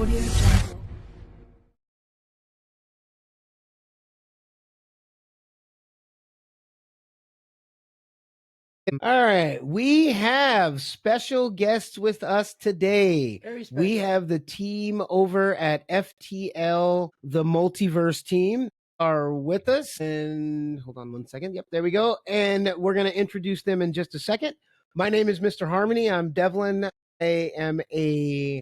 All right, we have special guests with us today. Very special. We have the team over at FTL, the Multiverse team, are with us. And hold on one second. Yep, there we go. And we're going to introduce them in just a second. My name is Mr. Harmony. I'm Devlin. I am a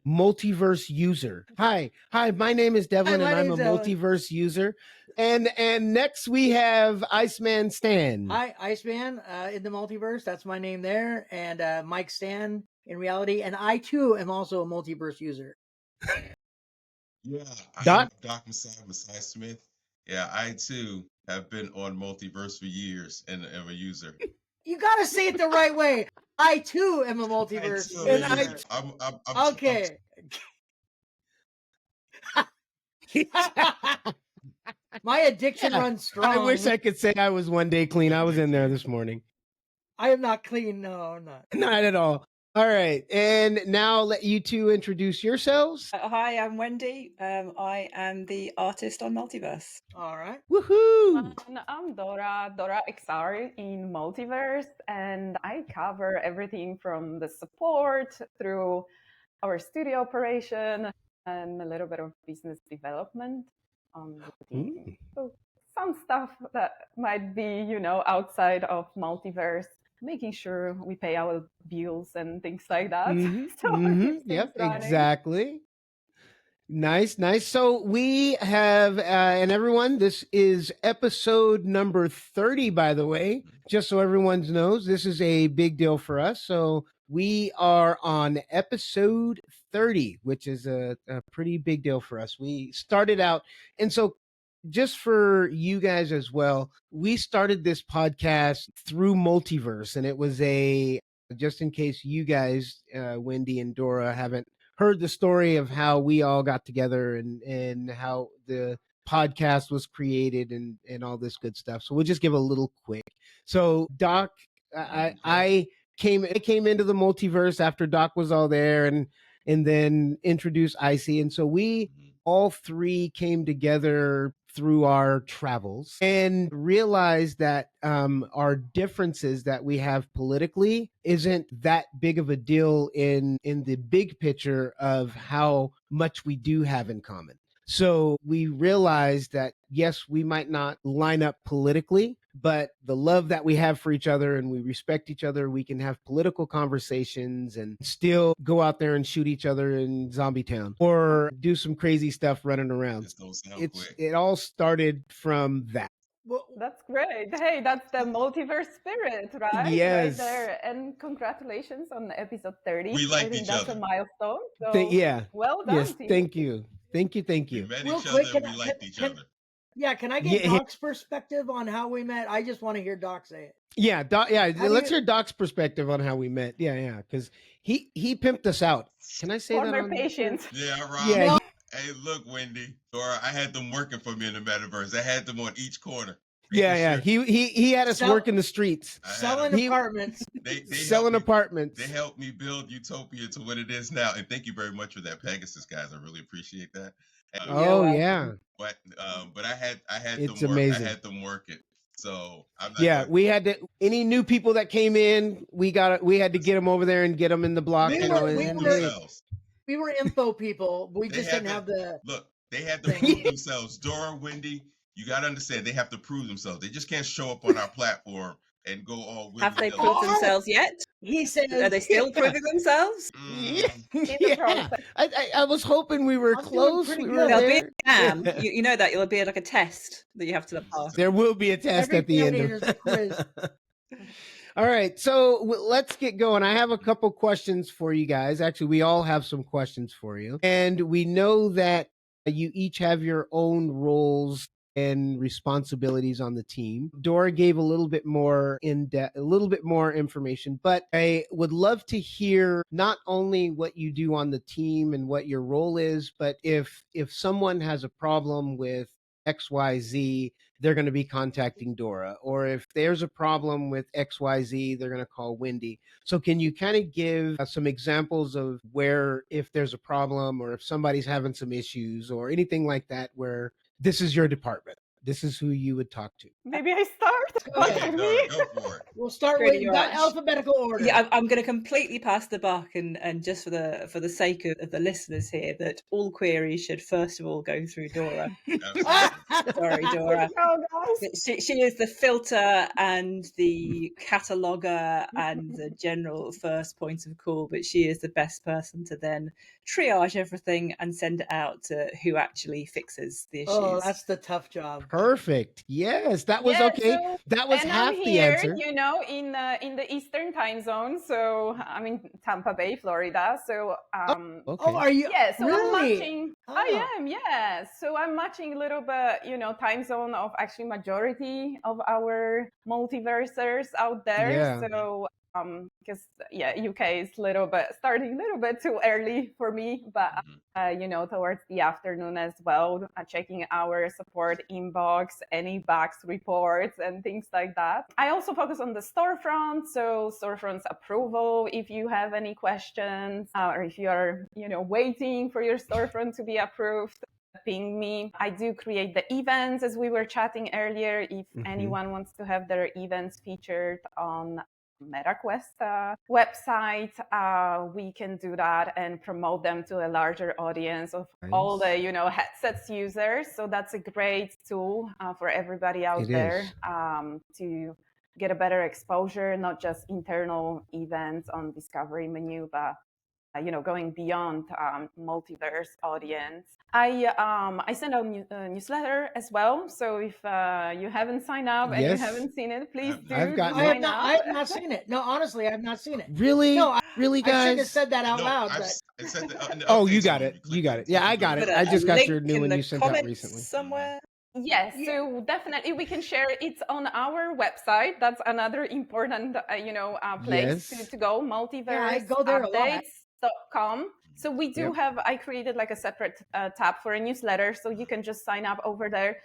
multiverse user. Hi, my name is Devlin, and I'm a multiverse user. And next we have Iceman Stan. Hi, Iceman in the multiverse. That's my name there. And Mike Stan in reality. And I too am also a multiverse user. Yeah, I'm Doc Messiah Smith. Yeah, I too have been on multiverse for years and am a user. You gotta say it the right way. I too am a multiverse user. I'm okay. My addiction runs strong. I wish I could say I was one day clean. I was in there this morning. I am not clean. No, I'm not. Not at all. All right. And now I'll let you two introduce yourselves. Hi, I'm Wendy. I am the artist on Multiverse. All right. Woohoo! I'm Dora XR in Multiverse, and I cover everything from the support through our studio operation and a little bit of business development on the team. So some stuff that might be, outside of Multiverse, making sure we pay our bills and things like that. Yep, exactly. Nice. So we have, and everyone, this is episode number 30, by the way, just so everyone knows, this is a big deal for us. So we are on episode 30, which is a pretty big deal for us. We started out, and so just for you guys as well, we started this podcast through Multiverse, and it was just in case you guys, Wendy and Dora, haven't heard the story of how we all got together and how the podcast was created and all this good stuff. So we'll just give a little quick. So Doc, I came into the Multiverse after Doc was all there and then introduced Icy. And so we all three came together through our travels and realized that our differences that we have politically isn't that big of a deal in the big picture of how much we do have in common. So we realized that, yes, we might not line up politically, but the love that we have for each other and we respect each other, we can have political conversations and still go out there and shoot each other in Zombie Town or do some crazy stuff running around. It all started from that. Well, that's great. Hey, that's the multiverse spirit, right? Yes. Right there. And congratulations on episode 30. We like I think each that's other. a milestone. So yeah. Well done. Yes, team. thank you. We met each other and we liked each other. Yeah, can I get Doc's perspective on how we met? I just want to hear Doc say it. Yeah, let's hear Doc's perspective on how we met. Yeah, because he pimped us out. Can I say that? Former patient. Yeah, Rob. Yeah. Hey, look, Wendy, Dora, I had them working for me in the metaverse. I had them on each corner. Yeah. He had us work in the streets. Selling apartments. Selling apartments. They helped me build Utopia to what it is now. And thank you very much for that, Pegasus, guys. I really appreciate that. Yeah. But I had it's them amazing. I had them working. So we had to. Any new people that came in, we had to get them over there and get them in the block. We were info people. We just didn't have the look. They had to prove themselves. Dora, Wendy, you got to understand. They have to prove themselves. They just can't show up on our platform and go all. Have they proved themselves yet? He said, "Are they still proving themselves?" Yeah. I was hoping we were close. There'll be a exam. You know that it'll be like a test that you have to pass. There will be a test at the end of quiz. All right, so let's get going. I have a couple questions for you guys. Actually, we all have some questions for you, and we know that you each have your own roles and responsibilities on the team. Dora gave a little bit more information, but I would love to hear not only what you do on the team and what your role is, but if someone has a problem with XYZ, they're going to be contacting Dora. Or if there's a problem with XYZ, they're going to call Wendy. So can you kind of give some examples of where, if there's a problem or if somebody's having some issues or anything like that, where this is your department, this is who you would talk to? Maybe I start. Go ahead. With Dora, me. go for it. We'll start Pretty with much. alphabetical order. Yeah, I'm going to completely pass the buck, and just for the sake of the listeners here, that all queries should first of all go through Dora. Absolutely. Sorry, Dora. Oh, guys. She is the filter and the cataloger and the general first point of call, but she is the best person to then triage everything and send it out to who actually fixes the issues. Oh, that's the tough job. Perfect. Yes, that was Yeah, okay. so- That was And half I'm the here, answer. you know, in the Eastern time zone. So I'm in Tampa Bay, Florida. So Okay. Oh, are you? yeah, so really? I'm matching. Oh. I am, yeah. So I'm matching a little bit, you know, time zone of actually majority of our multiversers out there. Yeah. So because yeah, UK is starting a little bit too early for me, but you know, towards the afternoon as well, checking our support inbox, any bugs reports and things like that. I also focus on the storefront, so storefront's approval. If you have any questions, or if you are, you know, waiting for your storefront to be approved, ping me. I do create the events, as we were chatting earlier. If anyone wants to have their events featured on MetaQuest website, we can do that and promote them to a larger audience of all the, you know, headsets users. So that's a great tool for everybody out there to get a better exposure, not just internal events on Discovery menu, but you know, going beyond multiverse audience. I send out newsletter as well. So if you haven't signed up and you haven't seen it, please do gotten sign up. I have not seen it. No, honestly, I have not seen it. Really? No, really, I shouldn't have guys? said that out loud. I But said that in the Oh, you updates got room, it. click You got that it. Yeah, I to got do it. Put I a just got link your new in one the you sent out comments recently. somewhere. Yes, so definitely we can share. It's on our website. That's another important, you know, place Yes. to go. Yeah, I go there a lot. Multiverseupdates.com. So we do have. I created like a separate tab for a newsletter, so you can just sign up over there.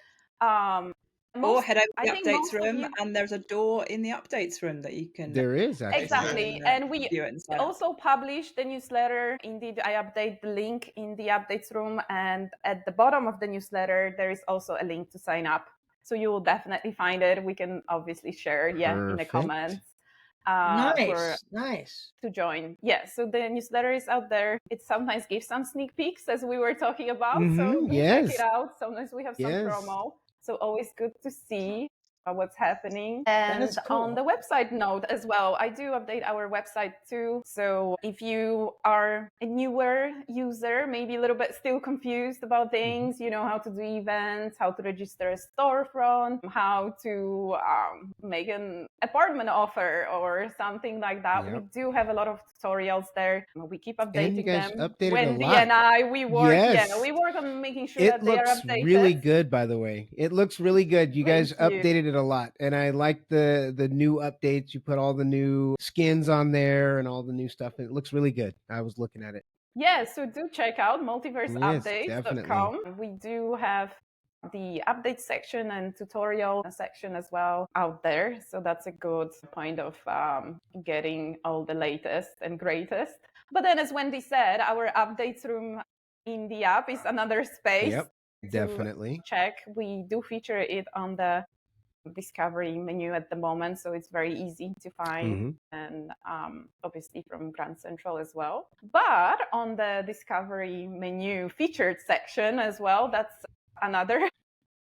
Or head over to I the think updates most of room, you- and there's a door in the updates room that you can. There is actually. Exactly. And we view it and sign up. also publish the newsletter. Indeed, I update the link in the updates room. And at the bottom of the newsletter, there is also a link to sign up. So you will definitely find it. We can obviously share, in the Perfect. comments. Nice. To join. Yeah, so the newsletter is out there. It sometimes gives some sneak peeks, as we were talking about. So do check it out. Sometimes we have some promo. So always good to see what's happening. And on the website note as well, I do update our website too. So if you are a newer user, maybe a little bit still confused about things, you know, how to do events, how to register a storefront, how to make an apartment offer or something like that. We do have a lot of tutorials there. We keep updating And you guys them. updated Wendy a lot. and I, we work we work on making sure that they are looks updated. really good, by the way. It looks really good. You guys updated it a lot, and I like the new updates. You put all the new skins on there and all the new stuff. It looks really good. I was looking at it. Yeah, so do check out multiverseupdates.com. We do have the update section and tutorial section as well out there. So that's a good point of getting all the latest and greatest. But then, as Wendy said, our updates room in the app is another space. Yep, definitely. Check. We do feature it on the Discovery menu at the moment, so it's very easy to find, and obviously from Grand Central as well. But on the Discovery menu featured section as well, that's another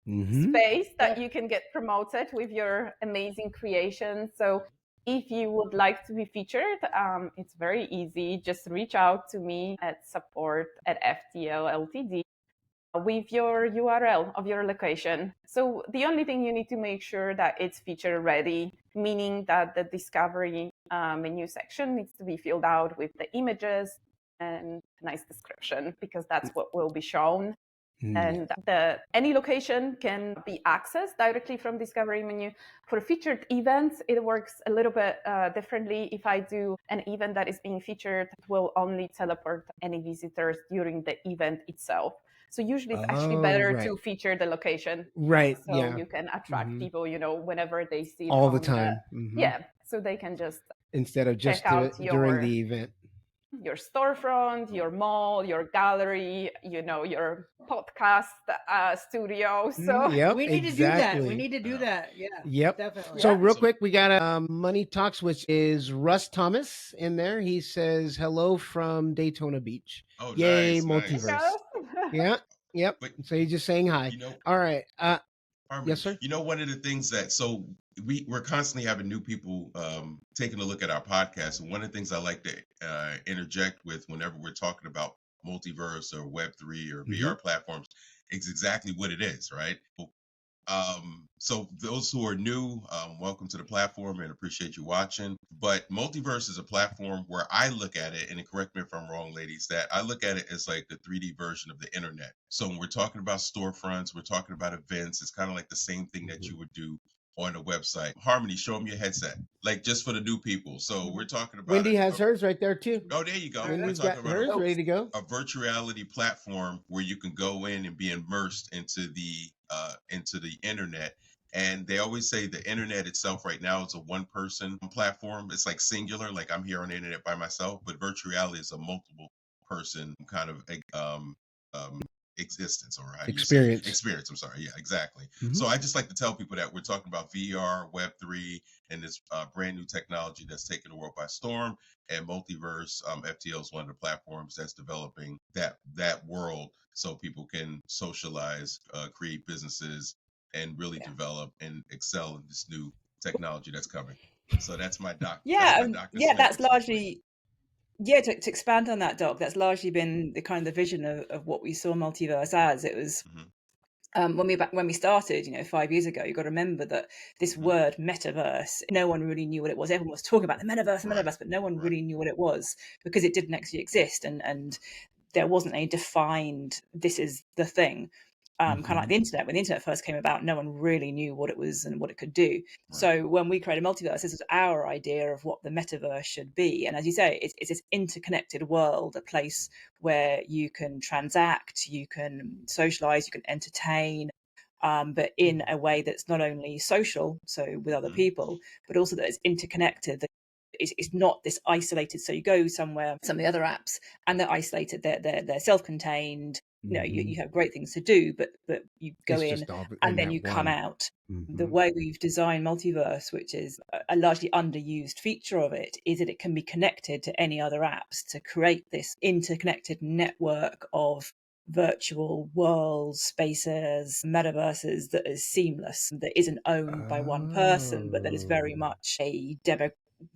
space that you can get promoted with your amazing creations. So if you would like to be featured, it's very easy. Just reach out to me at support@FTL Ltd with your URL of your location. So the only thing you need to make sure that it's feature ready, meaning that the Discovery menu section needs to be filled out with the images and a nice description, because that's what will be shown. And any location can be accessed directly from Discovery menu. For featured events, it works a little bit differently. If I do an event that is being featured, it will only teleport any visitors during the event itself. So usually it's actually better right. to feature the location. Right. So Yeah. you can attract Mhm. people, whenever they see it All the from time. Mhm. yeah. So they can just Instead of just check out during the event. your storefront, your mall, your gallery, your podcast studio. So Yep. We need to do that. We need to do that. Yeah. Yep. Definitely. So Yeah. real quick, we got a Money Talks, which is Russ Thomas in there. He says hello from Daytona Beach. Oh, Yay, nice, multiverse. nice. Yeah. Yep. But So he's just saying hi. All right. Harmony, Yes, sir. one of the things that we're constantly having new people taking a look at our podcast, and one of the things I like to interject with whenever we're talking about multiverse or Web3 or VR platforms is exactly what it is, right? So those who are new, welcome to the platform and appreciate you watching. But multiverse is a platform where I look at it, and correct me if I'm wrong, ladies, that I look at it as like the 3D version of the internet. So when we're talking about storefronts, we're talking about events, it's kind of like the same thing that you would do on a website. Harmony, show them your headset, like just for the new people. So we're talking about Wendy has hers right there too. Oh, there you go. Wendy's We're got talking about hers ready to go. a virtual reality platform where you can go in and be immersed into the internet. And they always say the internet itself right now is a one-person platform. It's like singular, like I'm here on the internet by myself. But virtual reality is a multiple person kind of existence, or how do you say it? Experience. I'm sorry. Yeah, exactly. So I just like to tell people that we're talking about VR, Web3, and this brand new technology that's taking the world by storm. And multiverse, FTL is one of the platforms that's developing that world, so people can socialize, create businesses, and really develop and excel in this new technology that's coming. So that's my doc. Yeah, that's my Dr. yeah, Smith that's experience. largely to expand on that, Doc. That's largely been the kind of the vision of what we saw multiverse as. It was when we started, 5 years ago. You got to remember that this word metaverse, no one really knew what it was. Everyone was talking about the metaverse, but no one really knew what it was because it didn't actually exist, and there wasn't a defined this is the thing. Kind of like the internet. When the internet first came about, no one really knew what it was and what it could do. So when we created multiverse, this was our idea of what the metaverse should be. And as you say, it's this interconnected world, a place where you can transact, you can socialize, you can entertain, but in a way that's not only social, so with other people, but also that it's interconnected. That it's not this isolated. So you go somewhere, some of the other apps, and they're isolated. They're self-contained. You have great things to do, but you go in and then you come out. The way we've designed multiverse, which is a largely underused feature of it, is that it can be connected to any other apps to create this interconnected network of virtual worlds, spaces, metaverses that is seamless, that isn't owned by one person, but that is very much a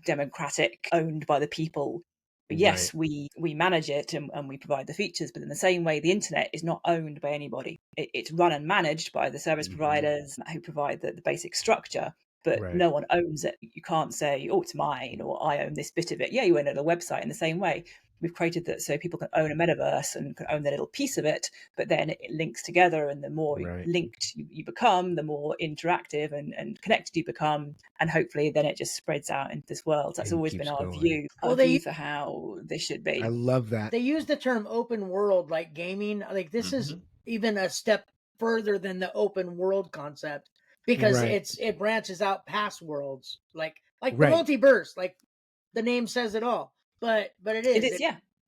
democratic, owned by the people. But yes, we manage it and we provide the features, but in the same way, the internet is not owned by anybody. It's run and managed by the service providers who provide the basic structure, but no one owns it. You can't say, oh, it's mine, or I own this bit of it. Yeah, you own it on a website in the same way. We've created that so people can own a metaverse and can own their little piece of it, but then it links together, and the more linked you become, the more interactive and connected you become, and hopefully then it just spreads out into this world. That's always been our view for how this should be. I love that. They use the term open world like gaming. Like this is even a step further than the open world concept, because it branches out past worlds, like the multiverse, like the name says it all. But it is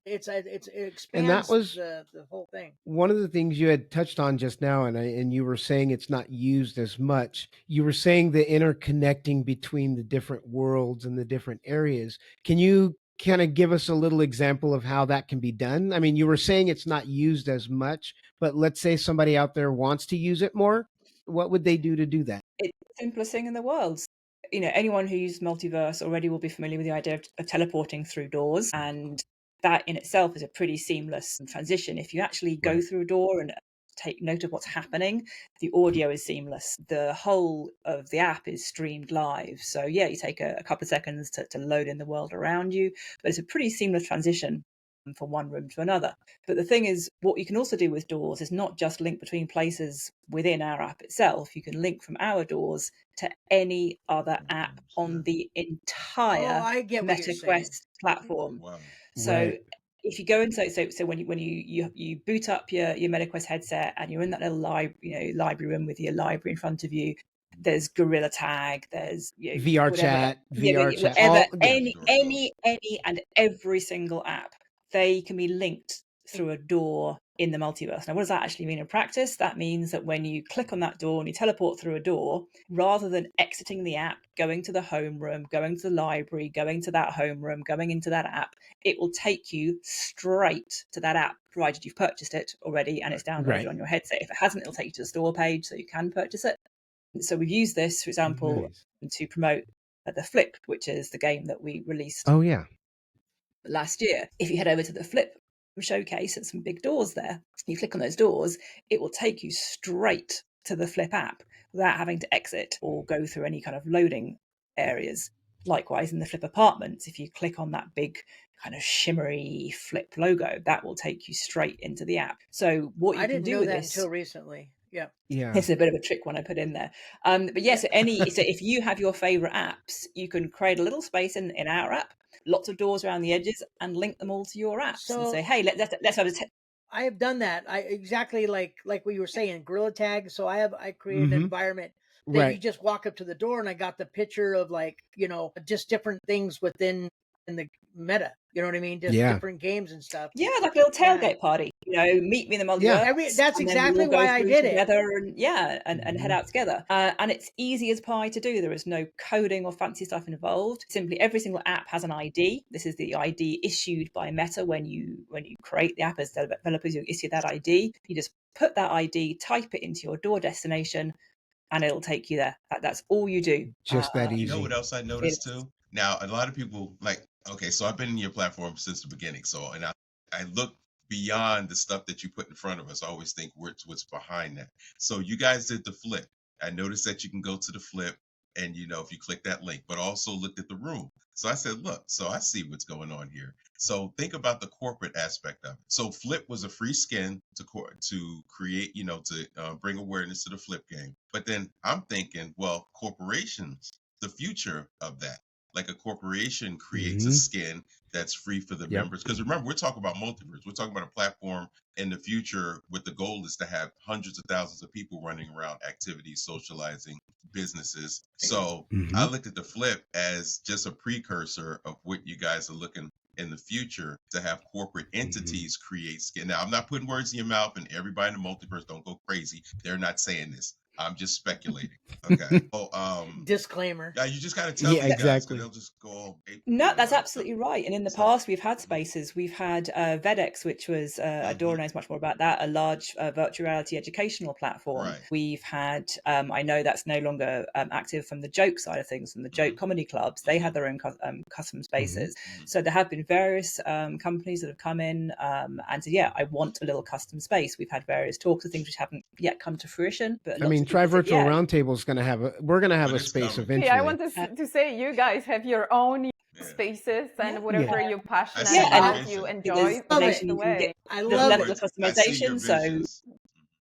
it expands, and that was the whole thing. One of the things you had touched on just now, and you were saying it's not used as much. You were saying the interconnecting between the different worlds and the different areas. Can you kind of give us a little example of how that can be done? I mean, you were saying it's not used as much, but let's say somebody out there wants to use it more. What would they do to do that? It's the simplest thing in the world. Anyone who uses multiverse already will be familiar with the idea of teleporting through doors, and that in itself is a pretty seamless transition. If you actually go through a door and take note of what's happening, the audio is seamless. The whole of the app is streamed live. So yeah, you take a couple of seconds to load in the world around you, but it's a pretty seamless transition from one room to another. But the thing is, what you can also do with doors is not just link between places within our app itself. You can link from our doors to any other app on the entire MetaQuest platform. So if you go into so when you boot up your MetaQuest headset and you're in that little library room with your library in front of you, there's Gorilla Tag, there's VR whatever, chat, whatever, all any and every single app, they can be linked through a door in the multiverse. Now, what does that actually mean in practice? That means that when you click on that door and you teleport through a door, rather than exiting the app, going to the home room, going to the library, going to that home room, going into that app, it will take you straight to that app, provided you've purchased it already and it's downloaded on your headset. If it hasn't, it'll take you to the store page so you can purchase it. So we've used this, for example, to promote the Flip, which is the game that we released last year. If you head over to the Flip showcase, there's some big doors there. You click on those doors, it will take you straight to the Flip app without having to exit or go through any kind of loading areas. Likewise, in the Flip apartments, if you click on that big kind of shimmery Flip logo, that will take you straight into the app. So what you can do with this until recently. Yeah. It's a bit of a trick one I put in there. But yes, so if you have your favorite apps, you can create a little space in our app, lots of doors around the edges, and link them all to your apps and say, hey, let's have a I have done that. I exactly like we were saying, Gorilla Tag. So I created an environment that you just walk up to the door, and I got the picture of just different things in the meta. You know what I mean? Just different games and stuff. Yeah, like a little tailgate party. Meet me in the multiverse. That's exactly why I did it. Together and head out together. And it's easy as pie to do. There is no coding or fancy stuff involved. Simply, every single app has an ID. This is the ID issued by Meta when you create the app as developers. You issue that ID. You just put that ID, type it into your door destination, and it'll take you there. That's all you do. Just that easy. You know what else I noticed too? Now, a lot of people okay, so I've been in your platform since the beginning. So, and I look beyond the stuff that you put in front of us. I always think what's behind that. So you guys did the Flip. I noticed that you can go to the Flip and, if you click that link, but also looked at the room. So I said, look, so I see what's going on here. So think about the corporate aspect of it. So Flip was a free skin to create, to bring awareness to the Flip game. But then I'm thinking, well, corporations, the future of that. Like a corporation creates a skin that's free for the members. Because remember, we're talking about multiverse. We're talking about a platform in the future with the goal is to have hundreds of thousands of people running around, activities, socializing, businesses. So I looked at the Flip as just a precursor of what you guys are looking in the future to have corporate entities create skin. Now, I'm not putting words in your mouth, and everybody in the multiverse don't go crazy. They're not saying this. I'm just speculating. Okay. Disclaimer. Now you just gotta tell these guys, because they'll just go. No, that's absolutely right. And in the past, we've had spaces. We've had VEDX, which was Adora knows much more about that, a large virtual reality educational platform. Right. We've had, I know that's no longer active from the joke side of things, from the joke comedy clubs. They had their own custom spaces. So there have been various companies that have come in and said, yeah, I want a little custom space. We've had various talks of things which haven't yet come to fruition. But Tri-Virtual Roundtable is going to have we're going to have a space eventually. Yeah, I want to say you guys have your own spaces and whatever you're passionate about, you enjoy the way. I love level of customization. So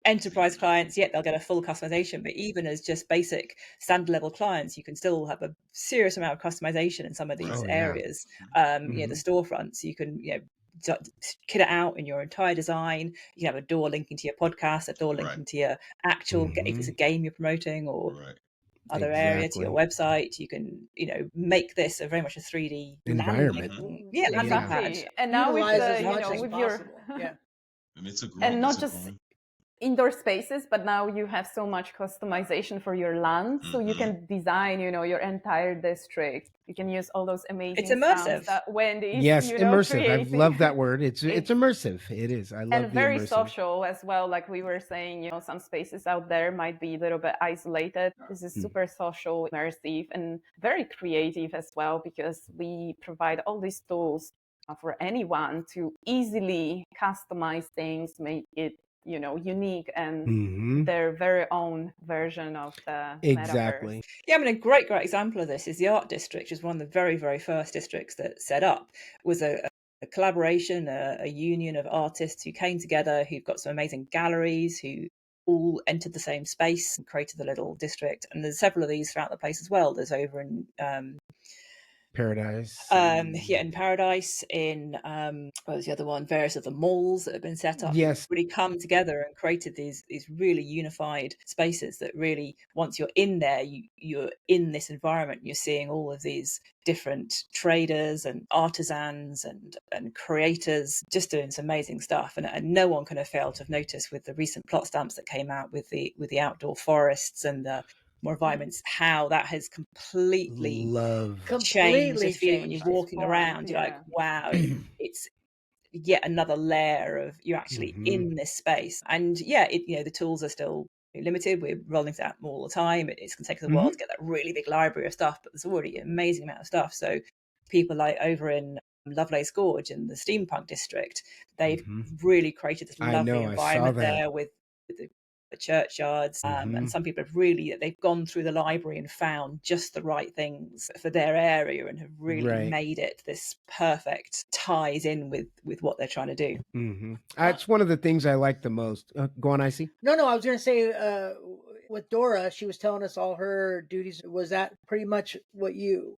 enterprise clients, they'll get a full customization, but even as just basic standard level clients, you can still have a serious amount of customization in some of these areas. The storefronts, you can kit it out in your entire design. You can have a door linking to your podcast, a door linking to your actual if it's a game you're promoting or other area to your website. You can make this a very much a 3D environment. Landing pad. And now with your and it's not just indoor spaces, but now you have so much customization for your land, so you can design your entire district. You can use all those amazing immersive that Wendy immersive. Creating. I love that word. It's immersive. It is. I love and very immersive. social as well. Like we were saying, some spaces out there might be a little bit isolated. This is super social, immersive, and very creative as well, because we provide all these tools for anyone to easily customize things, make it unique and their very own version of the metaverse. Yeah, I mean, a great example of this is the Art District, which is one of the very, very first districts that set up. It was a collaboration, a union of artists who came together, who've got some amazing galleries, who all entered the same space and created the little district. And there's several of these throughout the place as well. There's over in Paradise. In Paradise, in what was the other one? Various other malls that have been set up. Yes. Really come together and created these really unified spaces that really, once you're in there, you're in this environment. You're seeing all of these different traders and artisans and creators just doing some amazing stuff. And no one can have failed to have noticed with the recent plot stamps that came out with the outdoor forests and the more environments, how that has completely changed the feeling when you're walking around. You're like, wow, it's yet another layer of you're actually in this space. And the tools are still limited. We're rolling that out all the time. It's going to take us a while to get that really big library of stuff, but there's already an amazing amount of stuff. So people like over in Lovelace Gorge in the steampunk district, they've really created this lovely environment there with the churchyards, and some people have they've gone through the library and found just the right things for their area and have really made it this perfect ties in with what they're trying to do. That's one of the things I like the most. Go on, Icy. No, I was going to say with Dora, she was telling us all her duties. Was that pretty much what you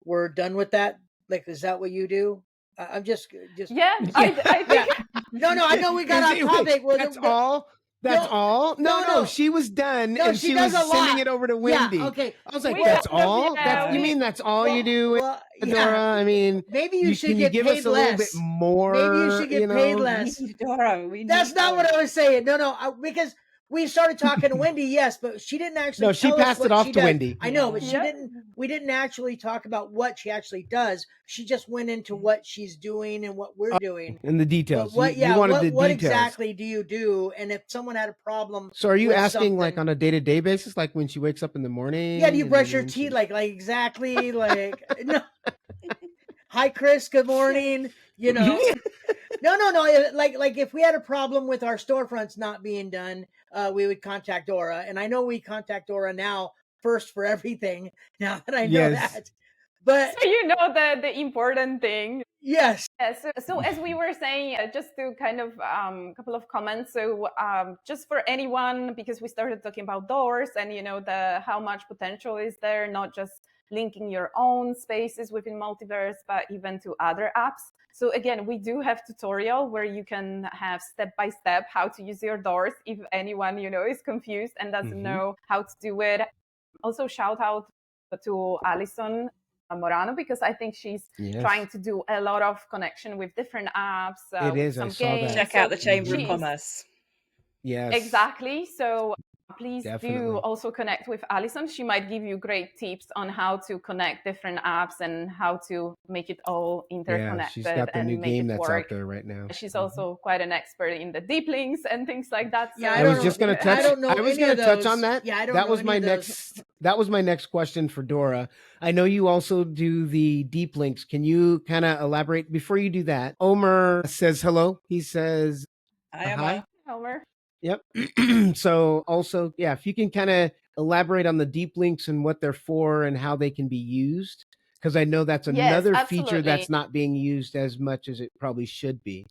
were done with that? Like, is that what you do? I'm just yeah. I think no, I know we got off topic. Well, that's all. That's all? No, she was done, and she was sending it over to Wendy. Yeah, okay. I was like, that's all? You mean that's all you do, Dora? I mean, maybe you should can get give paid us a less. little bit more? Maybe you should get paid less. Dora, that's not what I was saying. No, because we started talking to Wendy, yes, but she didn't actually. No, she passed it off to Wendy. I know, but she didn't. We didn't actually talk about what she actually does. She just went into what she's doing and what we're doing and the details. What exactly do you do? And if someone had a problem, so are you asking like on a day-to-day basis, like when she wakes up in the morning? Yeah, do you brush your teeth? Like exactly like no. Hi, Chris. Good morning. You know. No. Like if we had a problem with our storefronts not being done, we would contact Dora. And I know we contact Dora now first for everything. Now that I know that, but so you know the important thing. Yes. So as we were saying, just to kind of a couple of comments. So just for anyone, because we started talking about doors and how much potential is there, not just linking your own spaces within Multiverse, but even to other apps. So again, we do have tutorial where you can have step-by-step how to use your doors if anyone, is confused and doesn't know how to do it. Also, shout out to Alison Morano, because I think she's trying to do a lot of connection with different apps. It is. I saw that. Check out the Chamber of Commerce. Yes. Exactly. So please do also connect with Alison. She might give you great tips on how to connect different apps and how to make it all interconnected. Yeah, she's got the new game that's work. out there right now. She's also quite an expert in the deep links and things like that. So yeah, I was just going to touch. I was going to touch on that. Yeah, I don't that know was my next. That was my next question for Dora. I know you also do the deep links. Can you kind of elaborate before you do that? Omer says hello. He says hi. Omer. Yep. So also, if you can kind of elaborate on the deep links and what they're for and how they can be used, because I know that's another feature that's not being used as much as it probably should be.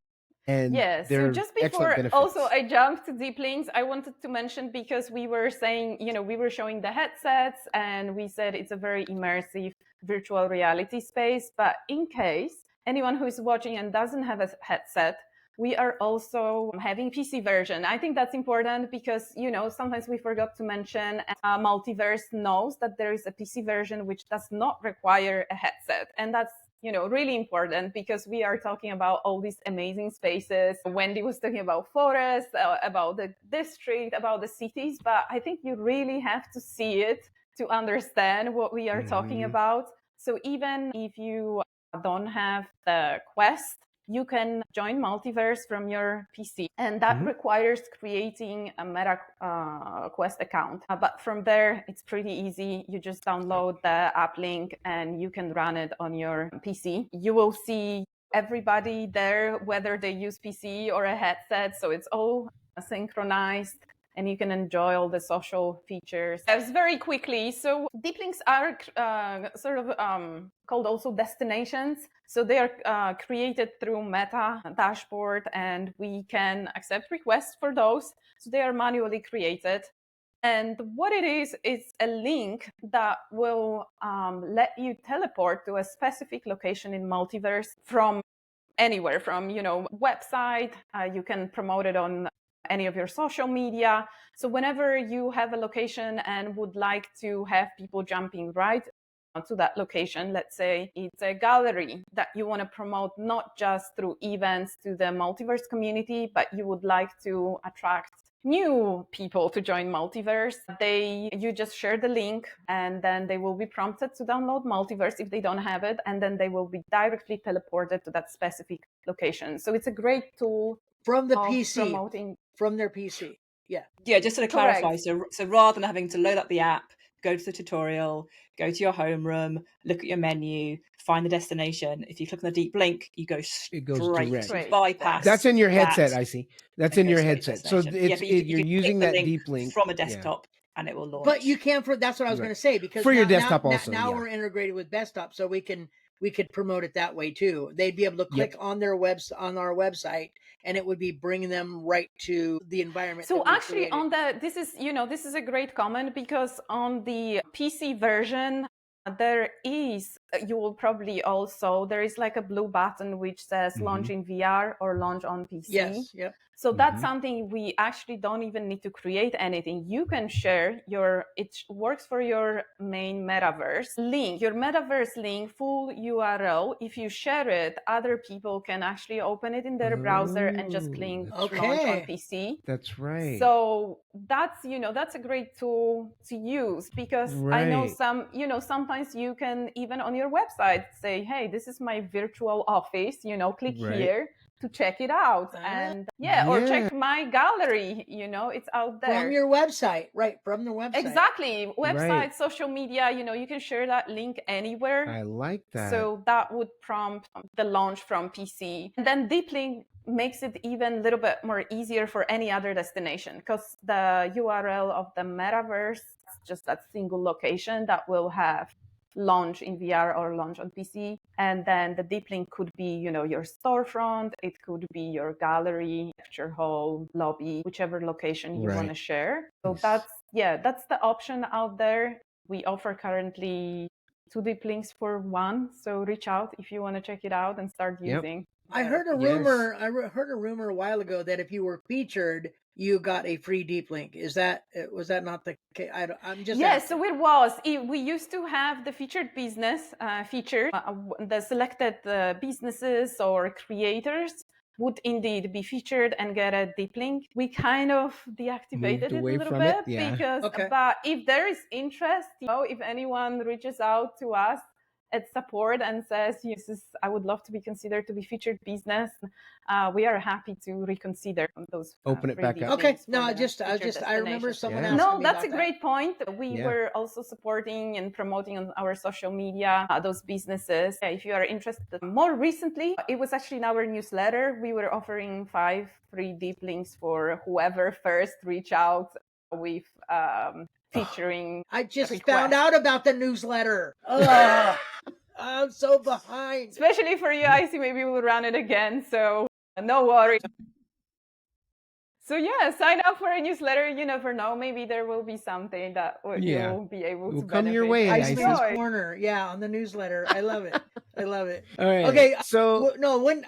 And so just before also I jumped to deep links, I wanted to mention, because we were saying, we were showing the headsets and we said it's a very immersive virtual reality space. But in case anyone who is watching and doesn't have a headset, we are also having PC version. I think that's important because, sometimes we forgot to mention Multiverse knows that there is a PC version which does not require a headset. And that's, really important because we are talking about all these amazing spaces. Wendy was talking about forests, about the district, about the cities, but I think you really have to see it to understand what we are talking about. So even if you don't have the Quest, you can join Multiverse from your PC, and that requires creating a Meta Quest account. But from there, it's pretty easy. You just download the app link and you can run it on your PC. You will see everybody there, whether they use PC or a headset, so it's all synchronized. And you can enjoy all the social features. Very quickly, so deep links are called also destinations. So they are created through Meta dashboard, and we can accept requests for those. So they are manually created. And what it is a link that will let you teleport to a specific location in Multiverse from anywhere, from, website. You can promote it on any of your social media. So whenever you have a location and would like to have people jumping right to that location, let's say it's a gallery that you want to promote not just through events to the Multiverse community, but you would like to attract new people to join Multiverse, you just share the link, and then they will be prompted to download Multiverse if they don't have it, and then they will be directly teleported to that specific location. So it's a great tool from the PC, promoting from their PC. Yeah. Yeah, just to clarify, so rather than having to load up the app, go to the tutorial, go to your homeroom, look at your menu, find the destination. If you click on the deep link, you go straight. Bypass. That's in your headset, I see. That's in your headset. So you're using that deep link from a desktop, and it will launch. But you can that's what I was going to say, because for your desktop also. Now we're integrated with desktop, so we could promote it that way too. They'd be able to click on our website, and it would be bringing them right to the environment. So actually, this is a great comment, because on the PC version, you will probably also, there is like a blue button which says launch in VR or launch on PC. Yes. Yep. So that's something we actually don't even need to create anything. You can share it works for your main metaverse link, your metaverse link, full URL. If you share it, other people can actually open it in their browser and just click launch on PC. That's right. So that's a great tool to use, because I know sometimes you can even on your website say, hey, this is my virtual office, click here to check it out, and or check my gallery, it's out there from your website, right? From the website, exactly. Website, social media, you can share that link anywhere. I like that. So that would prompt the launch from PC, and then deep link makes it even a little bit more easier for any other destination, because the URL of the metaverse is just that single location that will have launch in VR or launch on PC. And then the deep link could be, your storefront, it could be your gallery, lecture hall, lobby, whichever location you want to share. So that's the option out there. We offer currently 2 deep links for $1. So reach out if you want to check it out and start using. I heard a rumor. I heard a rumor a while ago that if you were featured, you got a free deep link. Was that not the case? I'm just asking. So it was. We used to have the featured business feature. The selected businesses or creators would indeed be featured and get a deep link. We kind of deactivated it a little bit because, but if there is interest, if anyone reaches out to us at support and says, I would love to be considered to be featured business, we are happy to reconsider those. Open it back up. Okay. No, I remember someone asking No, me that's about a great point. We were also supporting and promoting on our social media those businesses. If you are interested, more recently, it was actually in our newsletter. We were offering 5 free deep links for whoever first reach out with featuring. I just found out about the newsletter. I'm so behind. Especially for you, Icy, maybe we'll run it again. So no worry. So sign up for a newsletter. You never know. Maybe there will be something that you'll be able to come your way. Iceman's Corner, on the newsletter. I love it. I love it. All right. Okay. So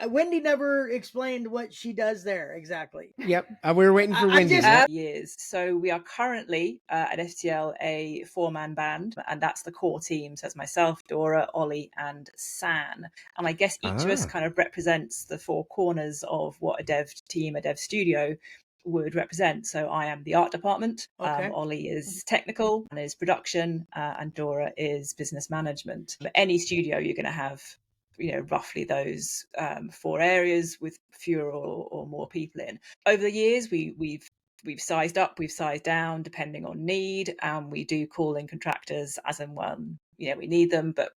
Wendy never explained what she does there exactly. Yep. We were waiting for Wendy. Years. So we are currently at FTL a 4-man band, and that's the core team. So it's myself, Dora, Ollie, and San. And I guess each of us kind of represents the 4 corners of what a dev team, a dev studio would represent. So I am the art department, Ollie is technical and is production, and Dora is business management. But any studio, you're going to have roughly those 4 areas with fewer or more people in. Over the years, we've sized up, we've sized down depending on need, and we do call in contractors as and when we need them. But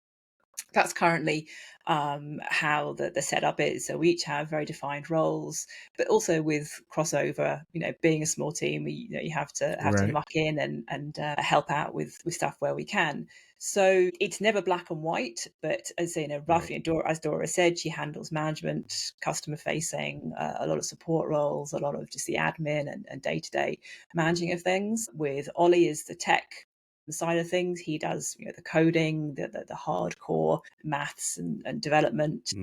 That's currently how the setup is. So we each have very defined roles, but also with crossover. Being a small team, you have to muck in and help out with stuff where we can. So it's never black and white, but as roughly, as Dora said, she handles management, customer facing, a lot of support roles, a lot of just the admin and day-to-day managing of things. With Ollie is the tech side of things. He does the coding, the hardcore maths and development,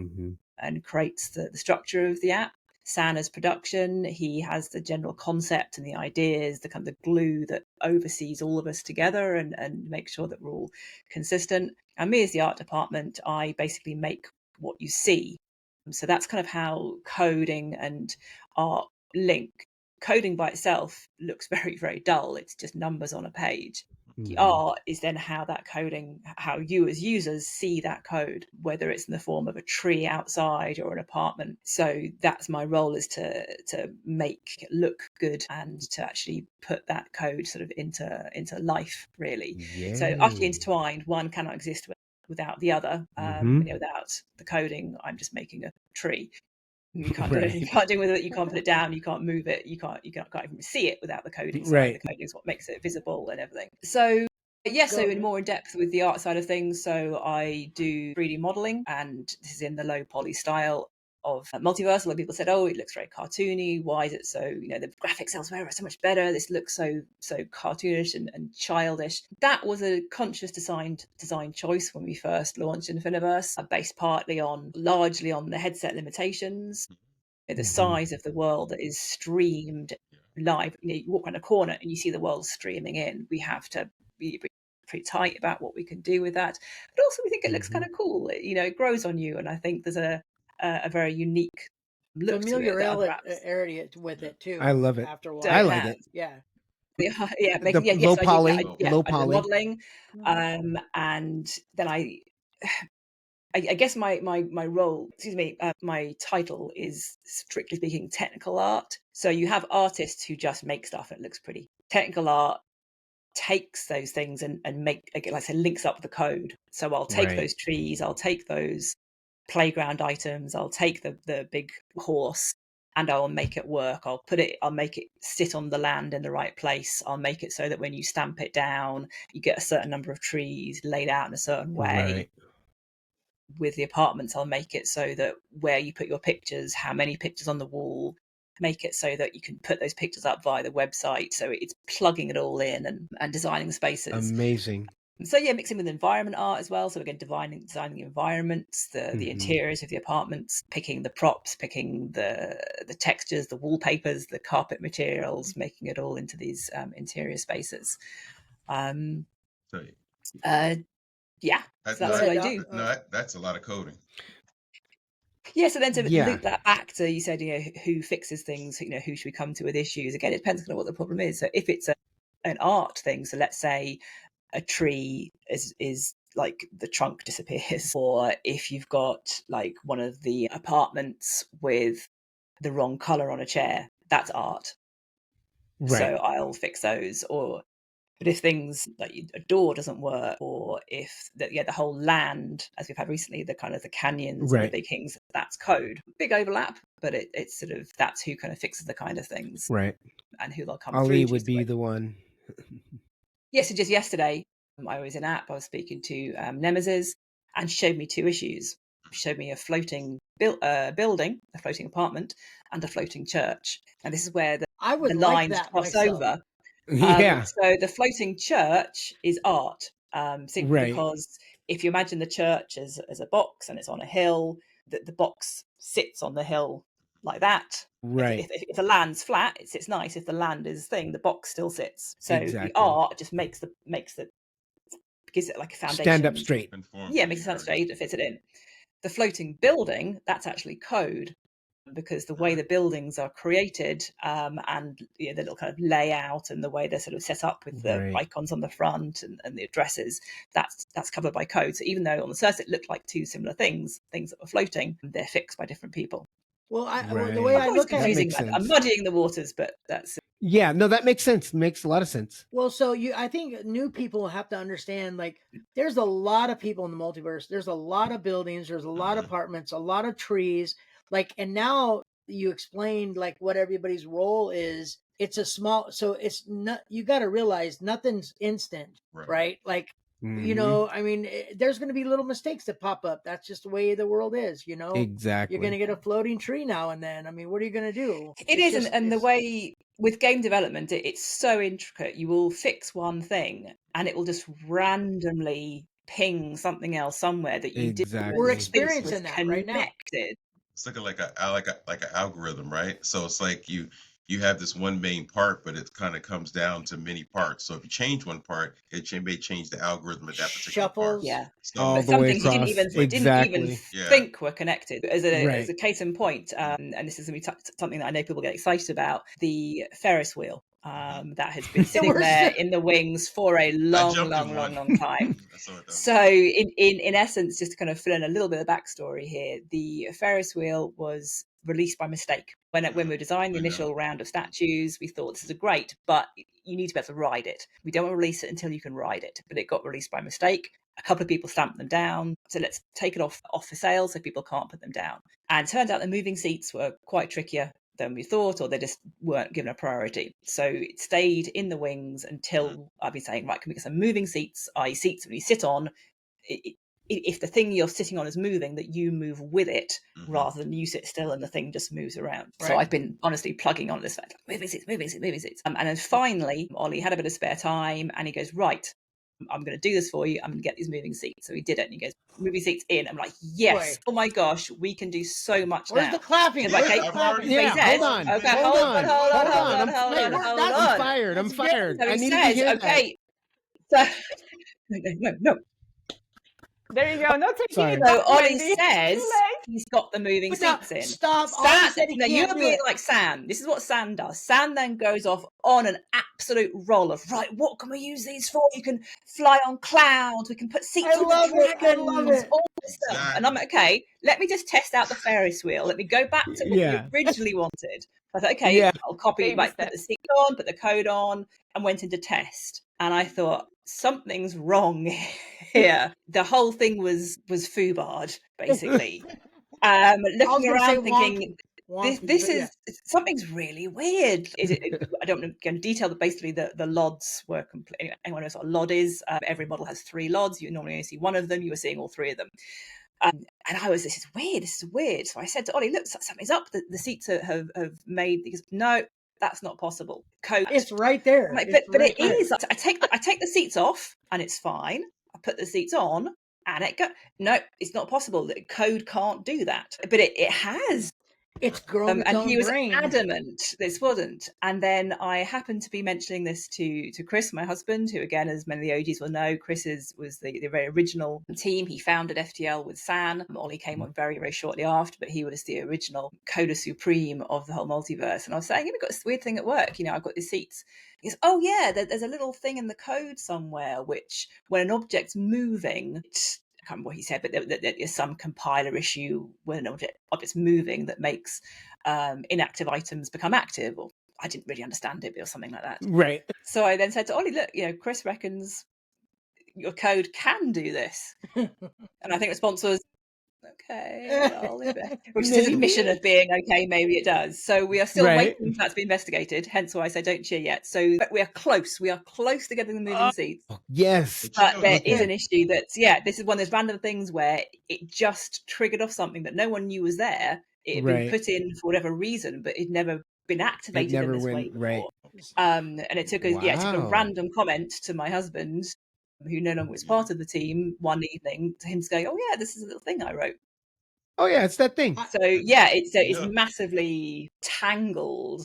and creates the structure of the app. Sana's production. He has the general concept and the ideas, the kind of the glue that oversees all of us together and makes sure that we're all consistent. And me as the art department, I basically make what you see. So that's kind of how coding and art link. Coding by itself looks very, very dull. It's just numbers on a page. The art is then how that coding, how you as users see that code, whether it's in the form of a tree outside or an apartment. So that's my role, is to make it look good and to actually put that code sort of into life, really. Yay. So utterly intertwined, one cannot exist without the other. Without the coding, I'm just making a tree. You can't do anything. You can't do with it. You can't put it down. You can't move it. You can't even see it without the coding. So the coding is what makes it visible and everything. So so in more in depth with the art side of things. So I do 3D modeling, and this is in the low poly style of Multiverse. A lot of people said, "Oh, it looks very cartoony. Why is it so? The graphics elsewhere are so much better. This looks so cartoonish and childish." That was a conscious design choice when we first launched Infiniverse, based largely on the headset limitations, the size of the world that is streamed live. You walk around a corner and you see the world streaming in. We have to be pretty tight about what we can do with that, but also we think it looks kind of cool. It grows on you, and I think there's a very unique look familiarity with it too. I love it. After a while. I like it. Yeah. Low poly modeling, and then I guess my role, my title is, strictly speaking, technical art. So you have artists who just make stuff and it looks pretty. Technical art takes those things and like I said, links up the code. So I'll take those trees, I'll take those playground items, I'll take the big horse, and I'll make it work. I'll make it sit on the land in the right place. I'll make it so that when you stamp it down, you get a certain number of trees laid out in a certain way. With the apartments, I'll make it so that where you put your pictures, how many pictures on the wall, make it so that you can put those pictures up via the website. So it's plugging it all in and designing the spaces. Amazing. So mixing with environment art as well. So again, designing the environments, the interiors of the apartments, picking the props, picking the textures, the wallpapers, the carpet materials, making it all into these interior spaces. So that's what I do. No, that's a lot of coding. Yeah, so then to loop that back to, you said, who fixes things, who should we come to with issues? Again, it depends on what the problem is. So if it's an art thing, so let's say a tree is like the trunk disappears, or if you've got like one of the apartments with the wrong color on a chair, that's art. So I'll fix those. But if things like a door doesn't work, or if the whole land, as we've had recently, the kind of the canyons and the big things, that's code. Big overlap, but it's sort of, that's who kind of fixes the kind of things. And who they'll come through. Ali would be the one. So just yesterday, I was in app, I was speaking to Nemesis, and she showed me two issues. She showed me a floating building, a floating apartment, and a floating church. And this is where the lines cross over. So the floating church is art, simply because if you imagine the church as a box and it's on a hill, the box sits on the hill like that. If the land's flat, it sits nice. If the land is thing, the box still sits. So the art just gives it like a foundation. Stand up straight. Makes it stand straight. It fits it in. The floating building, that's actually code, because the way the buildings are created, and the little kind of layout and the way they're sort of set up with the icons on the front and the addresses, that's covered by code. So even though on the surface it looked like two similar things that were floating, they're fixed by different people. Well, the way I look at it, I'm muddying the waters, but that's Yeah, no, that makes sense. Makes a lot of sense. Well, so I think new people have to understand, like, there's a lot of people in the multiverse. There's a lot of buildings. There's a lot of apartments, a lot of trees. Like, and now you explained like what everybody's role is. It's a small, so it's not, you got to realize nothing's instant, right? Like, you know, I mean, there's going to be little mistakes that pop up. That's just the way the world is, you know? Exactly. You're going to get a floating tree now and then. I mean, what are you going to do? It is, and the way with game development, it's so intricate. You will fix one thing and it will just randomly ping something else somewhere that you didn't. We're experiencing that right now. It's like an algorithm, right? So it's like you have this one main part, but it kind of comes down to many parts. So if you change one part, it may change the algorithm at that particular part. Yeah. So, but some things you didn't even think were connected. As a case in point, and this is going to be something that I know people get excited about, the Ferris wheel. That has been sitting there in the wings for a long time. So in essence, just to kind of fill in a little bit of backstory here, the Ferris wheel was released by mistake. When we were designing the initial round of statues, we thought this is great, but you need to be able to ride it. We don't want to release it until you can ride it. But it got released by mistake. A couple of people stamped them down. So let's take it off for sale so people can't put them down. And it turns out the moving seats were quite trickier than we thought, or they just weren't given a priority. So it stayed in the wings until I've been saying, right, can we get some moving seats, i.e. seats when you sit on, if the thing you're sitting on is moving, that you move with it rather than you sit still and the thing just moves around. Right. So I've been honestly plugging on this fact, moving seats. And then finally, Ollie had a bit of spare time and he goes, right, I'm going to do this for you. I'm going to get these moving seats. So he did it and he goes, moving seats in. I'm like, yes. Boy. Oh my gosh, we can do so much Where's now. the clapping? Like, Where's the clapping? Yeah, hold on. Okay, hold on. I'm fired. So I need says, to hear okay. So no. There you go. No taking it. So Ollie says he's got the moving seats in. Stop. No, you're being like Sam. This is what Sam does. Sam then goes off on an absolute roll of, right, what can we use these for? You can fly on clouds. We can put seats on the dragons. All this stuff. And I'm like, okay, let me just test out the Ferris wheel. Let me go back to what we originally wanted. I thought, okay, I'll copy, put the seat on, put the code on, and went into test. And I thought, something's wrong here. The whole thing was foobarred, basically. Looking around thinking, this is something's really weird. I don't want to go into detail, but basically the LODs were complete. Anyone knows what a LOD is? Every model has 3 LODs. You normally only see one of them. You were seeing all 3 of them. And I was, this is weird. So I said to Ollie, look, something's up. The seats have made, because no, that's not possible. Code. It's right there. Like, but it is. I take the seats off and it's fine. I put the seats on and it go. No, it's not possible. The code can't do that. But it has. It's grown and he was brain. adamant this wasn't. And then I happened to be mentioning this to Chris, my husband, who again, as many of the OGs will know, Chris was the very original team. He founded FTL with San. Ollie came on very, very shortly after, but he was the original coder supreme of the whole multiverse. And I was saying, we've got this weird thing at work. I've got these seats. He goes, oh yeah, there's a little thing in the code somewhere which, when an object's moving, I can't remember what he said, but there's some compiler issue when an object's moving that makes inactive items become active. Or I didn't really understand it, or something like that. Right. So I then said to Ollie, look, Chris reckons your code can do this. And I think the response was, okay, I'll leave it. Which is his admission of being, okay, maybe it does. So we are still waiting for that to be investigated, hence why I say don't cheer yet. So we are close to getting the moving seats. Yes. But there is an issue that's, this is one of those random things where it just triggered off something that no one knew was there. It had been put in for whatever reason, but it'd never been activated in this way before. And it took a random comment to my husband, who no longer was part of the team, one evening, to him to go, oh yeah, this is a little thing I wrote. Oh yeah, it's that thing. So it's massively tangled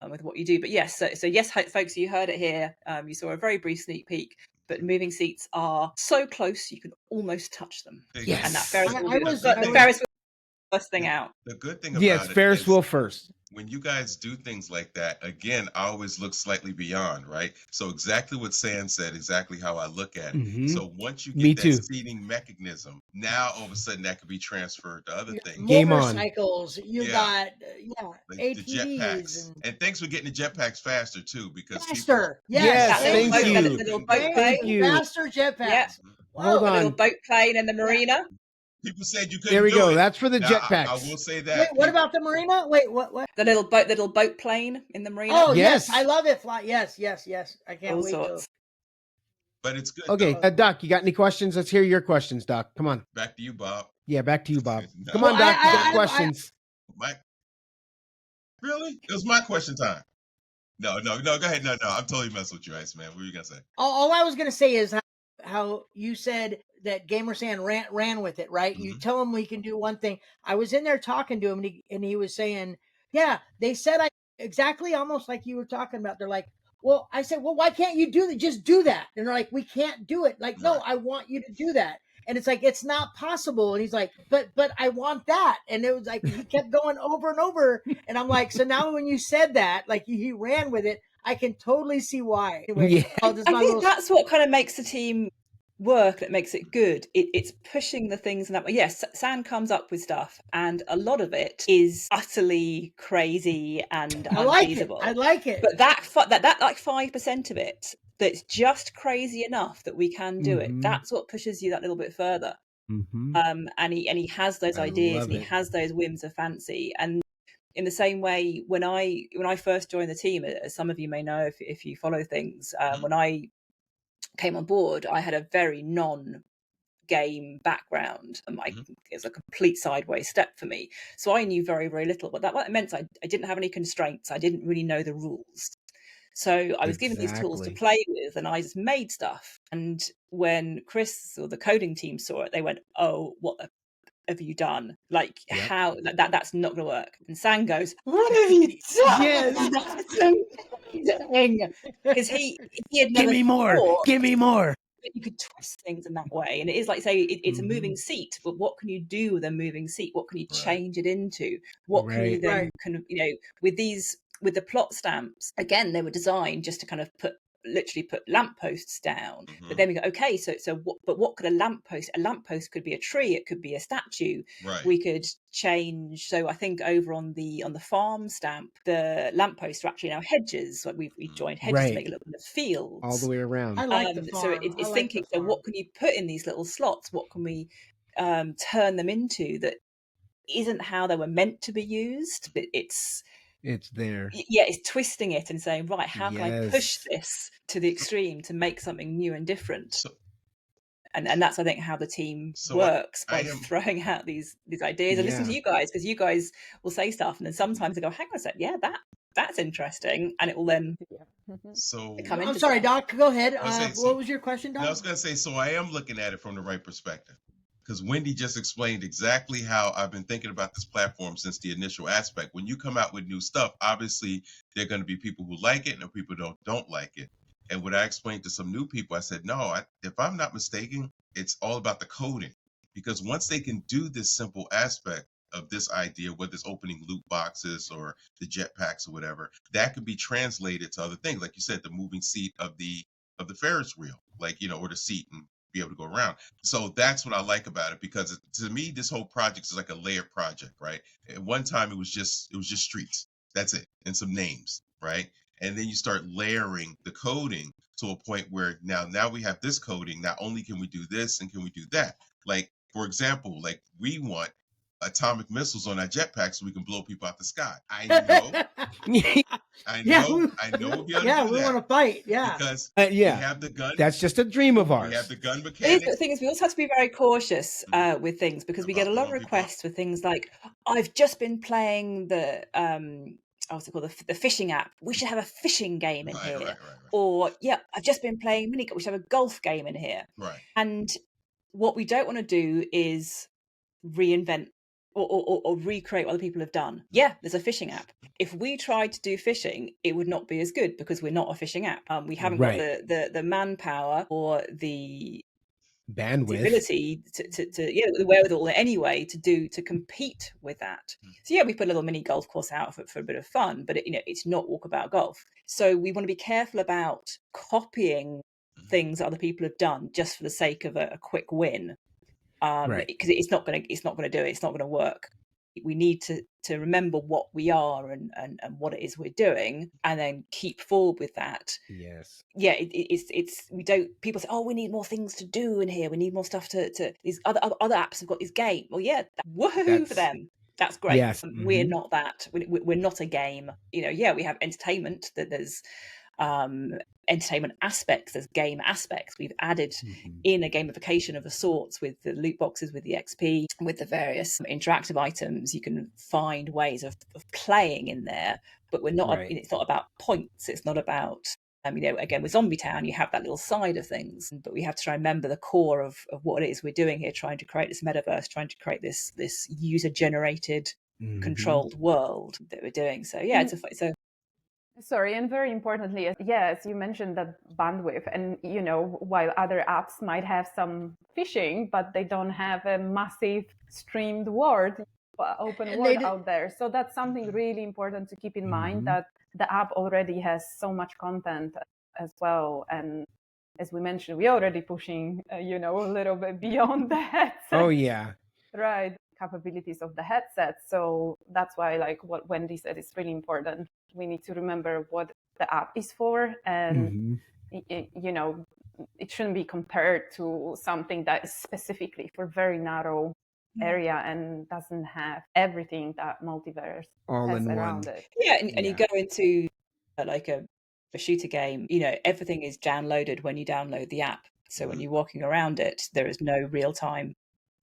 with what you do. But yes, so yes, folks, you heard it here. You saw a very brief sneak peek. But moving seats are so close you can almost touch them. Yes, and that Ferris wheel, the Ferris wheel first thing out. The good thing about Ferris wheel first. when you guys do things like that, again, I always look slightly beyond, right? So exactly what Sam said, exactly how I look at it. Mhm. So once you Me get too. that seating mechanism, now all of a sudden that could be transferred to other things. Game on. Motorcycles, you got Like the ATVs jetpacks. And thanks for getting the jetpacks faster too, because faster. Yes, Yes, thank That you. little boat Thank plane. you. Faster jetpacks. Yeah. Whoa. Hold The little on. boat plane in the marina. People said you couldn't There we do go. it. That's for the Now, I jetpacks. will say that. Wait, what about the marina? Wait, what? The little boat plane in the marina. Oh, Yes. yes. I love it. Fly. Yes. I can't All wait sorts. But it's good. Okay, though. Doc, you got any questions? Let's hear your questions, Doc. Come on. Back to you, Bob. Yeah, back to you, Bob. No. Come on, Well, Doc. You got I- questions. Really? It was my question time. No, go ahead. No, I'm totally messing with you, Iceman. What were you gonna say? all I was gonna say is how you said that Gamersan ran with it, right? You tell him we can do one thing. I was in there talking to him, and he was saying, "Yeah, they said exactly almost like you were talking about." They're like, "Well," I said, "Well, why can't you do that? Just do that." And they're like, "We can't do it." Like, no, I want you to do that. And it's like, it's not possible. And he's like, but I want that. And it was like, he kept going over and over. And I'm like, so now when you said that, like he ran with it, I can totally see why. Anyway, Yeah. I think that's what kind of makes the team work, that makes it good. It's pushing the things in that way. Yes, Sam comes up with stuff, and a lot of it is utterly crazy and unfeasible. I like it. But that like 5% of it that's just crazy enough that we can do it. That's what pushes you that little bit further. And he has those ideas, and he has those whims of fancy. And in the same way, when I first joined the team, as some of you may know if you follow things, when I came on board, I had a very non-game background, and it was a complete sideways step for me. So I knew very, very little, but that meant I didn't have any constraints. I didn't really know the rules. So I was given these tools to play with, and I just made stuff. And when Chris or the coding team saw it, they went, "Oh, what the have you done? Like, how that's not going to work?" And Sam goes, "What have you done? Yes, that's amazing." Because he had never give me more. Give me more. You could twist things in that way, and it is like, say, it's a moving seat, but what can you do with a moving seat? What can you change it into? What can you then with the plot stamps? Again, they were designed just to kind of literally put lampposts down. But then we go, okay, so what could a lamppost could be a tree, it could be a statue. We could change. So I think over on the farm stamp, the lampposts are actually now hedges. Like we joined hedges to make a little bit of fields all the way around. I like the farm. So it's thinking, so what can you put in these little slots? What can we turn them into that isn't how they were meant to be used, but it's there. Yeah, it's twisting it and saying, right, how can I push this to the extreme to make something new and different? And that's, I think, how the team works, by throwing out these ideas and listening to you guys, because you guys will say stuff, and then sometimes they go, hang on a sec, that's interesting, and it will then come into I'm sorry, Doc, go ahead. What was your question, Doc? I was going to say, so I am looking at it from the right perspective, because Wendy just explained exactly how I've been thinking about this platform since the initial aspect. When you come out with new stuff, obviously there are going to be people who like it and people who don't like it. And when I explained to some new people, I said, no, if I'm not mistaken, it's all about the coding. Because once they can do this simple aspect of this idea, whether it's opening loot boxes or the jetpacks or whatever, that could be translated to other things. Like you said, the moving seat of the Ferris wheel, or the seat, and be able to go around. So that's what I like about it, because to me, this whole project is like a layered project, right? At one time, it was just streets. That's it. And some names, right? And then you start layering the coding to a point where now we have this coding. Not only can we do this and can we do that? Like, for example, like we want atomic missiles on our jetpack so we can blow people out the sky. I know. We'll be able to do we want to fight. Yeah, because we have the gun. That's just a dream of ours. We have the gun mechanics. The thing is, we also have to be very cautious with things, because we get a lot of requests for things like, I've just been playing the what's it called, the fishing app. We should have a fishing game in here. Right. Or I've just been playing we should have a golf game in here. Right. And what we don't want to do is reinvent or recreate what other people have done. Yeah, there's a fishing app. If we tried to do fishing, it would not be as good, because we're not a fishing app. We haven't got the manpower or the bandwidth, the ability to yeah, the wherewithal anyway to compete with that. So yeah, we put a little mini golf course out for a bit of fun, but it's not walkabout golf. So we want to be careful about copying things that other people have done just for the sake of a quick win, because it's not going to do it. It's not going to work. We need to remember what we are and what it is we're doing, and then keep forward with that. Yes. Yeah, it's we don't. People say, oh, we need more things to do in here. We need more stuff to these other apps have got this game. Well, yeah, woohoo for them. That's great. Yes. We're not that. We're not a game. Yeah, we have entertainment. That there's entertainment aspects, there's game aspects. We've added in a gamification of a sorts with the loot boxes, with the XP, with the various interactive items. You can find ways of playing in there, but we're not. It's not about points. It's not about. Again, with Zombie Town, you have that little side of things, but we have to try and remember the core of what it is we're doing here, trying to create this metaverse, trying to create this user-generated, controlled world that we're doing. So yeah, it's a Sorry, and very importantly, yes, you mentioned that bandwidth, and while other apps might have some phishing, but they don't have a massive streamed world, open world out there. So that's something really important to keep in mind, that the app already has so much content as well. And as we mentioned, we're already pushing, a little bit beyond the headset. Oh, yeah. Right. Capabilities of the headset. So that's why, like what Wendy said, is really important. We need to remember what the app is for, and it shouldn't be compared to something that is specifically for very narrow area and doesn't have everything that multiverse has around it. Yeah, and you go into like a shooter game, everything is downloaded when you download the app. So when you're walking around it, there is no real time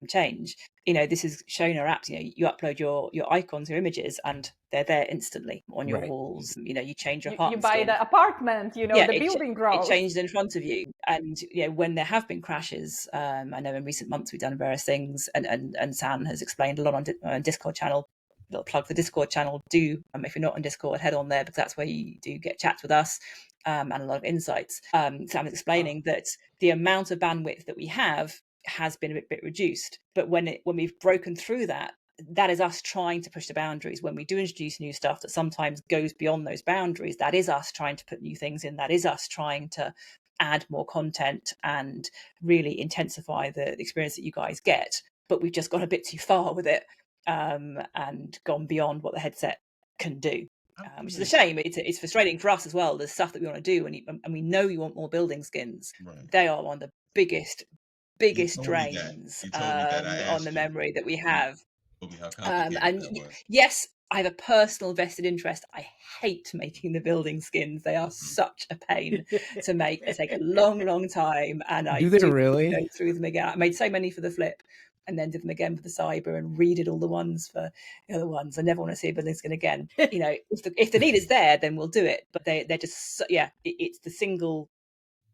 change. This is showing our apps. You upload your icons, your images, and they're there instantly on your walls. You change your apartment. You buy the apartment. The building grows. It changed in front of you. And when there have been crashes, I know in recent months we've done various things, and Sam has explained a lot on Discord channel. Little plug for the Discord channel. Do if you're not on Discord, head on there, because that's where you do get chats with us and a lot of insights. Sam is explaining that the amount of bandwidth that we have has been a bit reduced, but when we've broken through that is us trying to push the boundaries. When we do introduce new stuff that sometimes goes beyond those boundaries, that is us trying to put new things in. That is us trying to add more content and really intensify the experience that you guys get. But we've just gone a bit too far with it and gone beyond what the headset can do, which is a shame. It's frustrating for us as well. There's stuff that we want to do, and we know you want more building skins. They are one of the biggest drains on the memory that we have. Yes, I have a personal vested interest. I hate making the building skins. They are such a pain to make. They take a long time, and I do really go through them again. I made so many for the Flip, and then did them again for the Cyber, and redid all the ones for the other ones. I never want to see a building skin again. If the need is there, then we'll do it. But they're just it's the single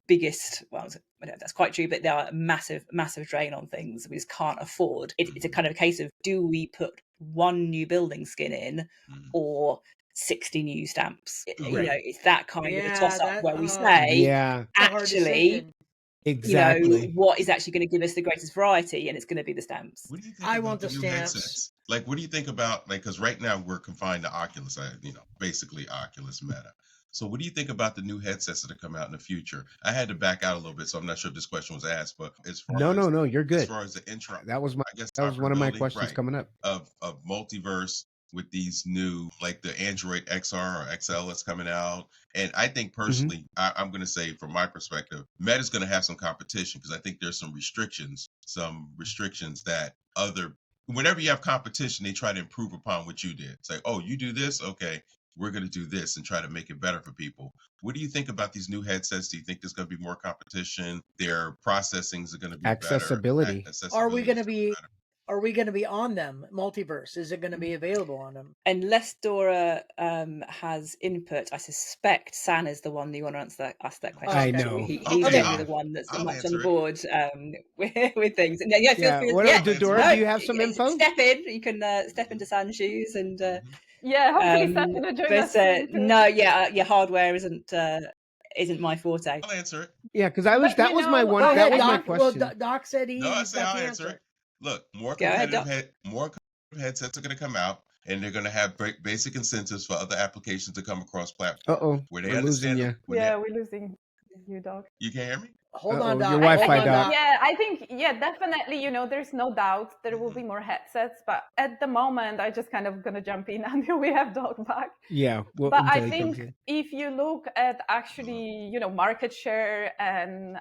biggest, well, that's quite true, but they are a massive drain on things we just can't afford. It's a kind of a case of, do we put one new building skin in or 60 new stamps? It's that kind of a toss-up where we say, actually, exactly, what is actually going to give us the greatest variety, and it's going to be the stamps. What do you think about the new headsets? Like, what do you think about, because right now we're confined to Oculus, basically Oculus Meta. So what do you think about the new headsets that are coming out in the future? I had to back out a little bit, so I'm not sure if this question was asked, but as far no, you're good. As far as the intro, that was one of my questions coming up of multiverse with these new, like the Android XR or XL that's coming out. And I think personally, I'm going to say from my perspective, Meta's going to have some competition, because I think there's some restrictions that whenever you have competition, they try to improve upon what you did. It's like, oh, you do this? Okay, we're going to do this and try to make it better for people. What do you think about these new headsets? Do you think there's going to be more competition? Their processings are going to be accessibility. better? Are we going to be on them? Multiverse, is it going to be available on them? Unless Dora has input, I suspect San is the one that you want to ask that question. I know. He's the one that's much on the board with things. And feel free. Dora, do you have some info? Step in. You can step into San's shoes and. Hopefully San will join us. Your hardware isn't isn't my forte. I'll answer it. Yeah, because that was my one. Go That ahead, was my Doc. question. Well, Doc said No, I he's say got I'll the answer answer. it. Look, more Go ahead, competitive headsets are going to come out, and they're going to have basic incentives for other applications to come across platform. Where they we're losing understand. you. Yeah, we're losing you, Doc. You can't hear me? Hold on, Doc. Your I Wi-Fi, think, Doc. yeah, I think, yeah, definitely, you know, there's no doubt there will be more headsets, but at the moment, I just kind of gonna jump in until we have Doc back. Yeah. Well, but I until he comes think in. if you look at actually, you know, market share and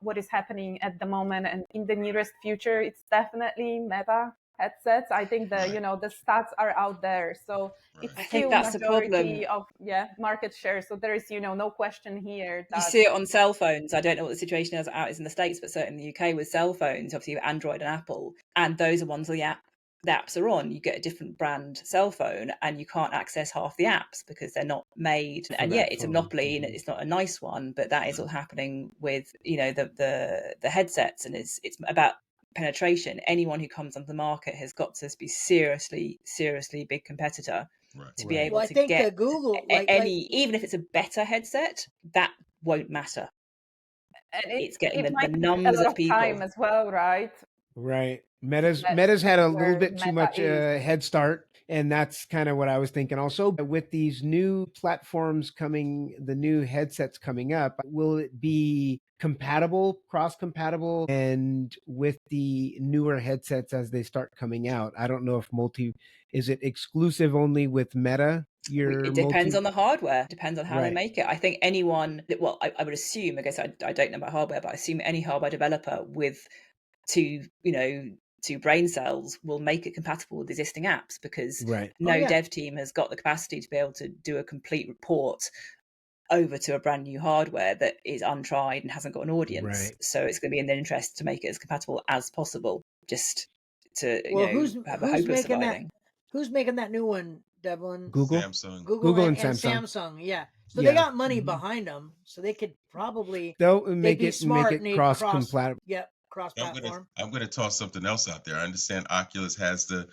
what is happening at the moment and in the nearest future, it's definitely Meta headsets. I think the Right. you know, the stats are out there, so Right. it's I still think that's the majority problem. of market share. So there is, you know, no question here that You see it on cell phones. I don't know what the situation is out is in the States, but certainly in the UK with cell phones, obviously Android and Apple, and those are ones where the apps are on. You get a different brand cell phone and you can't access half the apps because they're not made. And yeah, it's a monopoly and it's not a nice one, but that is all happening with, you know, the headsets, and it's about penetration. Anyone who comes onto the market has got to be seriously big competitor to be able to the get Google, even if it's a better headset, that won't matter. and It's getting the might take numbers a lot of people. time as well, right? Right. Meta's That's had a little where bit too Meta much is. head start, and that's kind of what I was thinking. Also, with these new platforms coming, the new headsets coming up, will it be compatible, cross-compatible, and with the newer headsets as they start coming out? I don't know if is it exclusive only with Meta? It depends on the hardware, depends on how they Right. make it. I think anyone, well, I would assume, I guess I don't know about hardware, but I assume any hardware developer with two brain cells will make it compatible with existing apps, because no dev team has got the capacity to be able to do a complete report over to a brand new hardware that is untried and hasn't got an audience. So it's going to be in their interest to make it as compatible as possible, just to have a hope of surviving. Who's making that new one, Devlin? Google, Google and Samsung. Samsung. Yeah, so they got money behind them, so they could probably make it cross-compatible. Yep, cross-platform. I'm going to toss something else out there. I understand Oculus has the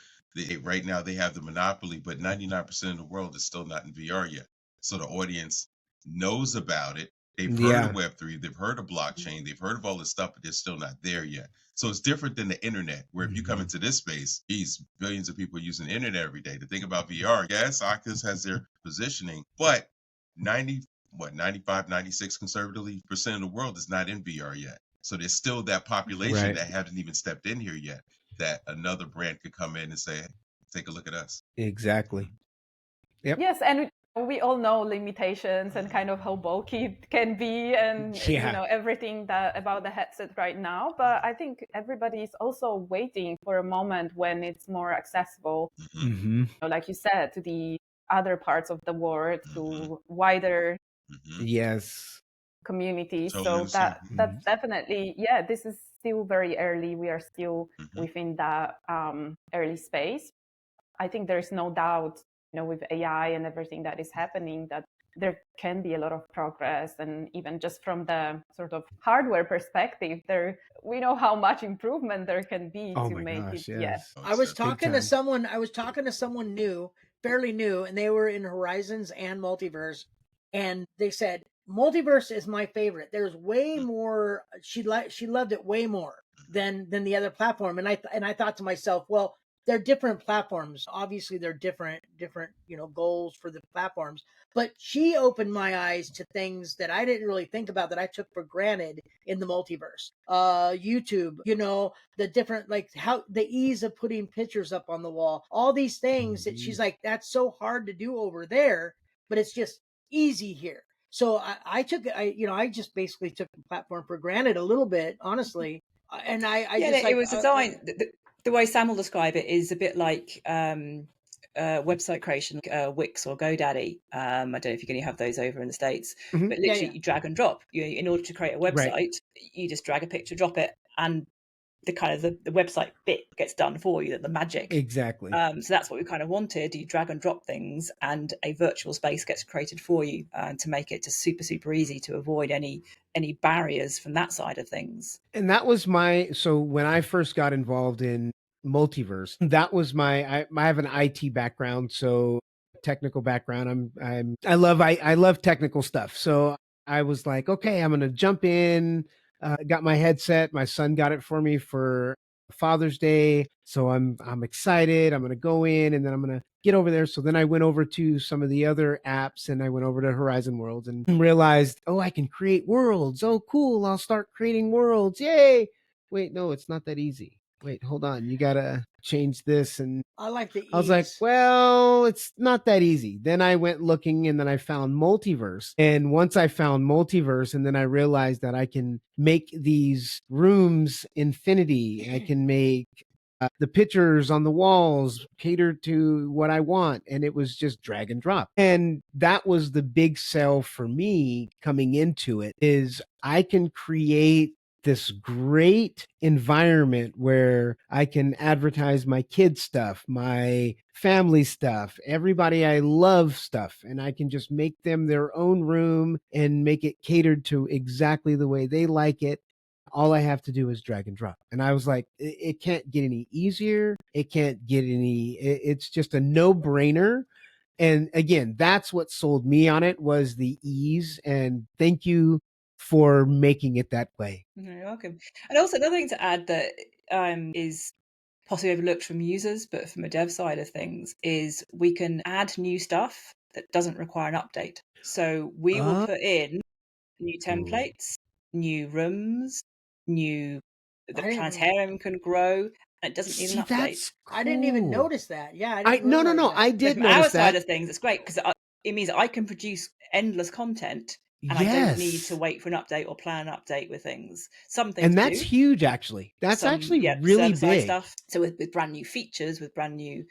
right now they have the monopoly, but 99% of the world is still not in VR yet. So the audience knows about it. They've heard of Web3, they've heard of blockchain, they've heard of all this stuff, but they're still not there yet. So it's different than the internet, where if you come into this space, billions of people using the internet every day. To think about VR, yes, Oculus has their positioning, but 95, 96 conservatively % of the world is not in VR yet. So there's still that population that hasn't even stepped in here yet, that another brand could come in and say, hey, take a look at us. Exactly. Yep. Yes, and we all know limitations and kind of how bulky it can be, and you know, everything about the headset right now. But I think everybody is also waiting for a moment when it's more accessible, like you said, to the other parts of the world, to wider communities. So that's definitely, this is still very early. We are still within that early space. I think there's no doubt, you know, with AI and everything that is happening, that there can be a lot of progress. And even just from the sort of hardware perspective, we know how much improvement there can be to make it. Yes. I was talking to someone new, fairly new, and they were in Horizons and Multiverse, and they said Multiverse is my favorite. There's way more. She loved it way more than the other platform, and I thought to myself, well, they're different platforms. Obviously, they're different, goals for the platforms. But she opened my eyes to things that I didn't really think about, that I took for granted in the multiverse. YouTube, the different, like how the ease of putting pictures up on the wall, all these things that she's like, that's so hard to do over there, but it's just easy here. So I just basically took the platform for granted a little bit, honestly. And it was designed. The way Sam will describe it is a bit like website creation, Wix or GoDaddy. I don't know if you have those over in the States, but literally you drag and drop. In order to create a website, you just drag a picture, drop it, and the kind of the website bit gets done for you, the magic. Exactly. So that's what we kind of wanted. You drag and drop things, and a virtual space gets created for you to make it just super easy to avoid any barriers from that side of things. And that was so when I first got involved in Multiverse, that was I have an IT background, so technical background. I love technical stuff. So I was like, okay, I'm going to jump in. Got my headset. My son got it for me for Father's Day. So I'm excited. I'm going to go in and then I'm going to get over there. So then I went over to some of the other apps and I went over to Horizon Worlds and realized, oh, I can create worlds. Oh, cool. I'll start creating worlds. Yay. Wait, no, it's not that easy. Wait, hold on. You got to change this. And I like the ease. I was like, well, it's not that easy. Then I went looking and then I found multiverse. And once I found multiverse, and then I realized that I can make these rooms infinity. I can make the pictures on the walls cater to what I want. And it was just drag and drop. And that was the big sell for me coming into it, is I can create this great environment where I can advertise my kids' stuff, my family stuff, everybody I love stuff, and I can just make them their own room and make it catered to exactly the way they like it. All I have to do is drag and drop. And I was like, it can't get any easier. It can't get any, it's just a no-brainer. And again, that's what sold me on it, was the ease. And thank you for making it that way. You're welcome. And also another thing to add that is possibly overlooked from users, but from a dev side of things, is we can add new stuff that doesn't require an update. So we will put in new templates, new rooms, the planetarium can grow, and it doesn't need an update. That's cool. I didn't even notice that. Yeah, No. I did from notice our side of things, it's great because it means I can produce endless content. And I don't need to wait for an update or plan an update with things. Some things, and that's huge, actually. That's actually really big stuff. So with brand new features, with brand new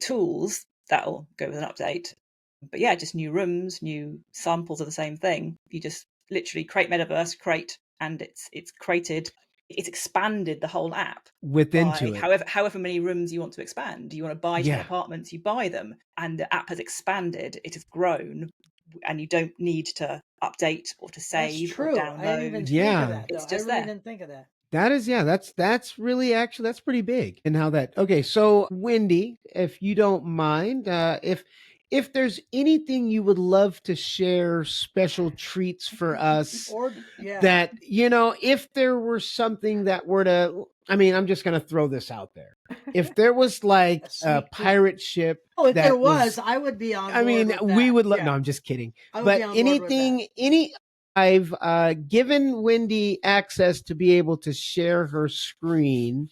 tools, that'll go with an update. But yeah, just new rooms, new samples of the same thing. You just literally create metaverse, and it's created. It's expanded the whole app into it. However many rooms you want to expand. Do you want to buy 10 apartments? You buy them, and the app has expanded. It has grown, and you don't need to update or to save or download. I didn't even think of that. It's just I really didn't think of that. That is, that's really, actually, that's pretty big. And how that, okay, so Wendy, if you don't mind, if there's anything you would love to share, special treats for us, that, if there were something that were to, I mean, I'm just going to throw this out there. If there was like a pirate ship. Oh, if there was, I would be on board. I mean, we would love, no, I'm just kidding. But anything, I've given Wendy access to be able to share her screen,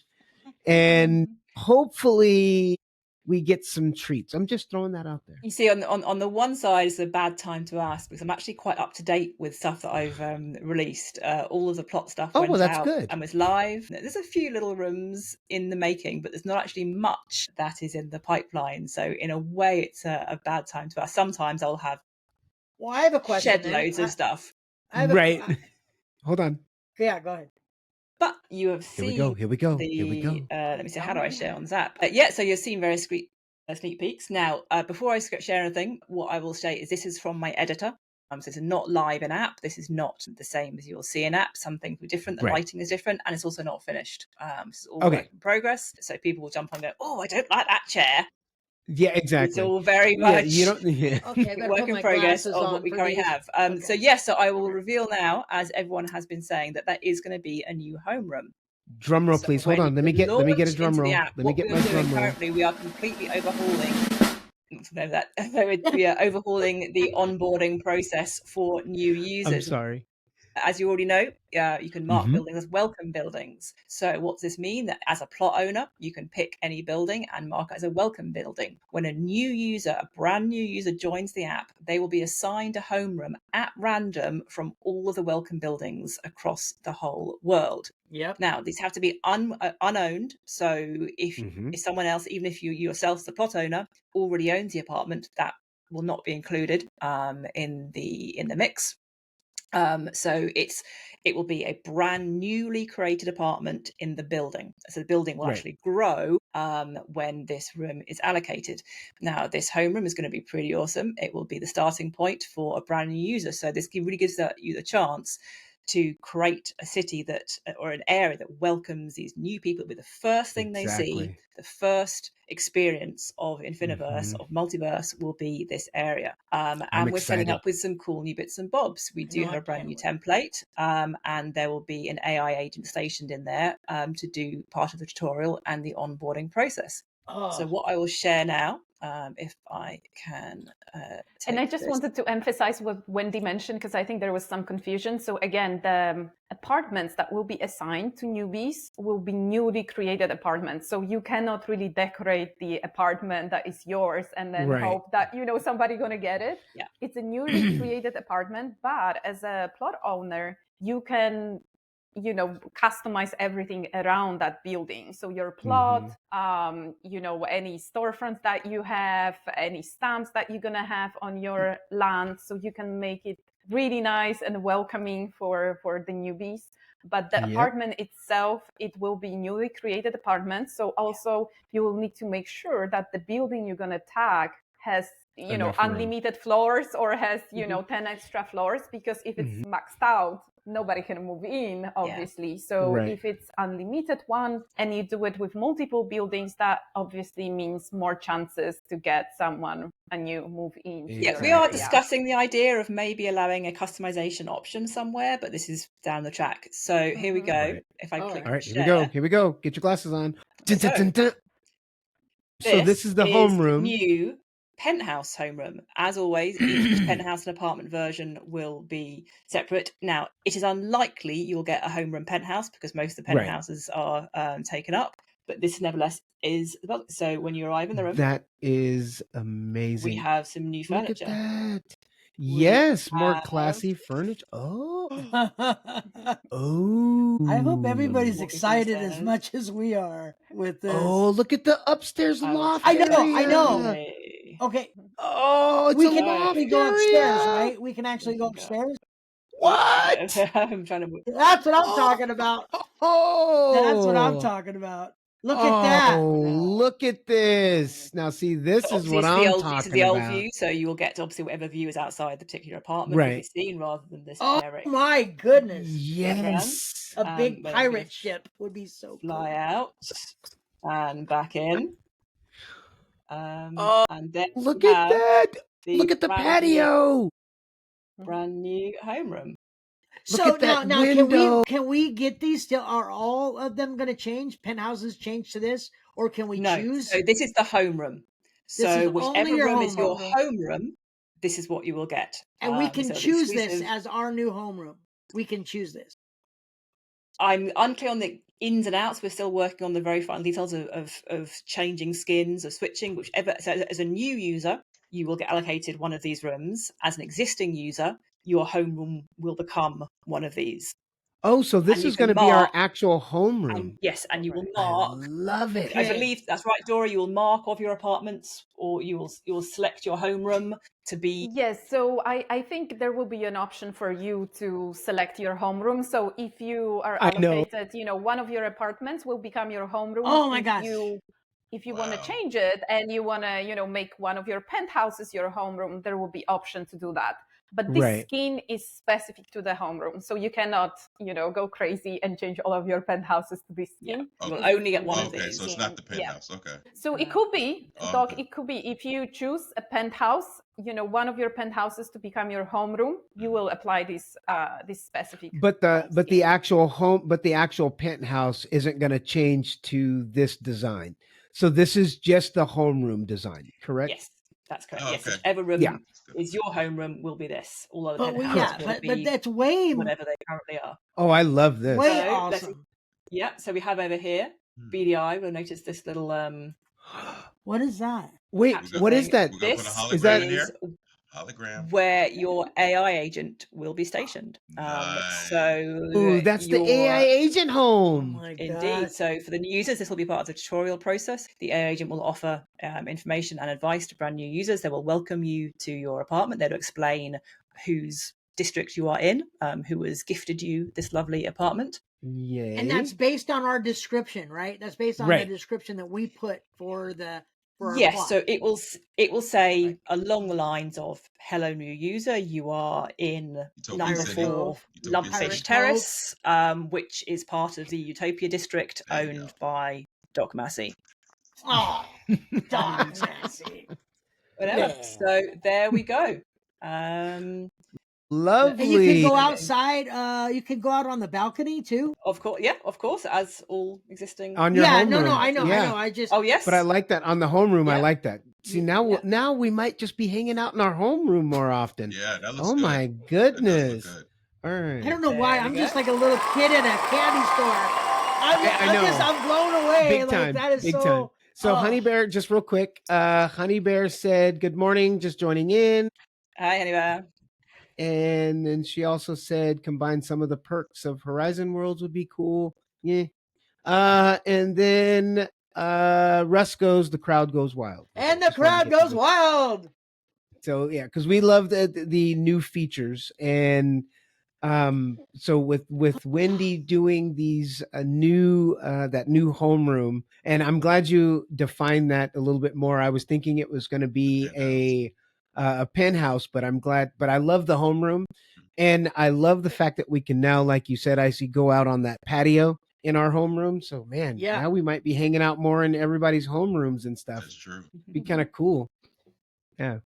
and hopefully we get some treats. I'm just throwing that out there. You see, on the one side is a bad time to ask, because I'm actually quite up to date with stuff that I've released. All of the plot stuff went out good. And was live. There's a few little rooms in the making, but there's not actually much that is in the pipeline. So in a way, it's a bad time to ask. Sometimes I'll have I have a question. Shed loads of stuff. Hold on. Yeah, go ahead. But you have seen. Here we go. Let me see. How do I share on Zap? So you've seen various sneak peeks. Now, before I share anything, what I will say is this is from my editor. So this is not live in app. This is not the same as you'll see in app. Some things are different. The lighting is different, and it's also not finished. This is all work in progress. So people will jump on and go, "Oh, I don't like that chair." Yeah, exactly. It's all very much okay, work in progress of what we currently have. So I will reveal now, as everyone has been saying, that is going to be a new homeroom. Drum roll, please. Hold on. Let me get a drum roll. Let me get my drum roll. Currently, we are completely overhauling. We are overhauling the onboarding process for new users. I'm sorry. As you already know, you can mark buildings as welcome buildings. So what does this mean? That as a plot owner, you can pick any building and mark it as a welcome building. When a brand new user joins the app, they will be assigned a homeroom at random from all of the welcome buildings across the whole world. Yep. Now, these have to be unowned. So if someone else, even if you yourself, the plot owner, already owns the apartment, that will not be included in the mix. So it will be a brand newly created apartment in the building. So the building will actually grow when this room is allocated. Now, this homeroom is going to be pretty awesome. It will be the starting point for a brand new user. So this really gives you the chance to create a city that, or an area that welcomes these new people. With the first thing they see, the first experience of Infiniverse, of multiverse, will be this area. And we're setting up with some cool new bits and bobs. We do have a brand new template, and there will be an AI agent stationed in there to do part of the tutorial and the onboarding process. So what I will share now, if I can and I just wanted to emphasize what Wendy mentioned, because I think there was some confusion. So again, the apartments that will be assigned to newbies will be newly created apartments. So you cannot really decorate the apartment that is yours and then hope that, you know, somebody going to get it. Yeah. It's a newly created apartment, but as a plot owner, you can, you know, customize everything around that building. So your plot, you know, any storefronts that you have, any stamps that you're going to have on your land. So you can make it really nice and welcoming for the newbies. But the apartment itself, it will be newly created apartment. So also you will need to make sure that the building you're going to tag has, you know, unlimited floors or has, you know, 10 extra floors, because if it's maxed out, nobody can move in, obviously. So if it's unlimited one and you do it with multiple buildings, that obviously means more chances to get someone and you move in. Yeah, we are discussing the idea of maybe allowing a customization option somewhere, but this is down the track. So here we go. If I click share. Here we go. Get your glasses on. So this is the homeroom. New penthouse homeroom. As always, each penthouse and apartment version will be separate. Now, it is unlikely you'll get a homeroom penthouse because most of the penthouses are taken up, but this nevertheless is so when you arrive in the room. That is amazing. We have some new furniture. Look at that. Yes, more classy furniture. Oh. I hope everybody's excited as much as we are with this. Oh, look at the upstairs loft. I know. Okay. Oh, it's we can actually go upstairs, right? We can actually go upstairs. What? I'm trying to. That's what I'm talking about. Oh, that's what I'm talking about. Look at that. Oh, look at this. Now, see, this is what I'm talking about. This is the old view, so you will get obviously whatever view is outside the particular apartment will be seen rather than this direct. Oh my goodness. Yes. A big pirate ship would be so fly out and back in. And then look at that. Look at the patio. Brand new homeroom. So now can we get these still? Are all of them going to change? Penthouses change to this, or can we choose? So this is the homeroom. So whichever room is your homeroom, this is what you will get. And we can choose this as our new homeroom. We can choose this. I'm unclear on the ins and outs. We're still working on the very final details of changing skins, of switching, whichever. So as a new user, you will get allocated one of these rooms. As an existing user, your homeroom will become one of these. Oh, so this is going to be our actual homeroom. Yes, and you will mark. I love it. I believe that's right, Dora. You will mark off your apartments, or you will select your homeroom to be. Yes, so I think there will be an option for you to select your homeroom. So if you are allocated, you know, one of your apartments will become your homeroom. Oh my gosh. If you want to change it and you want to, you know, make one of your penthouses your homeroom, there will be option to do that. But this skin is specific to the homeroom. So you cannot, you know, go crazy and change all of your penthouses to this skin. Yeah. You'll only get one of these. Okay, so it's not the penthouse. Okay. So it could be, Doc, it could be if you choose a penthouse, you know, one of your penthouses to become your homeroom, you will apply this specific. But the actual penthouse isn't going to change to this design. So this is just the homeroom design, correct? Yes, that's correct. Yes, whichever room is your homeroom will be this. All other penthouses will be but that's way whatever they currently are. Oh, I love this. Way awesome. So we have over here BDI. We'll notice this little What is that? Wait, what is that? Is that hologram where your AI agent will be stationed? So that's the AI agent home. Oh indeed. So for the new users, this will be part of the tutorial process. The AI agent will offer information and advice to brand new users. They will welcome you to your apartment. They'll explain whose district you are in, who has gifted you this lovely apartment. Yay. And that's based on our description, right? That's based on the description that we put for the for Yes, plot. so it will say along the lines of "Hello, new user. You are in Utopia number City. 4, Utopia Lumpfish City. Terrace, which is part of the Utopia district There you owned go. by Doc Massey. Oh, Doc Massey. Whatever. Yeah. So there we go. Lovely. And you can go outside. You can go out on the balcony too. Of course, as all existing. On your Yeah, homeroom. I know. Yeah. I just. Oh yes, But I like that on the homeroom. I Yeah. like that. See, now now we might just be hanging out in our homeroom more often. Yeah, that looks Oh good. my That does goodness. look good. All right. I don't know why. There I'm we just go. like a little kid in a candy store. I know. I'm blown away. Big Like time. that is Big so. time. So Honey Bear, just real quick. Honey Bear said, "Good morning, just joining in." Hi, anyway. And then she also said, "Combine some of the perks of Horizon Worlds would be cool." Yeah. And then Russ goes, "The crowd goes wild." And the Just wanted to crowd get goes you- wild. So yeah, because we love the new features, and so with Wendy doing these new that new homeroom, and I'm glad you defined that a little bit more. I was thinking it was going to be a penthouse, but I'm glad. But I love the homeroom, and I love the fact that we can now, like you said, Icy, go out on that patio in our homeroom. So man, now we might be hanging out more in everybody's homerooms and stuff. That's true. Be kind of cool. Yeah.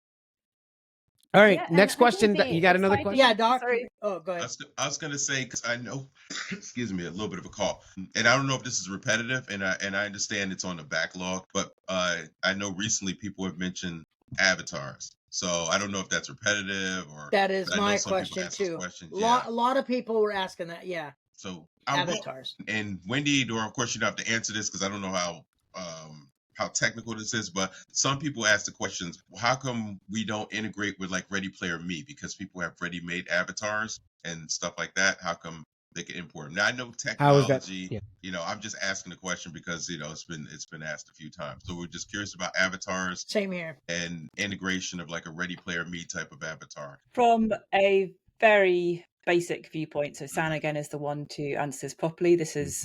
All right, next question. You got another question? Yeah, Doc. Sorry. Oh, go ahead. I was going to say, because I know, excuse me, a little bit of a call, and I don't know if this is repetitive, and I understand it's on the backlog, but I know recently people have mentioned avatars, so I don't know if that's repetitive or. That is I know my some people question ask those too. questions. A lot of people were asking that. Yeah. So avatars. And Wendy, or of course you don't have to answer this because I don't know how technical this is, but some people ask the questions, how come we don't integrate with like Ready Player Me? Because people have ready-made avatars and stuff like that. How come they can import them? Now I know technology, you know, I'm just asking the question because, you know, it's been asked a few times. So we're just curious about avatars. Same here. And integration of like a Ready Player Me type of avatar. From a very basic viewpoint, so San again is the one to answer this properly. This is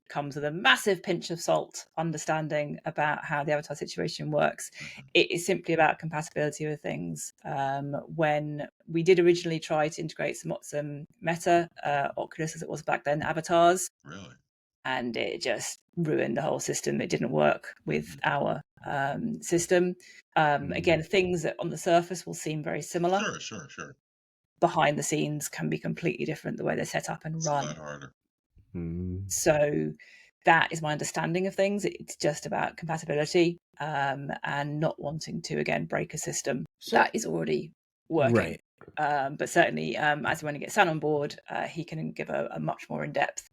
comes with a massive pinch of salt understanding about how the avatar situation works. It is simply about compatibility with things. When we did originally try to integrate some Meta, Oculus as it was back then, avatars. Really? And it just ruined the whole system. It didn't work with our system. Again, things that on the surface will seem very similar. Sure. Behind the scenes can be completely different the way they're set up and run. It's a lot harder. So that is my understanding of things. It's just about compatibility and not wanting to, again, break a system that is already working. Right. But certainly, as when we get San on board, he can give a much more in-depth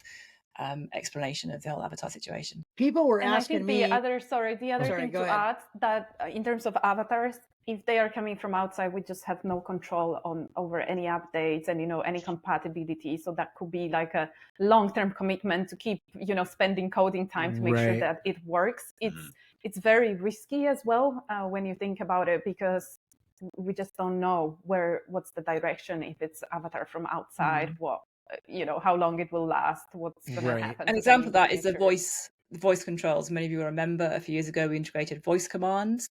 explanation of the whole avatar situation. People were and asking I think me. The other thing to add that in terms of avatars, if they are coming from outside, we just have no control over any updates and any compatibility. So that could be like a long-term commitment to keep spending coding time to make sure that it works. It's very risky as well when you think about it, because we just don't know what's the direction. If it's avatar from outside, how long it will last, what's going to happen. An example of that is the voice controls. Many of you will remember a few years ago we integrated voice commands.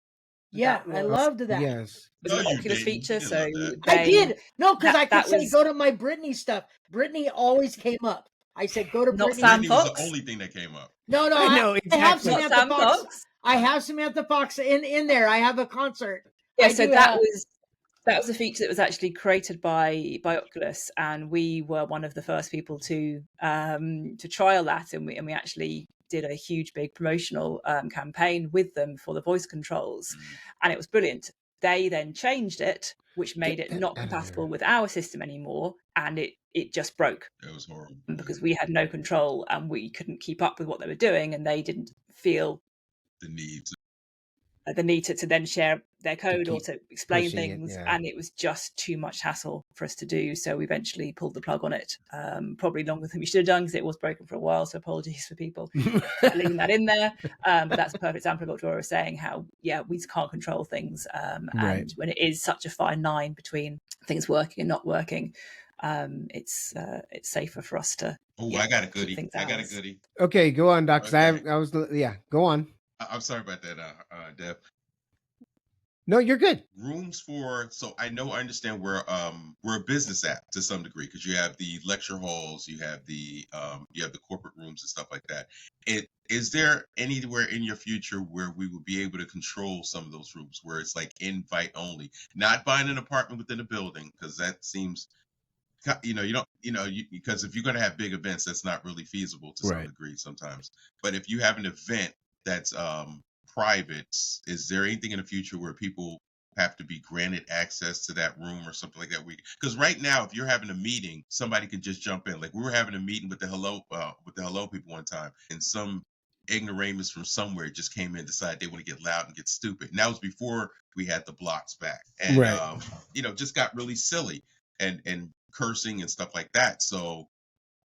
Yeah, I loved that. Yes. It was an Oculus feature, so I did. No, because I could say was... go to my Brittany stuff. Brittany always came up. I said go to Brittany. Brittany was the only thing that came up. No, I have Samantha Fox. I have Samantha Fox in there. I have a concert. Yeah, so that was a feature that was actually created by Oculus, and we were one of the first people to trial that, and we actually did a huge big promotional campaign with them for the voice controls, and it was brilliant. They then changed it, which made it not compatible with our system anymore, and it just broke. It was horrible because we had no control and we couldn't keep up with what they were doing, and they didn't feel the need to then share their code or to explain things, and it was just too much hassle for us to do. So we eventually pulled the plug on it, probably longer than we should have done because it was broken for a while. So apologies for people leaving that in there. But that's a perfect example of what Dora was saying, how we can't control things, and when it is such a fine line between things working and not working, it's safer for us to. I got a goodie. I got a goodie. Okay, go on, Doc. Okay. I was go on. I'm sorry about that, Deb. No, you're good. Rooms for, so I understand we're a business app to some degree, because you have the lecture halls, you have the corporate rooms and stuff like that. Is there anywhere in your future where we will be able to control some of those rooms, where it's like invite only, not buying an apartment within a building, because that seems, you don't, because if you're going to have big events, that's not really feasible to some degree sometimes. But if you have an event that's private, is there anything in the future where people have to be granted access to that room or something like that? Because right now, if you're having a meeting, somebody can just jump in. Like, we were having a meeting with the hello people one time, and some ignoramus from somewhere just came in and decided they want to get loud and get stupid. And that was before we had the blocks back, and just got really silly and cursing and stuff like that. So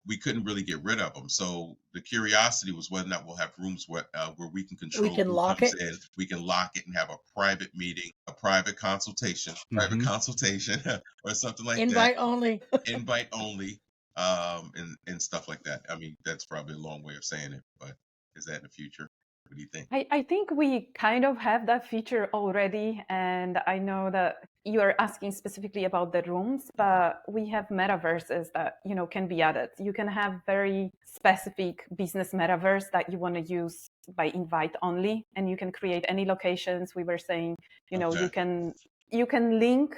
we couldn't really get rid of them. So the curiosity was whether or not we'll have rooms where we can control who comes in. We can lock it and have a private meeting, a private consultation, or something like Invite that. only. Invite only, and stuff like that. I mean, that's probably a long way of saying it, but is that in the future? What do you think? I think we kind of have that feature already, and I know that you are asking specifically about the rooms, but we have metaverses that can be added. You can have very specific business metaverse that you want to use by invite only, and you can create any locations. We were saying, you can link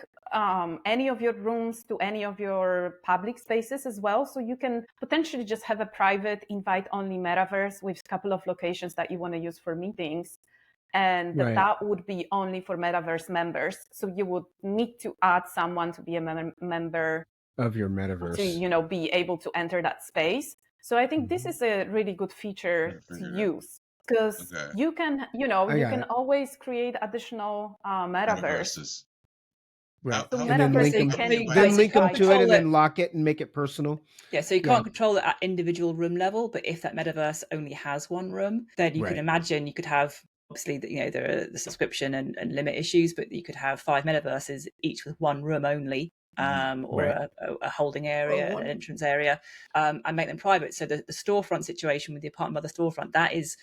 any of your rooms to any of your public spaces as well. So you can potentially just have a private invite-only metaverse with a couple of locations that you want to use for meetings. And that would be only for metaverse members. So you would need to add someone to be a member of your metaverse to, be able to enter that space. So I think this is a really good feature to use. Because you can, you can always create additional metaverses. Right. So and then link them to it and then lock it and make it personal. Yeah, so you can't control it at individual room level, but if that metaverse only has one room, then you can imagine you could have, obviously, there are the subscription and limit issues, but you could have 5 metaverses, each with one room only. Or a holding area, an entrance area, and make them private. So the storefront situation with the apartment by the storefront, that is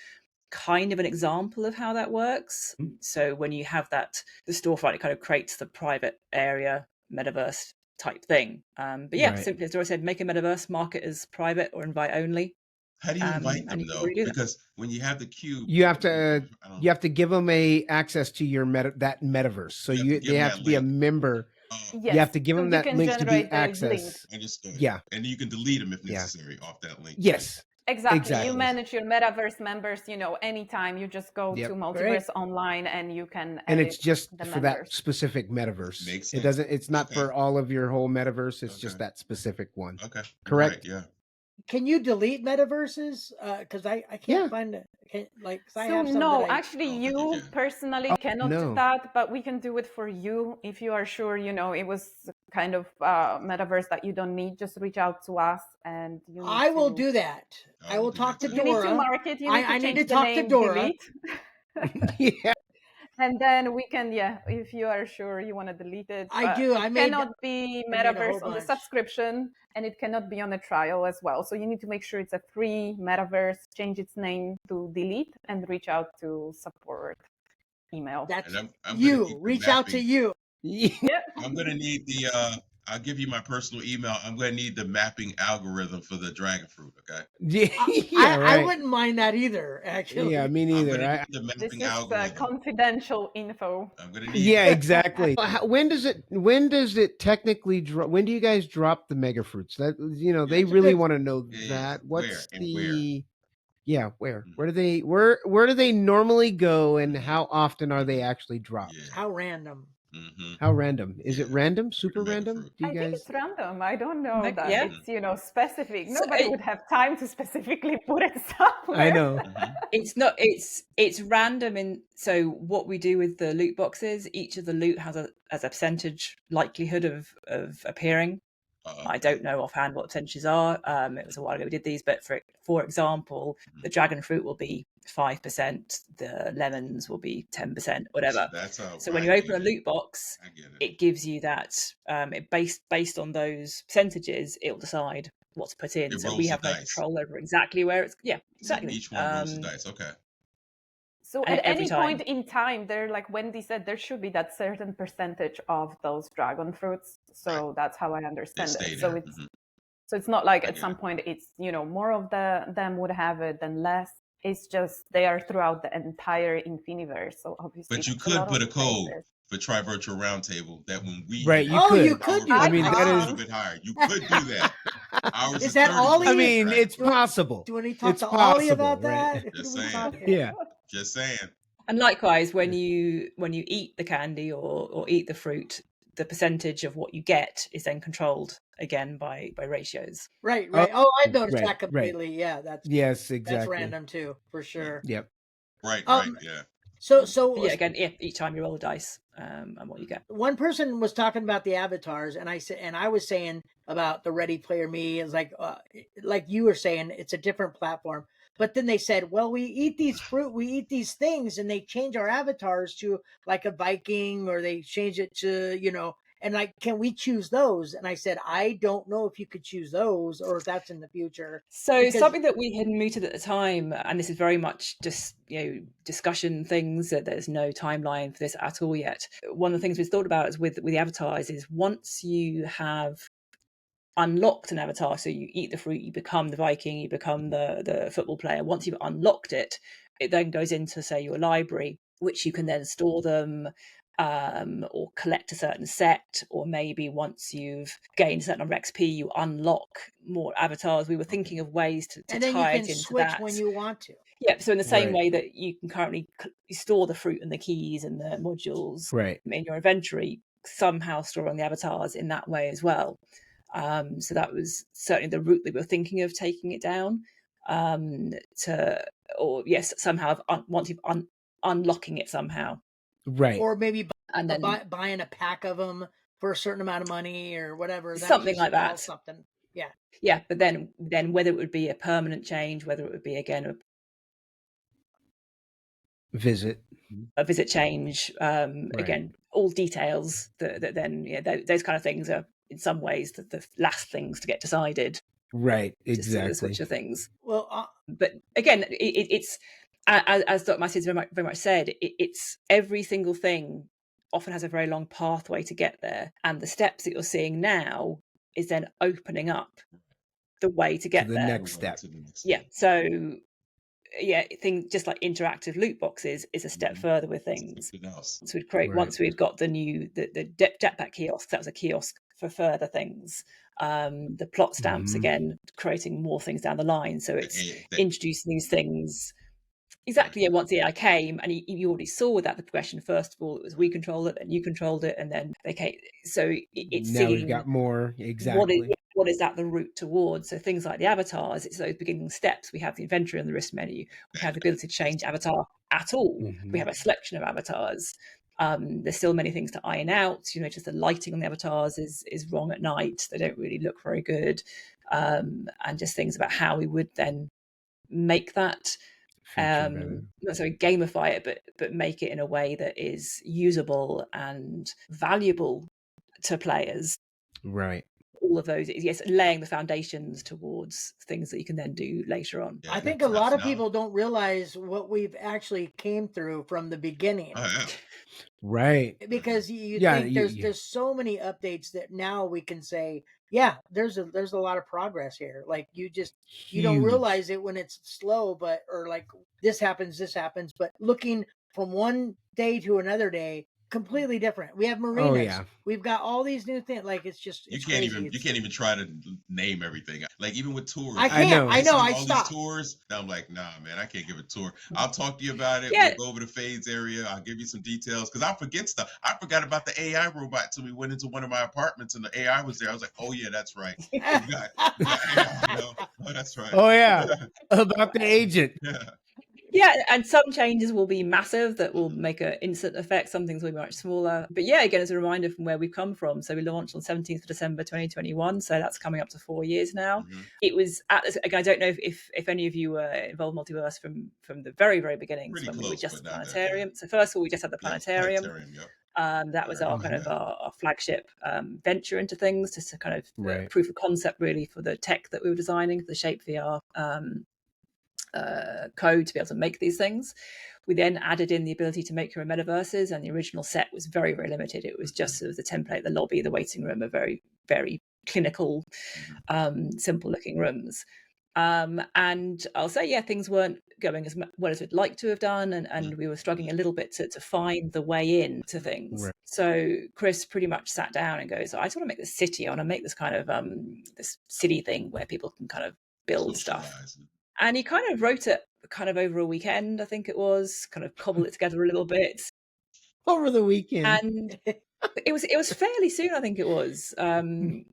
kind of an example of how that works. So when you have the storefront, it kind of creates the private area metaverse type thing. But simply as Dora said, make a metaverse, mark it as private or invite only. How do you invite them though? Because when you have the cube, you have to give them access to your that metaverse. So they have to be a member. Yes. You have to give them that link to be access. Understood. Yeah, and you can delete them if necessary off that link. Yes. Exactly. You manage your metaverse members, anytime. You just go to Multiverse Online and you can edit. And it's just for that specific metaverse. Makes sense. It it's not for all of your whole metaverse. It's just that specific one. Okay. Correct? Right, yeah. Can you delete metaverses? Because I can't find it. I have some actually, you personally cannot do that, but we can do it for you if you are sure. It was kind of metaverse that you don't need. Just reach out to us, and I will do that. I will talk to Dora. You need to mark it. I need to talk to Dora. Yeah. And then we can, if you are sure you want to delete it. I do. It cannot be metaverse on the subscription, and it cannot be on a trial as well. So you need to make sure it's a free metaverse, change its name to delete, and reach out to support email. That's you. Reach out to you. Yeah. I'm going to need I'll give you my personal email. I'm going to need the mapping algorithm for the dragon fruit, okay? I wouldn't mind that either, actually. Yeah, me neither. This is confidential info. I'm going to need exactly. When does it technically drop? When do you guys drop the mega fruits? That they really want to know that. What's where? Where do they normally go, and how often are they actually dropped? How random. Mm-hmm. How random? Is it random? Super random? Do you guys... think it's random. I don't know that it's specific. Nobody would have time to specifically put it somewhere. I know. It's not. It's random. So what we do with the loot boxes, each of the loot has a percentage likelihood of appearing. I don't know offhand what percentages are. It was a while ago we did these, but for example, the dragon fruit will be 5%, the lemons will be 10%, whatever. So when you open a loot box, it gives you that. Based on those percentages, it will decide what to put in. So we have no control over exactly where it's. Yeah, exactly. Each one rolls the dice. Okay. So And at every any time. point in time, there, like Wendy said, there should be that certain percentage of those dragon fruits. So that's how I understand stay it. So there. it's so it's not like I at get some it. point it's, you know, more of them would have it than less. It's just they are throughout the entire Infiniverse. So obviously But you that's a could lot put of a code places. for Tri-Virtual Roundtable that when we Right, use you Oh, could. you could do ours I that. mean, is that a is. little bit higher. You could do that. Ours Is that 30%. Ollie? I mean, Right. it's possible. Do we talk It's to Ollie possible, about right? that? Who Just do we saying. talk to? Yeah. Just saying. And likewise, when you eat the candy or eat the fruit, the percentage of what you get is then controlled again by ratios. Right. Oh, I noticed right, that completely. right. Yeah, that's Exactly. random too, for sure. Yep. Right, yeah. So But yeah, again, each time you roll the dice and what you get. one person was talking about the avatars, and I was saying about the Ready Player Me is like you were saying, it's a different platform. But then they said, well, we eat these things, and they change our avatars to like a Viking, or they change it to, you know, and like, can we choose those? And I said, I don't know if you could choose those or if that's in the future. So Because something that we had mooted at the time, and this is very much just, you know, discussion things, that there's no timeline for this at all yet. One of the things we've thought about is with the avatars is once you have unlocked an avatar, so you eat the fruit, you become the Viking, you become the football player. Once you've unlocked it, it then goes into, say, your library, which you can then store them, or collect a certain set, or maybe once you've gained a certain number of XP, you unlock more avatars. We were thinking of ways to and then you tie can it into switch that. when you want to. Yeah, so in the same Right. way that you can currently store the fruit and the keys and the modules Right. in your inventory, somehow storing the avatars in that way as well. So that was certainly the route that we were thinking of taking it down, somehow once you've unlocking it somehow. Right. Or maybe And then buying a pack of them for a certain amount of money or whatever. That's something like that. Something. Yeah. Yeah, but then whether it would be a permanent change, whether it would be again a visit change, again, all details that then, those kind of things are in some ways the last things to get decided. Right, exactly. Just the switch of things. Well, but again, it's as Dr. Massey very much said, it's every single thing often has a very long pathway to get there, and the steps that you're seeing now is then opening up the way to get the there. next step. Yeah. So things just like interactive loot boxes is a step further with things. Once we'd got the new the jetpack kiosk, that was a kiosk for further things. The plot stamps, again, creating more things down the line. So it's introducing these things. Exactly. Yeah. Once the AI came, and you already saw that the progression. First of all, it was we controlled it, then you controlled it, and then they came. So it's now seeing we've got more. Exactly. What is that the route towards? So things like the avatars, it's those beginning steps. We have the inventory on the wrist menu. We have the ability to change avatar at all. We have a selection of avatars. There's still many things to iron out. Just the lighting on the avatars is wrong at night. They don't really look very good. And just things about how we would then make that not so gamify it, but make it in a way that is usable and valuable to players. Right. All of those, yes, laying the foundations towards things that you can then do later on. I think a lot of people don't realize what we've actually came through from the beginning. Right. Because you think there's so many updates that now we can say, yeah, there's a lot of progress here. Like you don't realize it when it's slow, or like this happens, but looking from one day to another day, completely different. We have marinas. Oh, yeah. We've got all these new things. Like it's you can't even try to name everything. Like even with tours, I can't. I know. I stopped. These tours. I'm like, nah, man, I can't give a tour. I'll talk to you about it. Yeah. We'll go over the Fades area. I'll give you some details because I forget stuff. I forgot about the AI robot till we went into one of my apartments and the AI was there. I was like, oh yeah, that's right. We got AI, Oh, that's right. Oh yeah, about the agent. Yeah, and some changes will be massive that will make an instant effect. Some things will be much smaller. But yeah, again, as a reminder from where we've come from. So we launched on 17th of December 2021. So that's coming up to 4 years now. It was again, I don't know if any of you were involved in Multiverse from the very, very beginnings when we were just the planetarium. So first of all, we just had the planetarium. That was our kind of our flagship venture into things, just a kind of proof of concept really for the tech that we were designing, the Shape VR code to be able to make these things. We then added in the ability to make your own metaverses, and the original set was very, very limited. It was just sort of the template, the lobby, the waiting room, are very, very clinical, simple looking rooms. And I'll say, yeah, things weren't going as well as we'd like to have done, and we were struggling a little bit to find the way in to things. Right. So Chris pretty much sat down and goes, I just want to make this city. I want to make this kind of this city thing where people can kind of build stuff. And he kind of wrote it kind of over a weekend, I think it was, kind of cobbled it together a little bit. Over the weekend. And it was fairly soon, I think it was. I think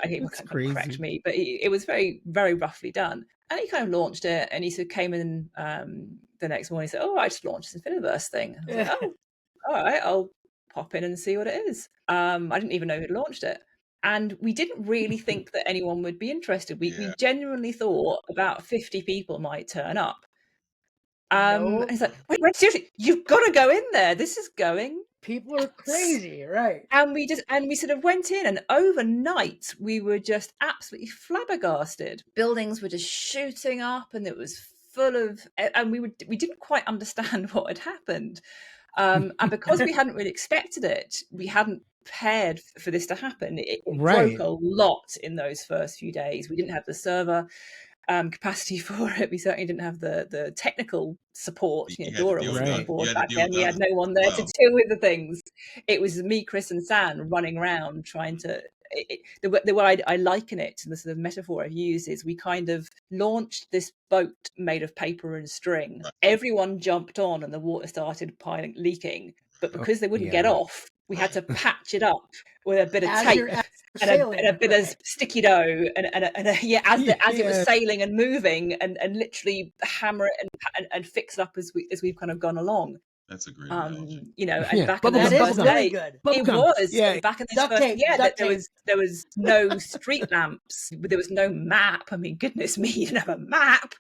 he can correct me, but it was very, very roughly done. And he kind of launched it, and he sort of came in the next morning and said, I just launched this Infiniverse thing. I was like, all right, I'll pop in and see what it is. I didn't even know who'd launched it. And we didn't really think that anyone would be interested. We genuinely thought about 50 people might turn up. And it's like, wait, seriously, you've got to go in there. This is going. People are crazy, right? And we sort of went in, and overnight we were just absolutely flabbergasted. Buildings were just shooting up, and it was full of, and we didn't quite understand what had happened. And because we hadn't really expected it, we hadn't prepared for this to happen. It broke a lot in those first few days. We didn't have the server capacity for it. We certainly didn't have the technical support. Dora wasn't on board back then. We had no one there to deal with the things. It was me, Chris, and San running around trying to. The way I liken it, and the sort of metaphor I've used, is we kind of launched this boat made of paper and string. Everyone jumped on, and the water started leaking. But because they wouldn't get off, we had to patch it up with a bit of tape and a bit of sticky dough, as it was sailing and moving, and literally hammer it and fix it up as we've kind of gone along. That's a great analogy. And back in the first day, it was back in the first there was no street lamps, there was no map. I mean, goodness me, you didn't have a map,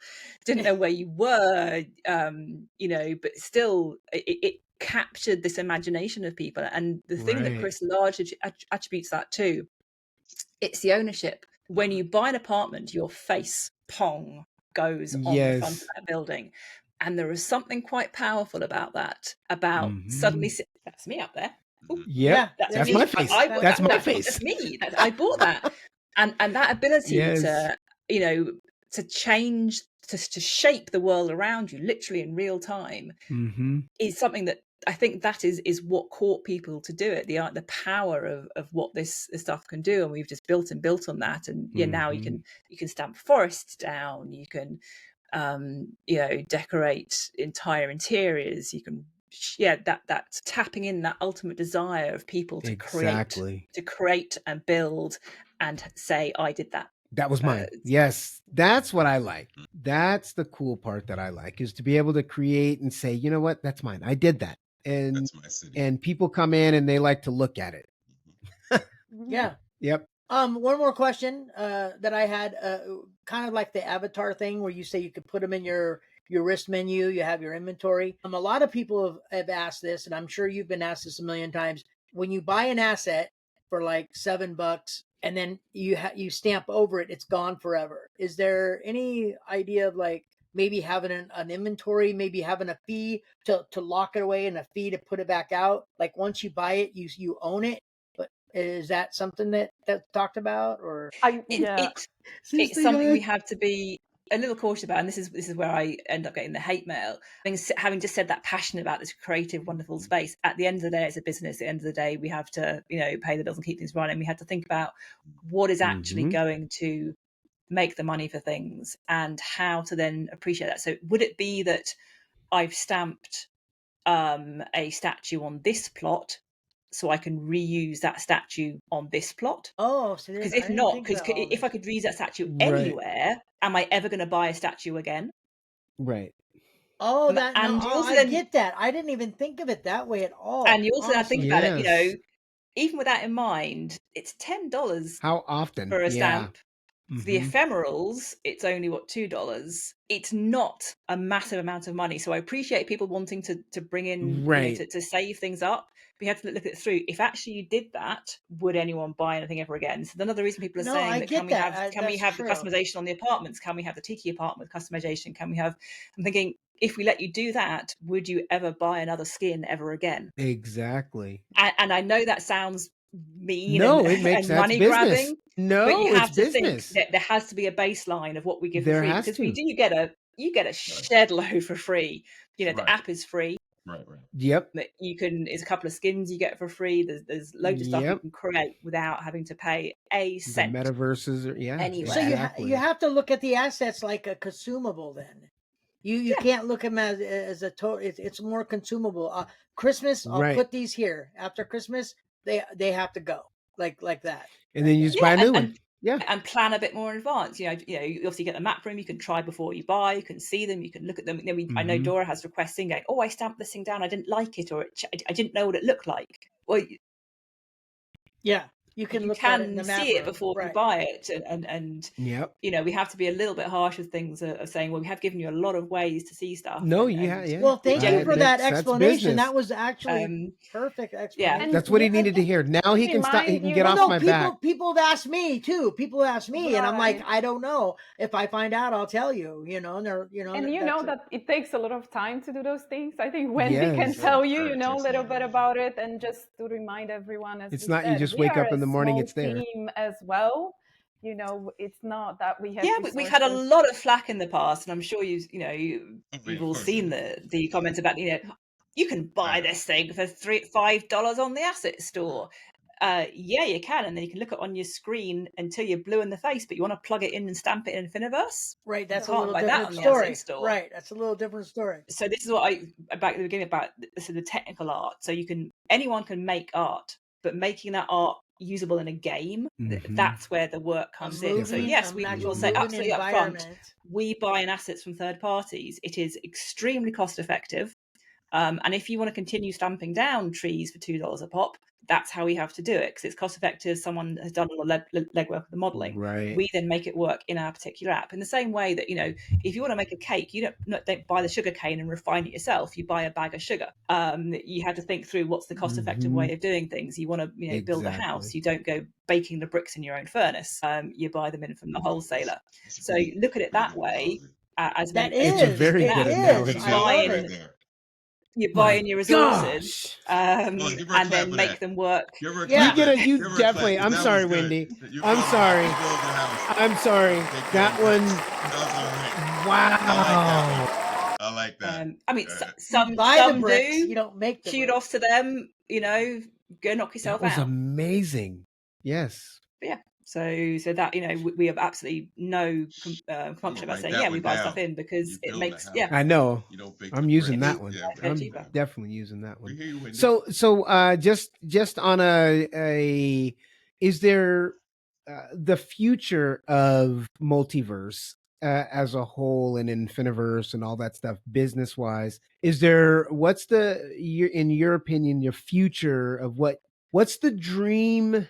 didn't know where you were, but still it captured this imagination of people. And the thing that Chris largely attributes that to, it's the ownership. When you buy an apartment, your face goes on the front of that building. And there is something quite powerful about that, suddenly, that's me up there. Ooh, that's my face. That's my face. That's me. I bought that. And that ability to change, to shape the world around you, literally in real time, is something that I think that is what caught people to do it. The power of what this stuff can do, and we've just built on that. And now you can stamp forests down. You can decorate entire interiors. You can that's tapping in that ultimate desire of people to create and build and say, I did that. That was mine. Yes, that's what I like. That's the cool part that I like, is to be able to create and say, you know what, that's mine. I did that. And that's my city. And people come in and they like to look at it. Yeah. Yep. One more question that I had, kind of like the avatar thing where you say you could put them in your wrist menu, you have your inventory. A lot of people have asked this, and I'm sure you've been asked this a million times. When you buy an asset for like $7 and then you stamp over it, it's gone forever. Is there any idea of like maybe having an inventory, maybe having a fee to lock it away and a fee to put it back out? Like once you buy it, you own it. Is that something that's talked about, or it's something we have to be a little cautious about? And this is where I end up getting the hate mail. Having just said that, passionate about this creative, wonderful space. At the end of the day, it's a business. At the end of the day, we have to pay the bills and keep things running. We have to think about what is actually going to make the money for things and how to then appreciate that. So would it be that I've stamped a statue on this plot, so I can reuse that statue on this plot? Oh, so because if not, if I could reuse that statue anywhere, am I ever going to buy a statue again? Right. Oh, I get that. I didn't even think of it that way at all. And you also have to think about it. Even with that in mind, it's $10. How often for a stamp? The ephemerals, it's only $2. it's not a massive amount of money. So I appreciate people wanting to bring in, to save things up. But you have to look at it through. If actually you did that, would anyone buy anything ever again? So another reason people are saying that can we have the customization on the apartments? Can we have the tiki apartment customization? Can we have? I'm thinking, if we let you do that, would you ever buy another skin ever again? Exactly. And I know that sounds mean and money grabbing. No, but you have to business. think that there has to be a baseline of what we give there for free, because you get a shed load for free. The app is free. Right. Yep. It's a couple of skins you get for free. There's loads of stuff you can create without having to pay a cent. The metaverses are anywhere. So you have to look at the assets like a consumable then. You can't look at them as a total. It's more consumable. Christmas, I'll put these here. After Christmas, they have to go like that. And then you just buy a new one. And plan a bit more in advance. You obviously get the map room. You can try before you buy. You can see them. You can look at them. I know Dora has requesting going, I stamped this thing down. I didn't like it, or I didn't know what it looked like. Well, you can see it before you buy it, and we have to be a little bit harsh with things of saying, well, we have given you a lot of ways to see stuff. Well, thank you for that explanation. That was actually perfect explanation. Yeah, that's what he needed to hear. Now he can stop. He can get off my back. People have asked me too. People ask me, and I'm like, I don't know. If I find out, I'll tell you. And they're, and that it takes a lot of time to do those things. I think Wendy can tell you, a little bit about it, and just to remind everyone, as it's not you just wake up in the morning, it's there. Team as well. It's not that we have. We've had a lot of flack in the past, and I'm sure you've all seen the comments about you can buy this thing for $5 on the asset store. You can, and then you can look at it on your screen until you're blue in the face, but you want to plug it in and stamp it in Infiniverse. Right, that's a little different story. Right, that's a little different story. So this is what back at the beginning about the technical art. So anyone can make art, but making that art usable in a game, that's where the work comes in. So yes, we will say absolutely up front, we buy in assets from third parties. It is extremely cost effective. And if you want to continue stamping down trees for $2 a pop, that's how we have to do it, because it's cost effective. Someone has done all the legwork of the modeling. Right. We then make it work in our particular app. In the same way that, if you want to make a cake, you don't buy the sugar cane and refine it yourself. You buy a bag of sugar. You have to think through what's the cost effective way of doing things. You want to build a house. You don't go baking the bricks in your own furnace. You buy them in from the wholesaler. So look at it that way. It's a very good analogy. You buy in your resources and then make them work. You definitely. I'm sorry, Wendy. I'm sorry. That one. Wow. I like that. Some do. You don't make them. Kudos to them. Go knock yourself out. That was amazing. Yes. But yeah. So that we have absolutely no function about saying we buy stuff in, because it makes I know I'm using that one. I'm definitely using that one. So just on a is there the future of multiverse as a whole and Infiniverse and all that stuff business wise? Is there in your opinion your future of what's the dream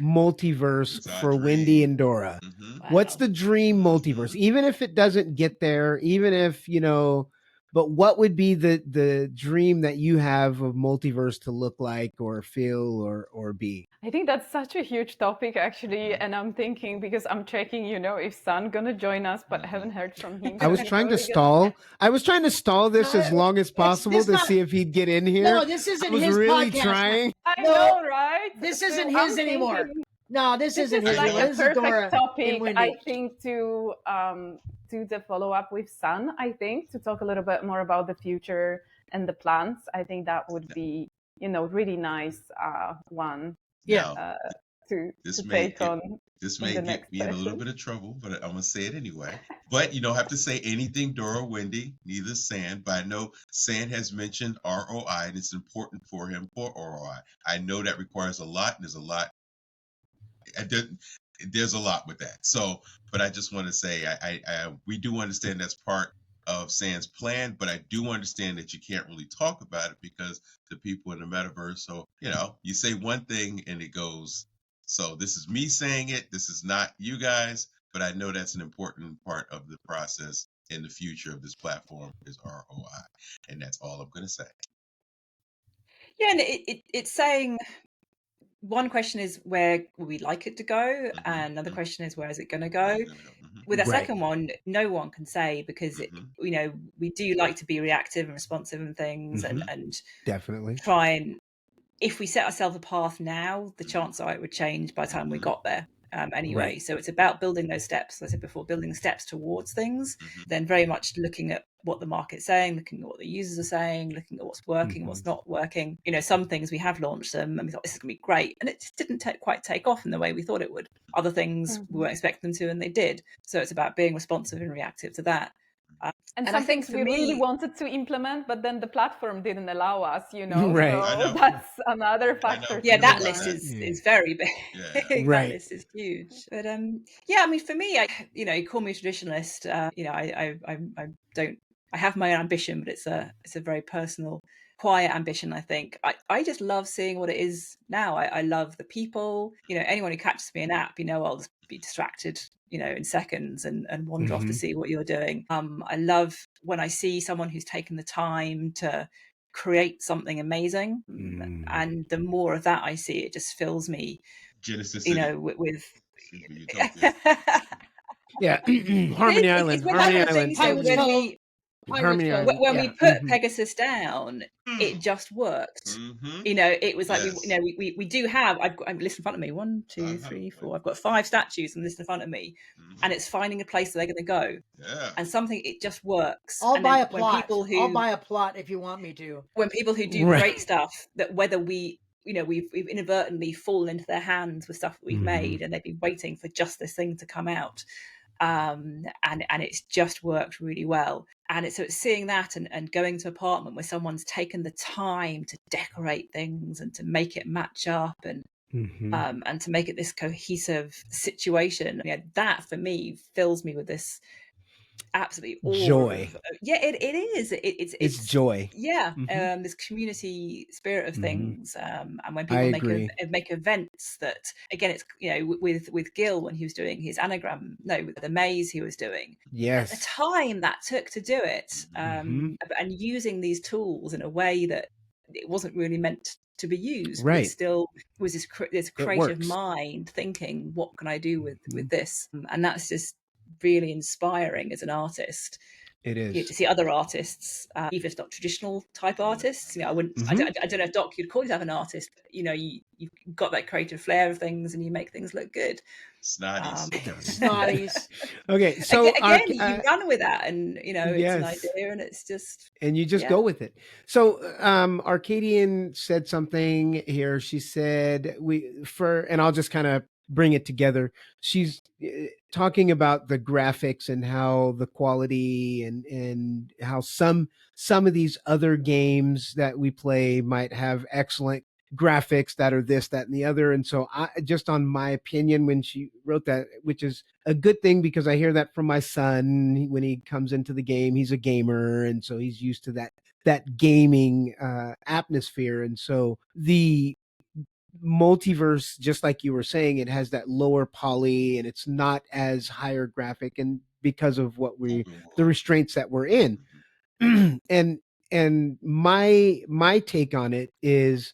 multiverse for Wendy and Dora? Wow. What's the dream multiverse? Even if it doesn't get there, even if but what would be the dream that you have of multiverse to look like or feel or be? I think that's such a huge topic, actually, and I'm thinking, because I'm checking, if Sun gonna join us, but I haven't heard from him. I was trying to stall. I was trying to stall this as long as possible to see if he'd get in here. No, this isn't his podcast. Trying. I know, right? This isn't his anymore. No, this isn't his. Like this a perfect is Dora topic, I think, to do the follow up with Sun. I think to talk a little bit more about the future and the plans. I think that would be, really nice one. Yeah. To take on. This may get me in a little bit of trouble, but I'm gonna say it anyway. But you don't have to say anything, Dora, Wendy, neither San. But I know San has mentioned ROI, and it's important for him for ROI. I know that requires a lot, and there's a lot. There's a lot with that. So, but I just want to say, we do understand that's part of San's plan, but I do understand that you can't really talk about it because the people in the metaverse. So, you say one thing and it goes. So this is me saying it. This is not you guys, but I know that's an important part of the process in the future of this platform is ROI. And that's all I'm going to say. Yeah, and it's saying one question is where we'd like it to go, and another question is where is it going to go. With that second one, no one can say, because we do like to be reactive and responsive and things, and definitely try and, if we set ourselves a path now, the chance are it would change by the time we got there. Anyway, so it's about building those steps. As I said before, building steps towards things, then very much looking at what the market's saying, looking at what the users are saying, looking at what's working, what's not working. Some things we have launched them and we thought this is going to be great, and it just didn't quite take off in the way we thought it would. Other things we weren't expecting them to, and they did. So it's about being responsive and reactive to that. And some things we really wanted to implement, but then the platform didn't allow us, Right. So that's another factor. Yeah, that list is very big. Yeah. That list is huge. But yeah, I mean, for me, you call me a traditionalist. I have my own ambition, but it's a very personal, quiet ambition. I think I just love seeing what it is now. I love the people. Anyone who catches me an app, I'll just be distracted, in seconds and wander off to see what you're doing. I love when I see someone who's taken the time to create something amazing, and the more of that I see, it just fills me. Genesis, with yeah, Harmony Island, when we put Pegasus down, it just worked. It was like we do have. I'm listed in front of me. 1, 2, 3, 4. I've got 5 statues on the list in front of me, and it's finding a place where they're going to go. And something, it just works. I'll buy a plot. I'll buy a plot if you want me to. When people who do great stuff, that whether we've inadvertently fallen into their hands with stuff that we've made, and they've been waiting for just this thing to come out. And it's just worked really well. And so it's seeing that and going to an apartment where someone's taken the time to decorate things and to make it match up and to make it this cohesive situation. That for me fills me with this absolute joy. It is. It's joy. Yeah. This community spirit of things. And when people make events that, again, it's with Gil when he was doing his with the maze he was doing. Yes. The time that took to do it, and using these tools in a way that it wasn't really meant to be used, but still was this creative mind thinking, what can I do with this? And that's just really inspiring as an artist. It is to see other artists, even if it's not traditional type artists. I wouldn't. I don't know if Doc you'd call yourself an artist. But, you've got that creative flair of things, and you make things look good. Snotties. Okay, so again, you run with that, and it's an idea, and it's just, and you just go with it. So Arcadian said something here. She said and I'll just kind of bring it together. She's talking about the graphics and how the quality and how some of these other games that we play might have excellent graphics that are this, that, and the other. And so I just, on my opinion, when she wrote that, which is a good thing because I hear that from my son when he comes into the game. He's a gamer, and so he's used to that gaming atmosphere. And so the multiverse, just like you were saying, it has that lower poly and it's not as higher graphic, and because of the restraints that we're in. and my take on it is,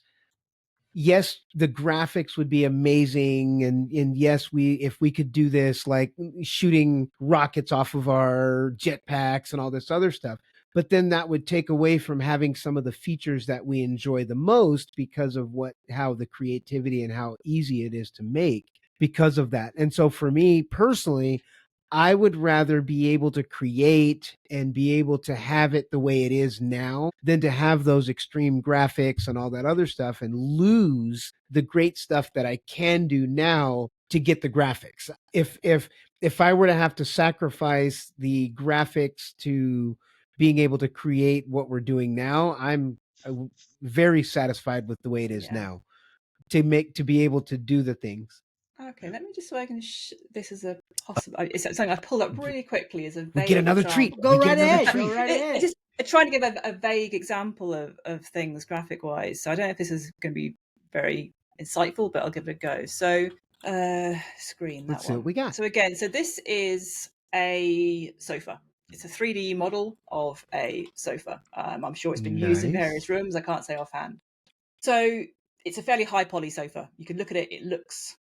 yes, the graphics would be amazing, and yes, if we could do this, like shooting rockets off of our jetpacks and all this other stuff, but then that would take away from having some of the features that we enjoy the most because of how the creativity and how easy it is to make because of that. And so for me personally, I would rather be able to create and be able to have it the way it is now than to have those extreme graphics and all that other stuff and lose the great stuff that I can do now to get the graphics. If I were to have to sacrifice the graphics to being able to create what we're doing now, I'm very satisfied with the way it is now to be able to do the things. Okay, let me just, so I can. This is a possible. It's something I pulled up really quickly as a vague. We get another treat. Go right ahead. Go right ahead. Just trying to give a vague example of things graphic wise. So I don't know if this is going to be very insightful, but I'll give it a go. So screen. Let's see what we got. So again, this is a sofa. It's a 3D model of a sofa. I'm sure it's been used in various rooms. I can't say offhand. So it's a fairly high poly sofa. You can look at it. It looks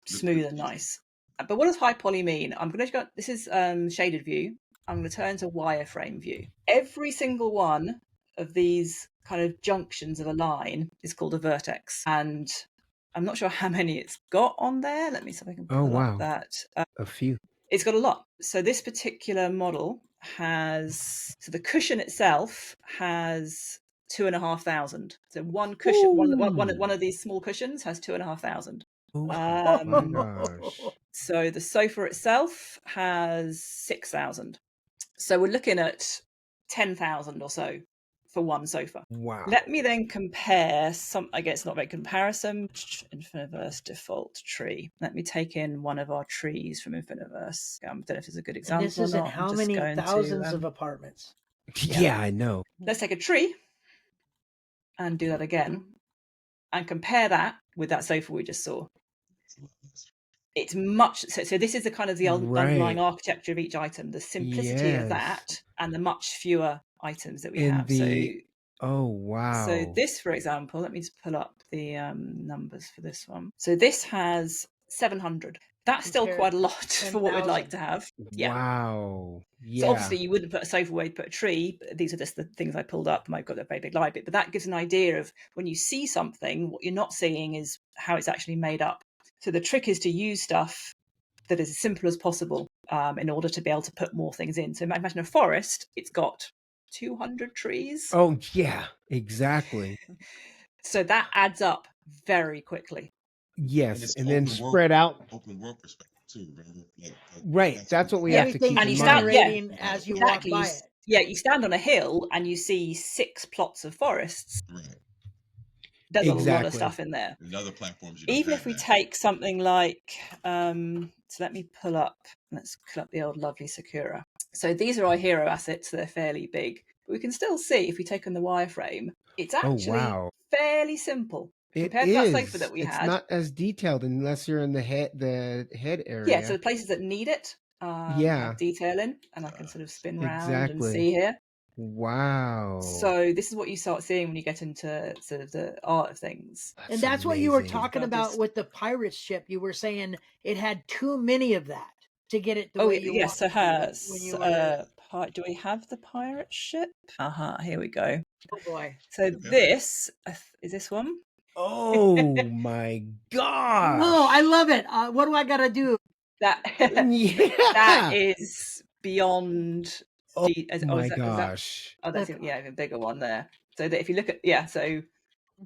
smooth and nice. But what does high poly mean? I'm going to go. This is shaded view. I'm going to turn to wireframe view. Every single one of these kind of junctions of a line is called a vertex, and I'm not sure how many it's got on there. Let me see if I can pull up that. A few. It's got a lot. So this particular model has, so the cushion itself has 2,500. So one cushion, one of these small cushions has 2,500. Oh my gosh. So the sofa itself has 6,000. So we're looking at 10,000 or so for one sofa. Wow. Let me then compare some, I guess not very comparison, Infiniverse default tree. Let me take in one of our trees from Infiniverse. I don't know if it's a good example. And this isn't how many thousands of apartments. Yeah, I know. Let's take a tree and do that again and compare that with that sofa we just saw. It's much so this is the kind of the underlying architecture of each item, the simplicity of that, and the much fewer items that we have. Oh wow. So this, for example, let me just pull up the numbers for this one. So this has 700. That's still quite a lot 10, for what we'd like to have. Yeah. Wow. Yeah. So obviously you wouldn't put a sofa where you'd put a tree. But these are just the things I pulled up. I've got a very big light bit, but that gives an idea of when you see something, what you're not seeing is how it's actually made up. So the trick is to use stuff that is as simple as possible in order to be able to put more things in. So imagine a forest, it's got 200 trees. Oh, yeah, exactly. So that adds up very quickly. Yes, and then spread out. Open world perspective too, remember? Right, that's what we have to keep in in mind. As you walk by it. Yeah, you stand on a hill and you see 6 plots of forests. Right. There's a lot of stuff in there. And other platforms you don't even if we take something like, so let me let's pull up the old lovely Sakura. So these are our hero assets. They're fairly big. But we can still see if we take on the wireframe, it's actually fairly simple compared to that sofa that we had. It's not as detailed unless you're in the head area. Yeah, so the places that need it have detail in, and I can sort of spin round and see here. Wow. So this is what you start seeing when you get into sort of the art of things. And that's what you were talking about with the pirate ship. You were saying it had too many of that to get it the way you yes, it has. Do we have the pirate ship? Here we go. Oh boy. So this is this one. Oh my gosh. Oh, I love it. What do I gotta do? That that is beyond. Oh my gosh! That's even bigger one there. So that if you look at so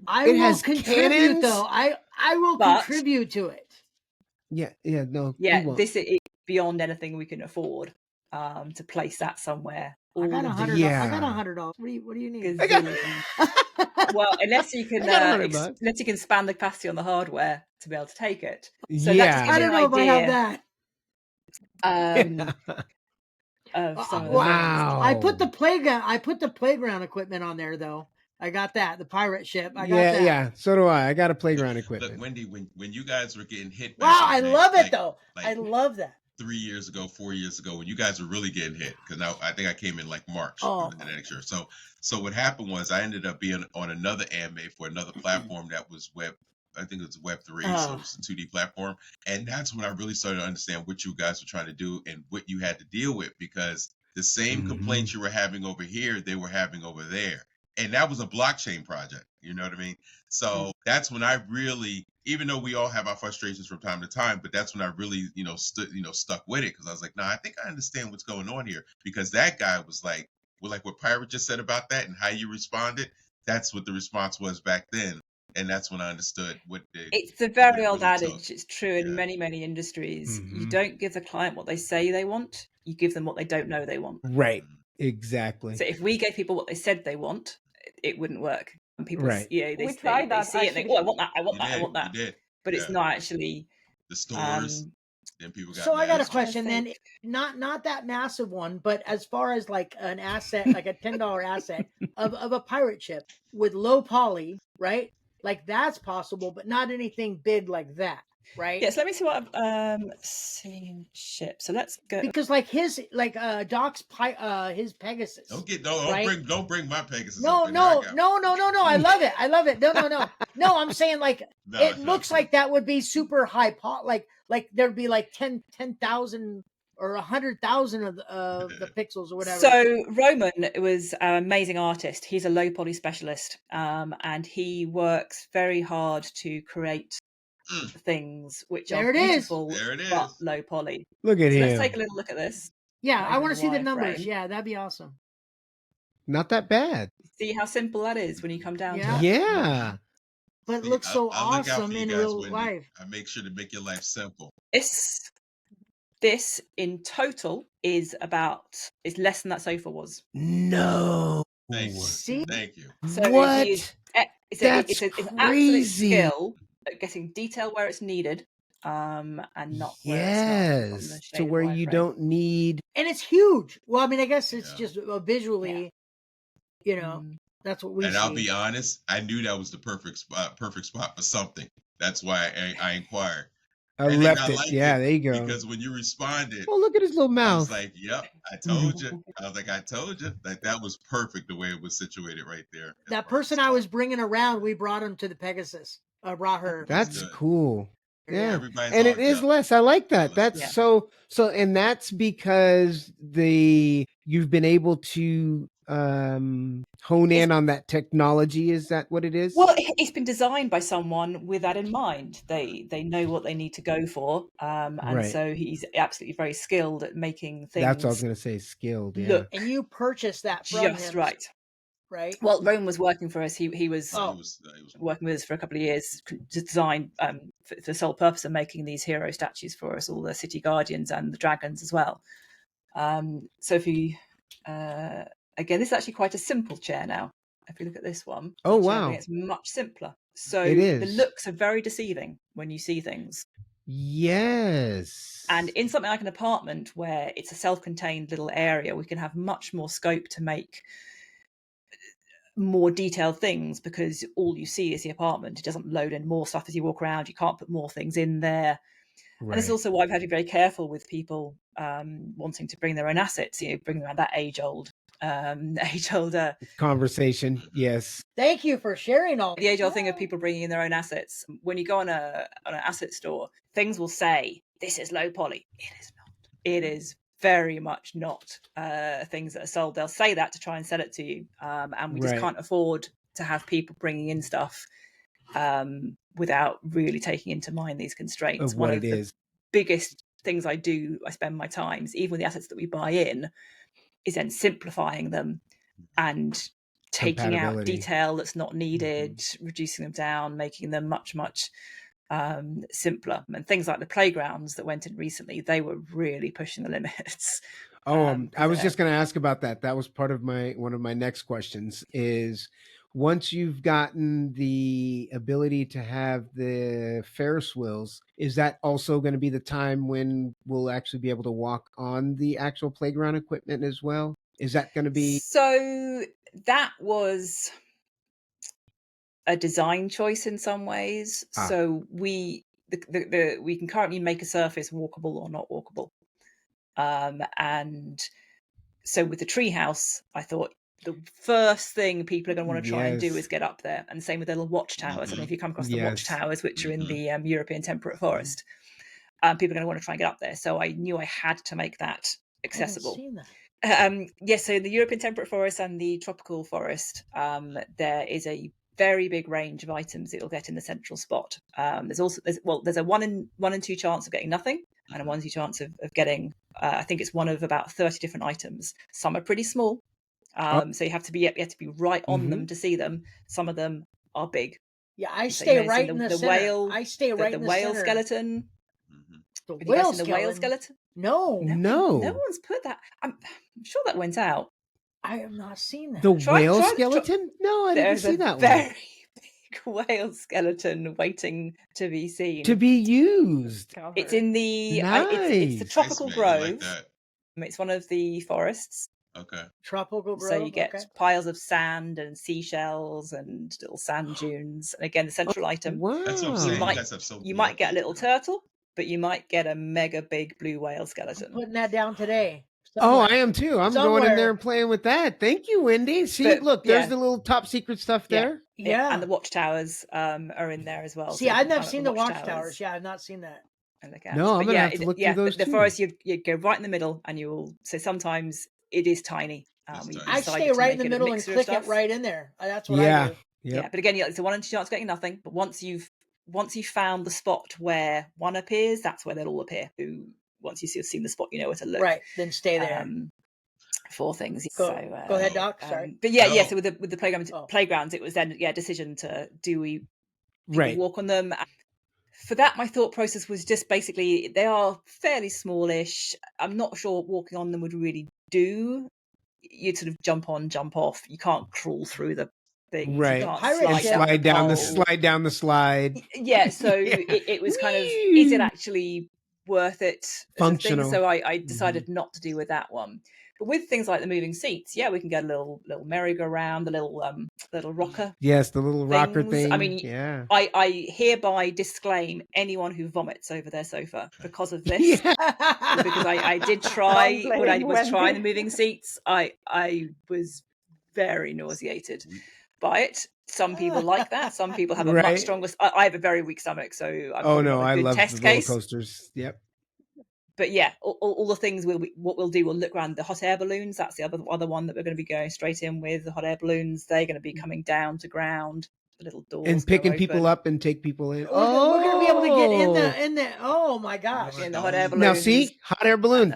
I will contribute though. I will contribute to it. This is beyond anything we can afford to place that somewhere. I got $100. I got $100. What do you need? Well, unless you can span the capacity on the hardware to be able to take it. So I don't know if I have that. Wow! I put the playground equipment on there though. I got that. The pirate ship. I got that. Yeah. So do I. I got a playground equipment. Look, Wendy, when you guys were getting hit. Wow, I love it though. I love that. 3 years ago, 4 years ago, when you guys were really getting hit, because I think I came in like March of the next year. So what happened was I ended up being on another anime for another platform that was I think it was Web3, so it was a 2D platform. And that's when I really started to understand what you guys were trying to do and what you had to deal with, because the same complaints you were having over here, they were having over there. And that was a blockchain project. You know what I mean? So that's when I really, even though we all have our frustrations from time to time, but that's when I really, stuck with it, because I was like, I think I understand what's going on here. Because that guy was like what Pirate just said about that and how you responded, that's what the response was back then. And that's when I understood it's the very old adage. It's true in many, many industries. You don't give the client what they say they want. You give them what they don't know they want. Right. Exactly. So if we gave people what they said they want, it wouldn't work. And people, they tried that. They see it and they go, I want that, I want that, I want that. But it's not actually the stores. Then people got. So I got a question then. Not that massive one, but as far as like an asset, like a $10 asset of a pirate ship with low poly, right? Like that's possible, but not anything big like that. right? Yes, let me see what I've seen ship. So let's go. Because like his Doc's his Pegasus. Don't bring my Pegasus No, up in there. I love it. I love it. No. I'm saying like No, looks like that would be super high like there'd be like 10,000 or 100,000 of the pixels or whatever. So Roman was an amazing artist. He's a low poly specialist, and he works very hard to create things which are beautiful but low poly. Look at him. Let's take a little look at this. Yeah, I want to see the numbers. Yeah, that'd be awesome. Not that bad. See how simple that is when you come down to it. Yeah. But it looks so awesome in real life. I make sure to make your life simple. This in total is less than that sofa was. No. Thank you. See? Thank you. So What? It's an absolute skill at getting detail where it's needed, and not where it's not to where you don't need. And it's huge. Well, I mean, I guess it's just visually, that's what we see. And I'll be honest, I knew that was the perfect spot for something. That's why I inquired. I left it. Yeah, there you go. Because when you responded, oh, look at his little mouth. I was like, "Yep, I told you." I was like, "I told you." Like that was perfect the way it was situated right there. That person I was bringing around, we brought him to the Pegasus. Brought her. That's cool. Yeah, Everybody's and it is less. I like that. That's so, and that's because you've been able to hone in on that technology. Is that what it is? Well, it's been designed by someone with that in mind. They know what they need to go for, and so he's absolutely very skilled at making things. That's what I was going to say. Skilled. Yeah. Look, and you purchased that from just him, right? Well, Roman was working for us. He was working with us for a couple of years to design for the sole purpose of making these hero statues for us, all the city guardians and the dragons as well. So if you again, this is actually quite a simple chair now. If you look at this one, wow, it's much simpler. So it is. The looks are very deceiving when you see things. Yes. And in something like an apartment where it's a self-contained little area, we can have much more scope to make more detailed things because all you see is the apartment. It doesn't load in more stuff as you walk around. You can't put more things in there. Right. And it's also why I've had to be very careful with people wanting to bring their own assets, bring around that age-old conversation. Yes. Thank you for sharing all the age-old thing of people bringing in their own assets. When you go on an asset store, things will say, this is low poly. It is not. It is very much not things that are sold. They'll say that to try and sell it to you. And we just can't afford to have people bringing in stuff without really taking into mind these constraints. One of the biggest things I spend my time, even with the assets that we buy in, is then simplifying them and taking out detail that's not needed, reducing them down, making them much, much simpler. And things like the playgrounds that went in recently, they were really pushing the limits. I was just going to ask about that. That was part of one of my next questions is once you've gotten the ability to have the Ferris wheels, is that also going to be the time when we'll actually be able to walk on the actual playground equipment as well? Is that going to be? So that was a design choice in some ways. So we can currently make a surface walkable or not walkable. And so with the treehouse, I thought the first thing people are going to want to try and do is get up there. And same with the little watchtowers. I mean, if you come across the watchtowers, which are in the European temperate forest, people are going to want to try and get up there. So I knew I had to make that accessible. Yes, so the European temperate forest and the tropical forest, there is a very big range of items that you'll get in the central spot. There's a 1 in 2 chance of getting nothing, and a 1 in 2 chance of getting, I think it's one of about 30 different items. Some are pretty small, so you have to be right on them to see them. Some of them are big. Yeah, I stay right in the center. Whale. I stay right in the whale center. Skeleton. The whale skeleton. The whale skeleton. No one's put that. I'm sure that went out. I have not seen that. The whale skeleton? No, I didn't see that one. Very big whale skeleton waiting to be seen. To be used. It's in the nice. it's the tropical grove. Like It's one of the forests. Okay. Tropical grove. So you get okay. piles of sand and seashells and little sand dunes. And again, the central item. Wow. That's what I'm saying. You guys have so You might get a little turtle. turtle, but you might get a mega big blue whale skeleton. Putting that down today. Oh, I am too. I'm going in there and playing with that. Thank you, Wendy. See, But, look, yeah. there's the little top secret stuff there. Yeah. And the watchtowers are in there as well. See, so I've never seen the watchtowers. Yeah, I've not seen that. And look at. No, I'm but gonna have to look through those the too. forest, you go right in the middle, and you will. So sometimes it is tiny. I stay right in the middle and click it right in there. That's what I do. Yeah, but again, it's a 1 in 2 chance of getting nothing. But once you've found the spot where one appears, that's where they'll all appear. Once you've seen the spot, you know where to look. Right, then stay there. For things. Go ahead, Doc. Sorry. But so with the playgrounds, it was then decision to do we walk on them. For that, my thought process was just basically they are fairly smallish. I'm not sure what walking on them would really do. You'd sort of jump on, jump off. You can't crawl through the things. Right. You can't slide down the slide. Yeah. So it was kind of, is it actually worth it? Functional. So I decided not to do with that one. But with things like the moving seats, yeah, we can get a little merry-go-round, the little rocker. Yes, the little rocker thing. I mean, yeah. I hereby disclaim anyone who vomits over their sofa because of this. Because I did try when I was trying the moving seats. I was very nauseated by it. Some people like that. Some people have a much stronger. I have a very weak stomach, so I'm I love test the case. roller coasters. Yep. But yeah, all the things we'll look around the hot air balloons. That's the other one that we're going to be going straight in with. The hot air balloons, they're going to be coming down to ground. The little doors and picking people up and take people in. We're going to be able to get in the. Oh my gosh! In the hot air balloons. Now see, hot air balloon.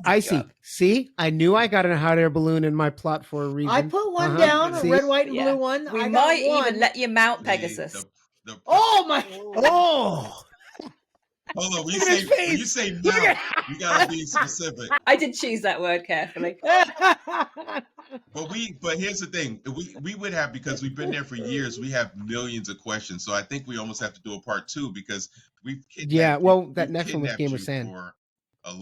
I see. See, I knew I got a hot air balloon in my plot for a reason. I put one down, a red, white, and blue one. We might even let you mount Pegasus. Oh my! Oh. Hold on, when you say mount, you gotta be specific. I did choose that word carefully. But here's the thing: we would have, because we've been there for years. We have millions of questions, so I think we almost have to do a part 2 because we've that next one was Gamer Sand for a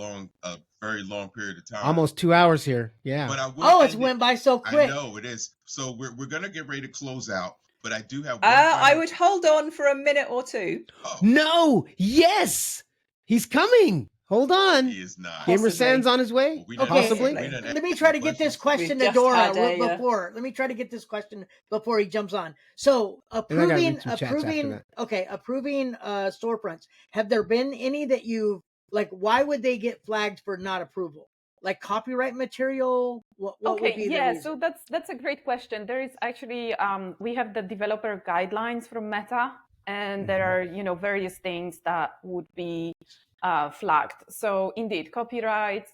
very long period of time, almost 2 hours here. Yeah. But it's went by so quick. I know it is. So we're gonna get ready to close out. But I do have. I would hold on for a minute or two. Oh. No. Yes, he's coming. Hold on. He is not. Gamer Sand's on his way. Well, possibly. Let me try to get this question to Dora before. Let me try to get this question before he jumps on. So approving storefronts. Have there been any that you like? Why would they get flagged for not approval? Like copyright material? What would be the reason? So that's a great question. There is actually we have the developer guidelines from Meta, and there are various things that would be flagged. So indeed, copyrights.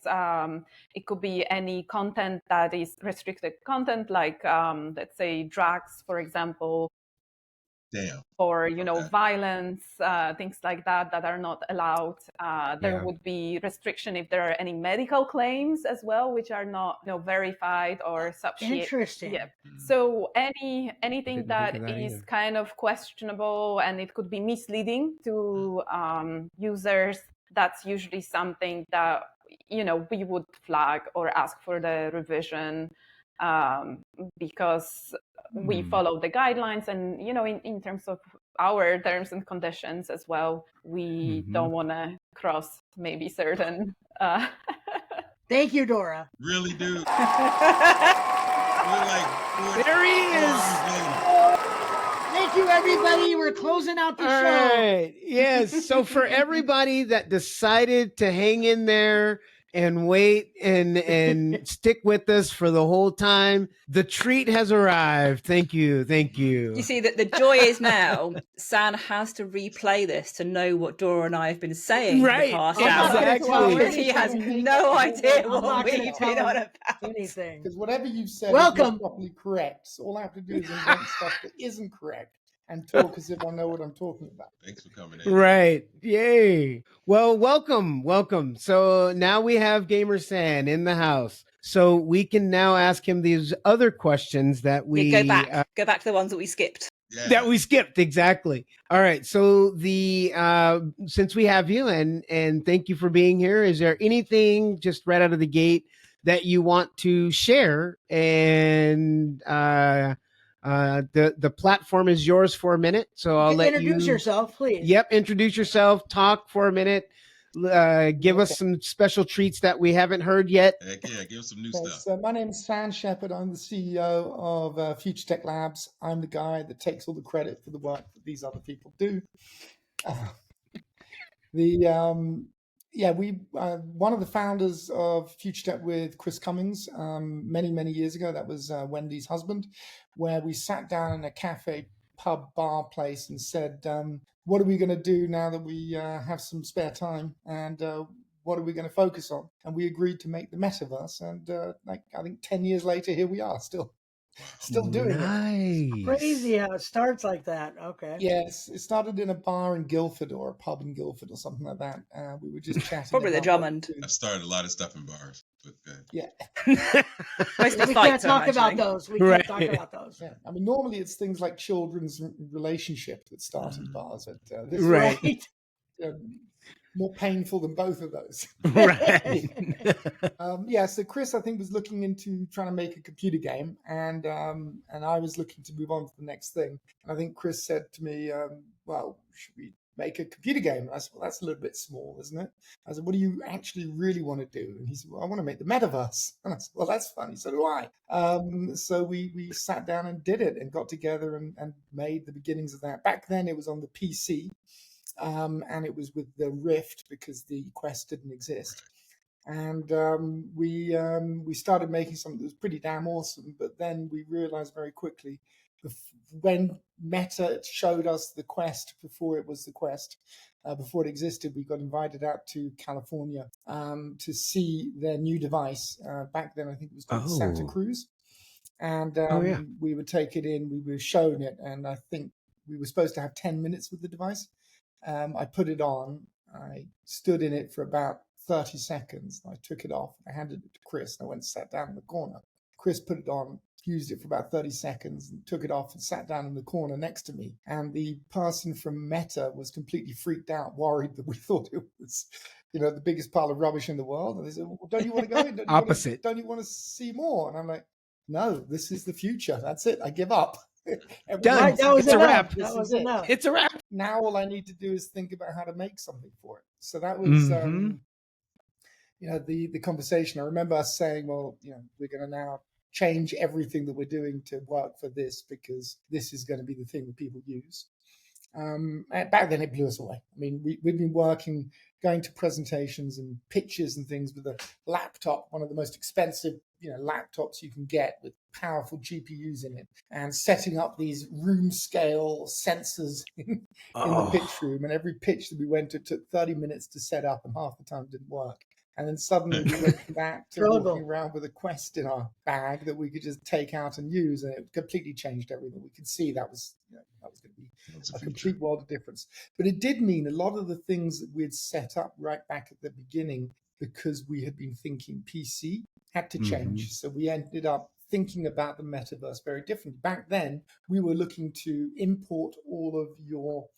It could be any content that is restricted content, like let's say drugs, for example. Damn. Or violence, things like that are not allowed. There would be restriction if there are any medical claims as well, which are not verified or substantiated. Interesting. Yeah. So anything that is kind of questionable and it could be misleading to users, that's usually something that we would flag or ask for the revision, because we follow the guidelines, and in terms of our terms and conditions as well, we don't want to cross maybe certain Thank you, Dora. Really, dude. There he is. Thank you, everybody. We're closing out the show. All right. Yes. So for everybody that decided to hang in there and wait and stick with us for the whole time, the treat has arrived. Thank you. You see that the joy is now San has to replay this to know what Dora and I have been saying for the past hour. Exactly. Because he has no idea what we've been on about. Anything. Because whatever you've said is not properly correct. So all I have to do is invent stuff that isn't correct and talk as if I know what I'm talking about. Thanks for coming in. Right. Yay. Well, welcome. So now we have Gamer San in the house. So we can now ask him these other questions that we go back to the ones that we skipped. Yeah. That we skipped, exactly. All right. So since we have you and thank you for being here, is there anything just right out of the gate that you want to share, and the platform is yours for a minute. So I'll let you introduce yourself, please. Yep, introduce yourself, talk for a minute, give us some special treats that we haven't heard yet. Heck yeah, give us some new stuff. So my name is Stan Shepherd. I'm the CEO of Future Tech Labs. I'm the guy that takes all the credit for the work that these other people do. One of the founders of Future Tech with Chris Cummings many years ago. That was Wendy's husband, where we sat down in a cafe, pub, bar place and said, what are we going to do now that we have some spare time, and what are we going to focus on? And we agreed to make the metaverse, and I think 10 years later, here we are still doing it. Crazy how it starts like that. Okay. Yes, it started in a bar in Guildford or a pub in Guildford or something like that. We were just chatting. Probably the Drummond. I've started a lot of stuff in bars. But, yeah. We can't talk about those. We can't talk about those. Yeah. I mean, normally it's things like children's relationships that start in bars. But, this right. More painful than both of those. Right. So Chris, I think, was looking into trying to make a computer game, and I was looking to move on to the next thing. And I think Chris said to me, well, should we make a computer game? And I said, well, that's a little bit small, isn't it? I said, what do you actually really want to do? And he said, well, I want to make the metaverse. And I said, well, that's funny. So do I. So we sat down and did it and got together and made the beginnings of that. Back then it was on the PC. And it was with the Rift because the Quest didn't exist. And we started making something that was pretty damn awesome. But then we realized very quickly, when Meta showed us the Quest before it was the Quest, before it existed, we got invited out to California to see their new device. Back then, I think it was called Santa Cruz. And we would take it in, we were shown it, and I think we were supposed to have 10 minutes with the device. I put it on, I stood in it for about 30 seconds. I took it off, I handed it to Chris, and I went and sat down in the corner. Chris put it on, used it for about 30 seconds, and took it off and sat down in the corner next to me. And the person from Meta was completely freaked out, worried that we thought it was, the biggest pile of rubbish in the world. And they said, well, don't you want to go in? Opposite. Don't you want to see more? And I'm like, no, this is the future. That's it. I give up. Done. That was it's a wrap. That was enough. It's a wrap. Now all I need to do is think about how to make something for it. So that was, the conversation. I remember us saying, well, we're going to now change everything that we're doing to work for this because this is going to be the thing that people use. Back then it blew us away. I mean, we'd been going to presentations and pitches and things with a laptop, one of the most expensive, laptops you can get with powerful GPUs in it, and setting up these room scale sensors in the pitch room. And every pitch that we went to took 30 minutes to set up, and half the time it didn't work. And then suddenly we went back to walking around with a Quest in our bag that we could just take out and use, and it completely changed everything. We could see that was going to be a complete world of difference. But it did mean a lot of the things that we'd set up right back at the beginning, because we had been thinking PC, had to change. So we ended up thinking about the metaverse very differently. Back then, we were looking to import all of your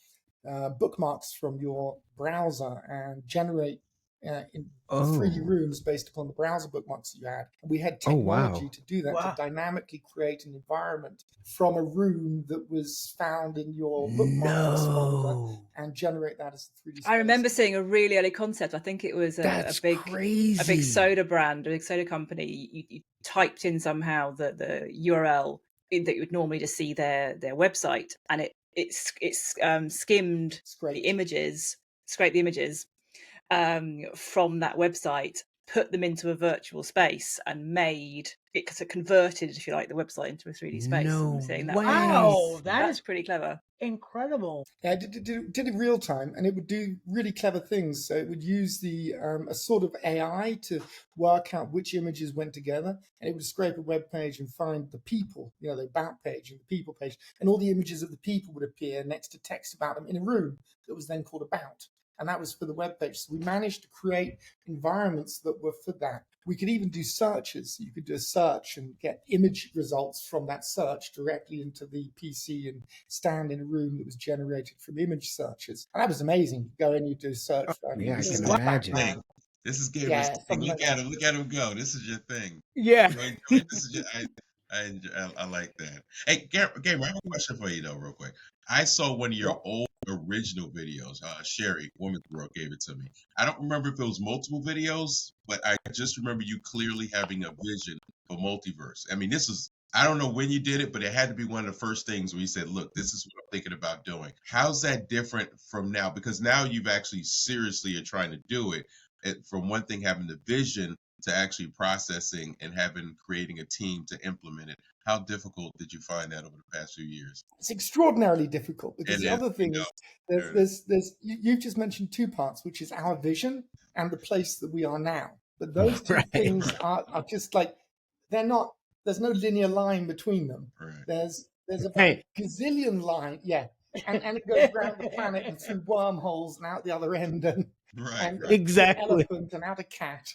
bookmarks from your browser and generate in 3D rooms based upon the browser bookmarks you had. And we had technology to do that, to dynamically create an environment from a room that was found in your bookmarks folder and generate that as a 3D space. I remember seeing a really early concept. I think it was a big soda brand, a big soda company. You typed in somehow the URL that you would normally just see their website, and it skimmed the images, scraped the images from that website, put them into a virtual space, and made it converted, if you like, the website into a 3D space. Wow, that's pretty clever. Incredible. Yeah, I did it real time, and it would do really clever things. So it would use a sort of AI to work out which images went together, and it would scrape a web page and find the people, the about page and the people page, and all the images of the people would appear next to text about them in a room that was then called about. And that was for the web page. So we managed to create environments that were for that. We could even do searches. You could do a search and get image results from that search directly into the PC and stand in a room that was generated from image searches. And that was amazing. You go in, you do a search. I can imagine. This is gamer's Yeah, thing. something Look like at that. him. Look at him go. This is your thing. Yeah. This is your, I like that. Hey, Gamer, I have a question for you though, real quick. I saw one of your Yeah. old original videos. Sherry, Woman's World, gave it to me. I don't remember if it was multiple videos, but I just remember you clearly having a vision for multiverse. I mean, I don't know when you did it, but it had to be one of the first things where you said, look, this is what I'm thinking about doing. How's that different from now? Because now you've actually seriously are trying to do it. From one thing, having the vision, to actually processing and creating a team to implement it. How difficult did you find that over the past few years? It's extraordinarily difficult because the other thing is you've just mentioned two parts, which is our vision and the place that we are now. But those two things are just like, they're not, there's no linear line between them. Right. There's about a gazillion line, and it goes around the planet and through wormholes and out the other end, and Exactly. an elephant and out a cat.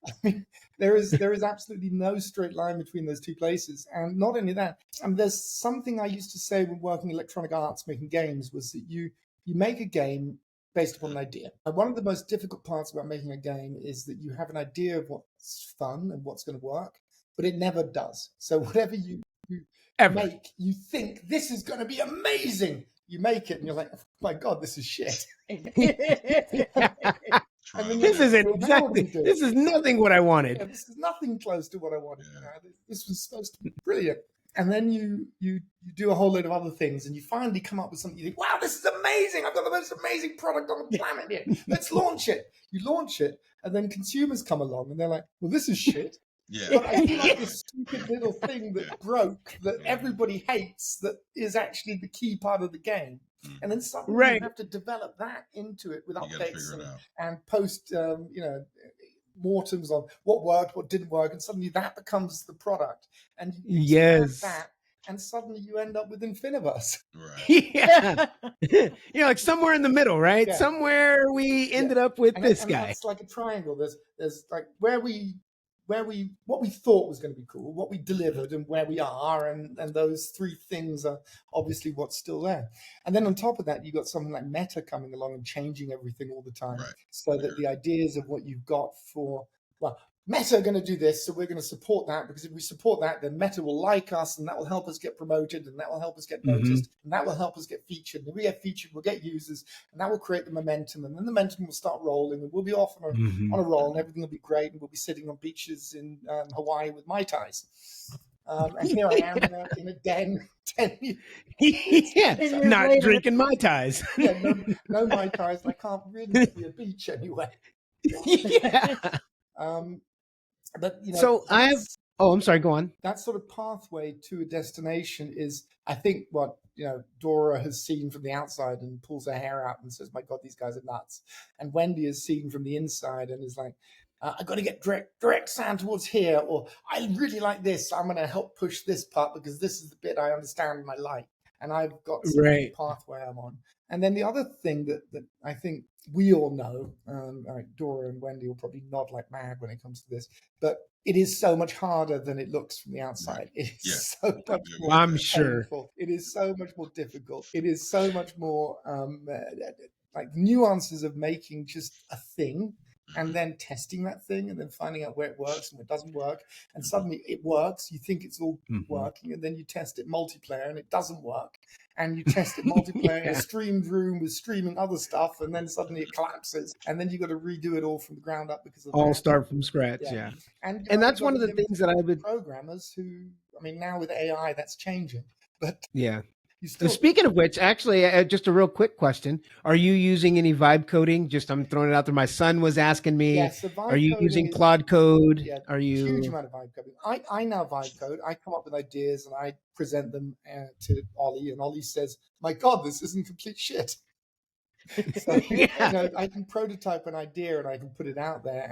I mean, there is absolutely no straight line between those two places. And not only that, there's something I used to say when working in electronic arts, making games, was that you make a game based upon an idea. And one of the most difficult parts about making a game is that you have an idea of what's fun and what's going to work, but it never does. So whatever you make, you think this is going to be amazing. You make it and you're like, oh my God, this is shit. This is nothing what I wanted. Yeah, this is nothing close to what I wanted. This was supposed to be brilliant. And then you do a whole load of other things and you finally come up with something. You think, wow, this is amazing. I've got the most amazing product on the planet here. Let's launch it. You launch it, and then consumers come along and they're like, well, this is shit. Yeah. But I feel like this stupid little thing that broke, that everybody hates, that is actually the key part of the game. And then suddenly you have to develop that into it with updates and post, mortems on what worked, what didn't work, and suddenly that becomes the product. And you expand that, and suddenly you end up with Infiniverse. Right. Yeah. Like somewhere in the middle, right? Yeah. Somewhere we ended up with this guy. It's like a triangle. There's like what we thought was going to be cool, what we delivered, and where we are, and those three things are obviously what's still there. And then on top of that, you've got something like Meta coming along and changing everything all the time, so that the ideas of what you've got Meta are going to do this, so we're going to support that, because if we support that, then Meta will like us, and that will help us get promoted, and that will help us get noticed, and that will help us get featured. And if we get featured, we'll get users, and that will create the momentum, and then the momentum will start rolling, and we'll be off on a roll, and everything will be great, and we'll be sitting on beaches in Hawaii with Mai Tais. And here I am in a den. Not drinking Mai Tais. No Mai Tais, and I can't really see a beach anyway. But I'm sorry, go on. That sort of pathway to a destination is, I think, what Dora has seen from the outside and pulls her hair out and says, my God, these guys are nuts. And Wendy has seen from the inside and is like, I've got to get direct sound towards here, or I really like this, so I'm going to help push this part because this is the bit I understand and I like. And I've got some pathway I'm on. And then the other thing that I think we all know, Dora and Wendy will probably nod like mad when it comes to this, but it is so much harder than it looks from the outside. It is so much more painful. It is so much more difficult. It is so much more like nuances of making just a thing, and then testing that thing, and then finding out where it works and where it doesn't work. And suddenly it works. You think it's all working, and then you test it multiplayer and it doesn't work. And you test it multiplayer in a streamed room with streaming other stuff, and then suddenly it collapses. And then you got to redo it all from the ground up because of all start from scratch. Yeah. And that's one of the things that I would programmers who, I mean, now with AI that's changing, but Speaking of which, actually, just a real quick question. Are you using any vibe coding? I'm throwing it out there. My son was asking me, are you using Claude Code? Yeah, are you huge amount of vibe coding. I now vibe code. I come up with ideas and I present them to Ollie, and Ollie says, my God, this isn't complete shit. So, I can prototype an idea and I can put it out there,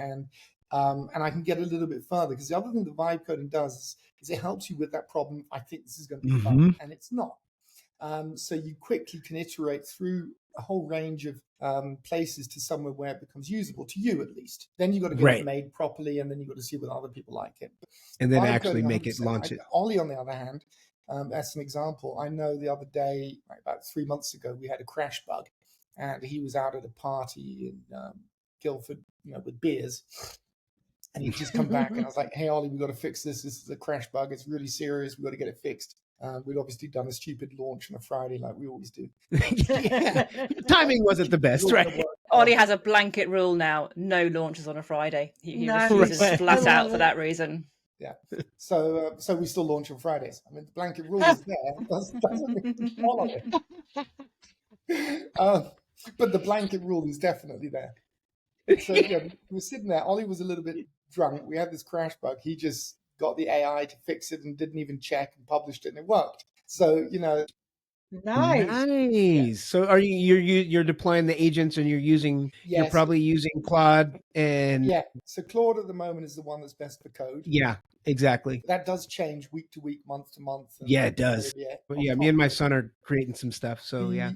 and I can get a little bit further, because the other thing that vibe coding does is it helps you with that problem. I think this is going to be fun, and it's not. So you quickly can iterate through a whole range of places to somewhere where it becomes usable to you, at least. Then you've got to get it made properly, and then you've got to see whether other people like it. And then actually make it, launch it. Ollie, on the other hand, as an example, I know the other day, about 3 months ago, we had a crash bug, and he was out at a party in Guildford, with beers. And he'd just come back, and I was like, "Hey, Ollie, we got to fix this. This is a crash bug. It's really serious. We got to get it fixed." We'd obviously done a stupid launch on a Friday, like we always do. Yeah. Timing wasn't the best, right? Ollie has a blanket rule now: no launches on a Friday. He refuses flat out for that reason. Yeah. So we still launch on Fridays. I mean, the blanket rule is there. Doesn't mean we follow it. But the blanket rule is definitely there. So yeah, we were sitting there. Ollie was a little bit drunk. We had this crash bug. He just got the AI to fix it and didn't even check and published it, and it worked. So Nice. Yeah. So are you're deploying the agents, and you're probably using Claude and So Claude at the moment is the one that's best for code. Yeah, exactly. That does change week to week, month to month. Yeah, it does. But yeah, me and my son are creating some stuff. So yeah.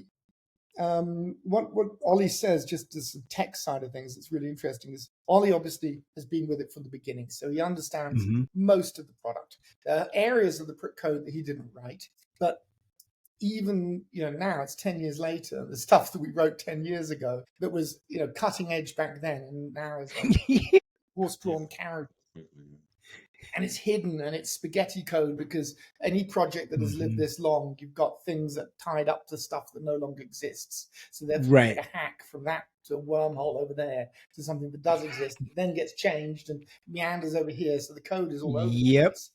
What Ollie says, just as the tech side of things, that's really interesting is Ollie obviously has been with it from the beginning, so he understands most of the product. There are areas of the code that he didn't write, but even now it's 10 years later, the stuff that we wrote 10 years ago that was cutting edge back then, and now is like horse-drawn characters. And it's hidden, and it's spaghetti code, because any project that has lived this long, you've got things that tied up to stuff that no longer exists. So therefore, you make a hack from that to a wormhole over there to something that does exist, then gets changed and meanders over here. So the code is all over the place.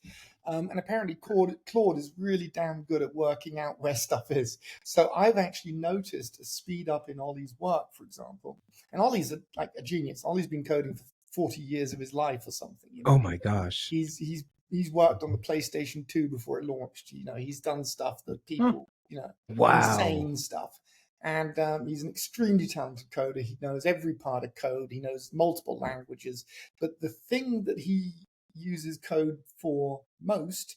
And apparently Claude is really damn good at working out where stuff is. So I've actually noticed a speed up in Ollie's work, for example. And Ollie's like a genius. Ollie's been coding for 40 years of his life or something. Oh my gosh. He's worked on the PlayStation 2 before it launched. He's done stuff that people, insane stuff. And he's an extremely talented coder. He knows every part of code. He knows multiple languages. But the thing that he uses code for most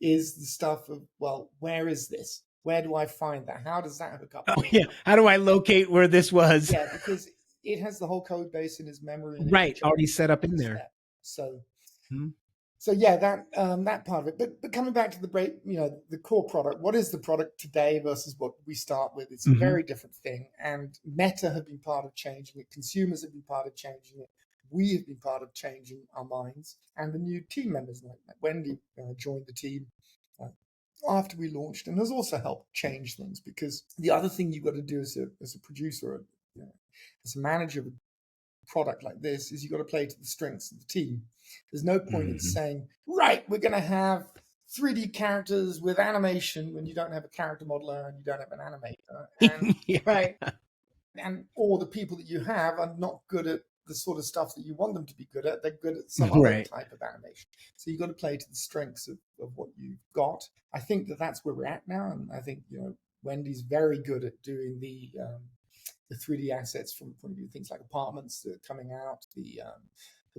is the stuff of, well, where is this? Where do I find that? How does that hook up? Oh, yeah. How do I locate where this was? Yeah, because it has the whole code base in his memory. Right, already set up in there. So yeah, that part of it. But coming back to the core product, what is the product today versus what we start with? It's a very different thing. And Meta have been part of changing it. Consumers have been part of changing it. We have been part of changing our minds. And the new team members, like Wendy, joined the team after we launched, and has also helped change things, because the other thing you've got to do as a producer, as a manager of a product like this, is you've got to play to the strengths of the team. There's no point in saying, right, we're going to have 3D characters with animation when you don't have a character modeler and you don't have an animator. And, right. And all the people that you have are not good at the sort of stuff that you want them to be good at. They're good at some other type of animation. So you've got to play to the strengths of what you've got. I think that's where we're at now. And I think, Wendy's very good at doing the 3D assets from the point of view of things like apartments that are coming out, the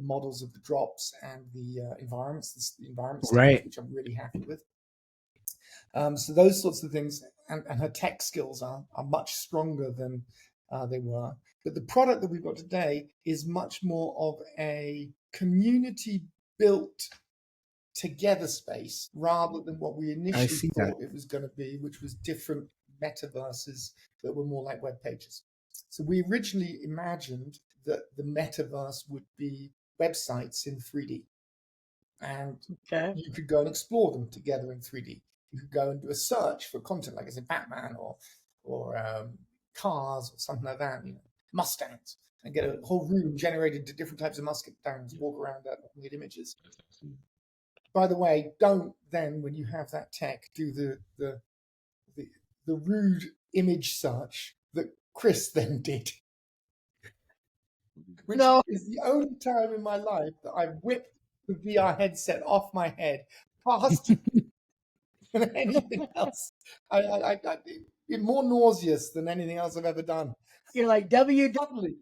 models of the drops, and the environments, which I'm really happy with. So those sorts of things, and her tech skills are much stronger than they were. But the product that we've got today is much more of a community built together space, rather than what we initially thought it was going to be, which was different metaverses that were more like web pages. So we originally imagined that the metaverse would be websites in 3D. And you could go and explore them together in 3D. You could go and do a search for content, like I said, Batman or cars or something like that, Mustangs, and get a whole room generated to different types of Mustangs, walk around that and get images. By the way, don't then, when you have that tech, do the rude image search that Chris then did. Which is the only time in my life that I whipped the VR headset off my head faster than anything else. It's more nauseous than anything else I've ever done. You're like, Totally.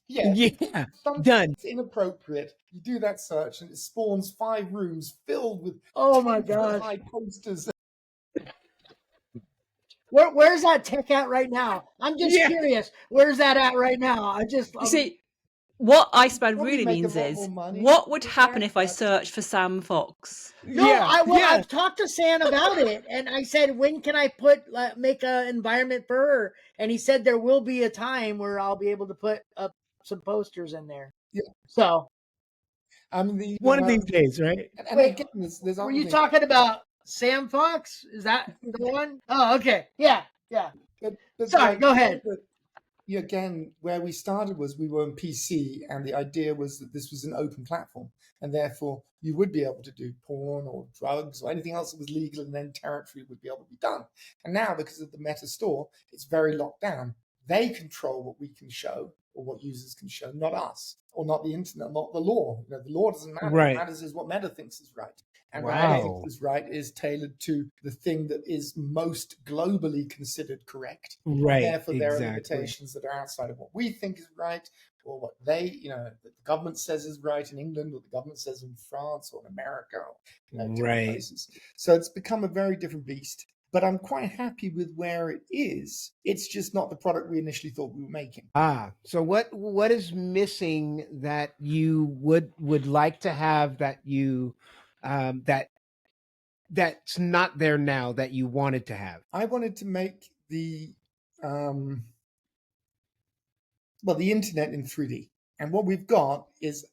Yeah. Done. It's inappropriate. You do that search and it spawns 5 rooms filled with my gosh, high posters. Where's that tech at right now? I'm just curious. Where's that at right now? You see, what Iceman really means is, what would happen if I searched for Sam Fox? I've talked to Sam about it, and I said, when can I make an environment for her? And he said there will be a time where I'll be able to put up some posters in there. Yeah. So I mean, one of these days, right? And wait, again, there's were other you things. talking about Sam Fox? Is that the one? Oh, okay. Yeah. But Sorry, go ahead. Again, where we started was we were on PC, and the idea was that this was an open platform, and therefore you would be able to do porn or drugs or anything else that was legal, and then territory would be able to be done. And now, because of the Meta Store, it's very locked down. They control what we can show or what users can show, not us or not the internet, not the law. The law doesn't matter. Right. What matters is what Meta thinks is right. And Wow. what Meta thinks is right is tailored to the thing that is most globally considered correct. Right. Therefore, there exactly. are limitations that are outside of what we think is right, or what they, the government says is right in England, or the government says in France, or in America, or different Right. places. So it's become a very different beast. But I'm quite happy with where it is. It's just not the product we initially thought we were making. So what is missing that you would like to have that you that's not there now that you wanted to have? I wanted to make the internet in 3D. And what we've got is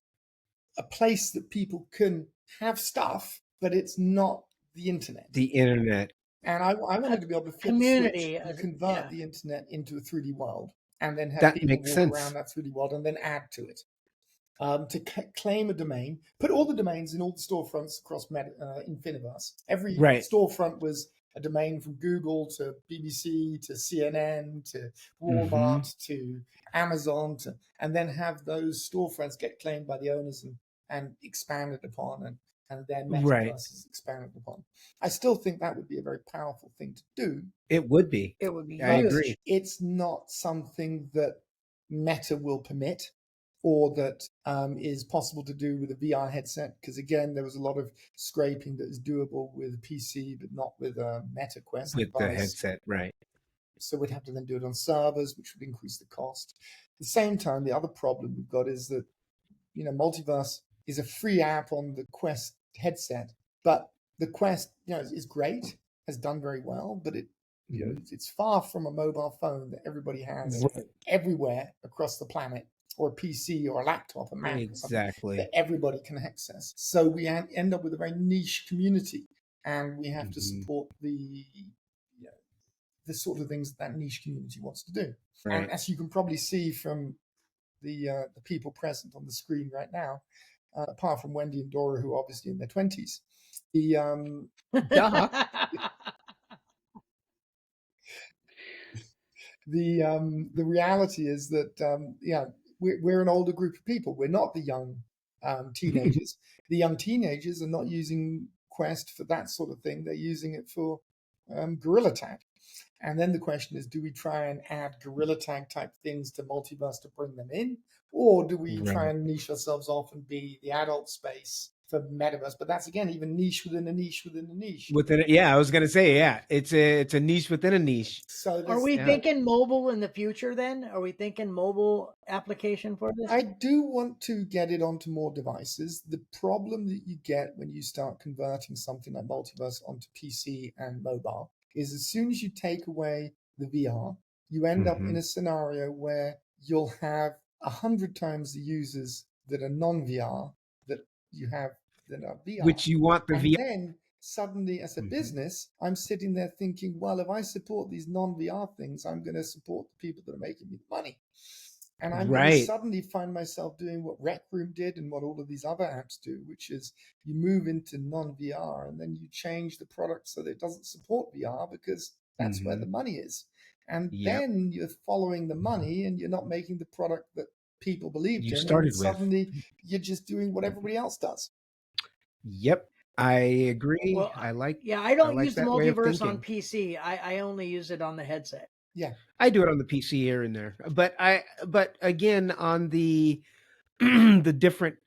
a place that people can have stuff, but it's not the internet. The internet. And I wanted to be able to flip community, the switch and convert the internet into a 3D world, and then have That people makes walk sense. around that 3D world and then add to it. To claim a domain, put all the domains in all the storefronts across Infiniverse. Every storefront was a domain from Google to BBC to CNN to Walmart to Amazon, and then have those storefronts get claimed by the owners and expanded upon, and then metaverse is expanded upon. I still think that would be a very powerful thing to do. It would be. It would be. I agree. It's not something that Meta will permit, or that is possible to do with a VR headset, because again, there was a lot of scraping that is doable with a PC, but not with a Meta Quest With device. the headset, right. So we'd have to then do it on servers, which would increase the cost. At the same time, the other problem we've got is that, Multiverse is a free app on the Quest headset, but the Quest, is great, has done very well, but it's far from a mobile phone that everybody has everywhere across the planet, or a PC or a laptop, a Mac, or something that everybody can access. So we end up with a very niche community, and we have to support the sort of things that niche community wants to do. Right. And as you can probably see from the people present on the screen right now, apart from Wendy and Dora, who are obviously in their 20s, the reality is that we're an older group of people. We're not the young teenagers. The young teenagers are not using Quest for that sort of thing. They're using it for Gorilla Tag. And then the question is, do we try and add Gorilla Tag type things to Multiverse to bring them in? Or do we try and niche ourselves off and be the adult space for Metaverse? But that's, again, even niche within a niche within a niche. I was going to say, it's a niche within a niche. So are we thinking mobile in the future then? Are we thinking mobile application for this? I do want to get it onto more devices. The problem that you get when you start converting something like Multiverse onto PC and mobile is as soon as you take away the VR, you end up in a scenario where you'll have 100 times the users that are non-VR that you have that are VR. Which you want the VR. Then suddenly, as a business, I'm sitting there thinking, well, if I support these non-VR things, I'm going to support the people that are making me the money. And I'm going to suddenly find myself doing what Rec Room did and what all of these other apps do, which is you move into non-VR and then you change the product so that it doesn't support VR because that's where the money is. And then you're following the money and you're not making the product that people believed in. Started and suddenly you're just doing what everybody else does. Yep. I agree. Well, I don't use the that multiverse on PC. I only use it on the headset. Yeah, I do it on the PC here and there, but again on the the different.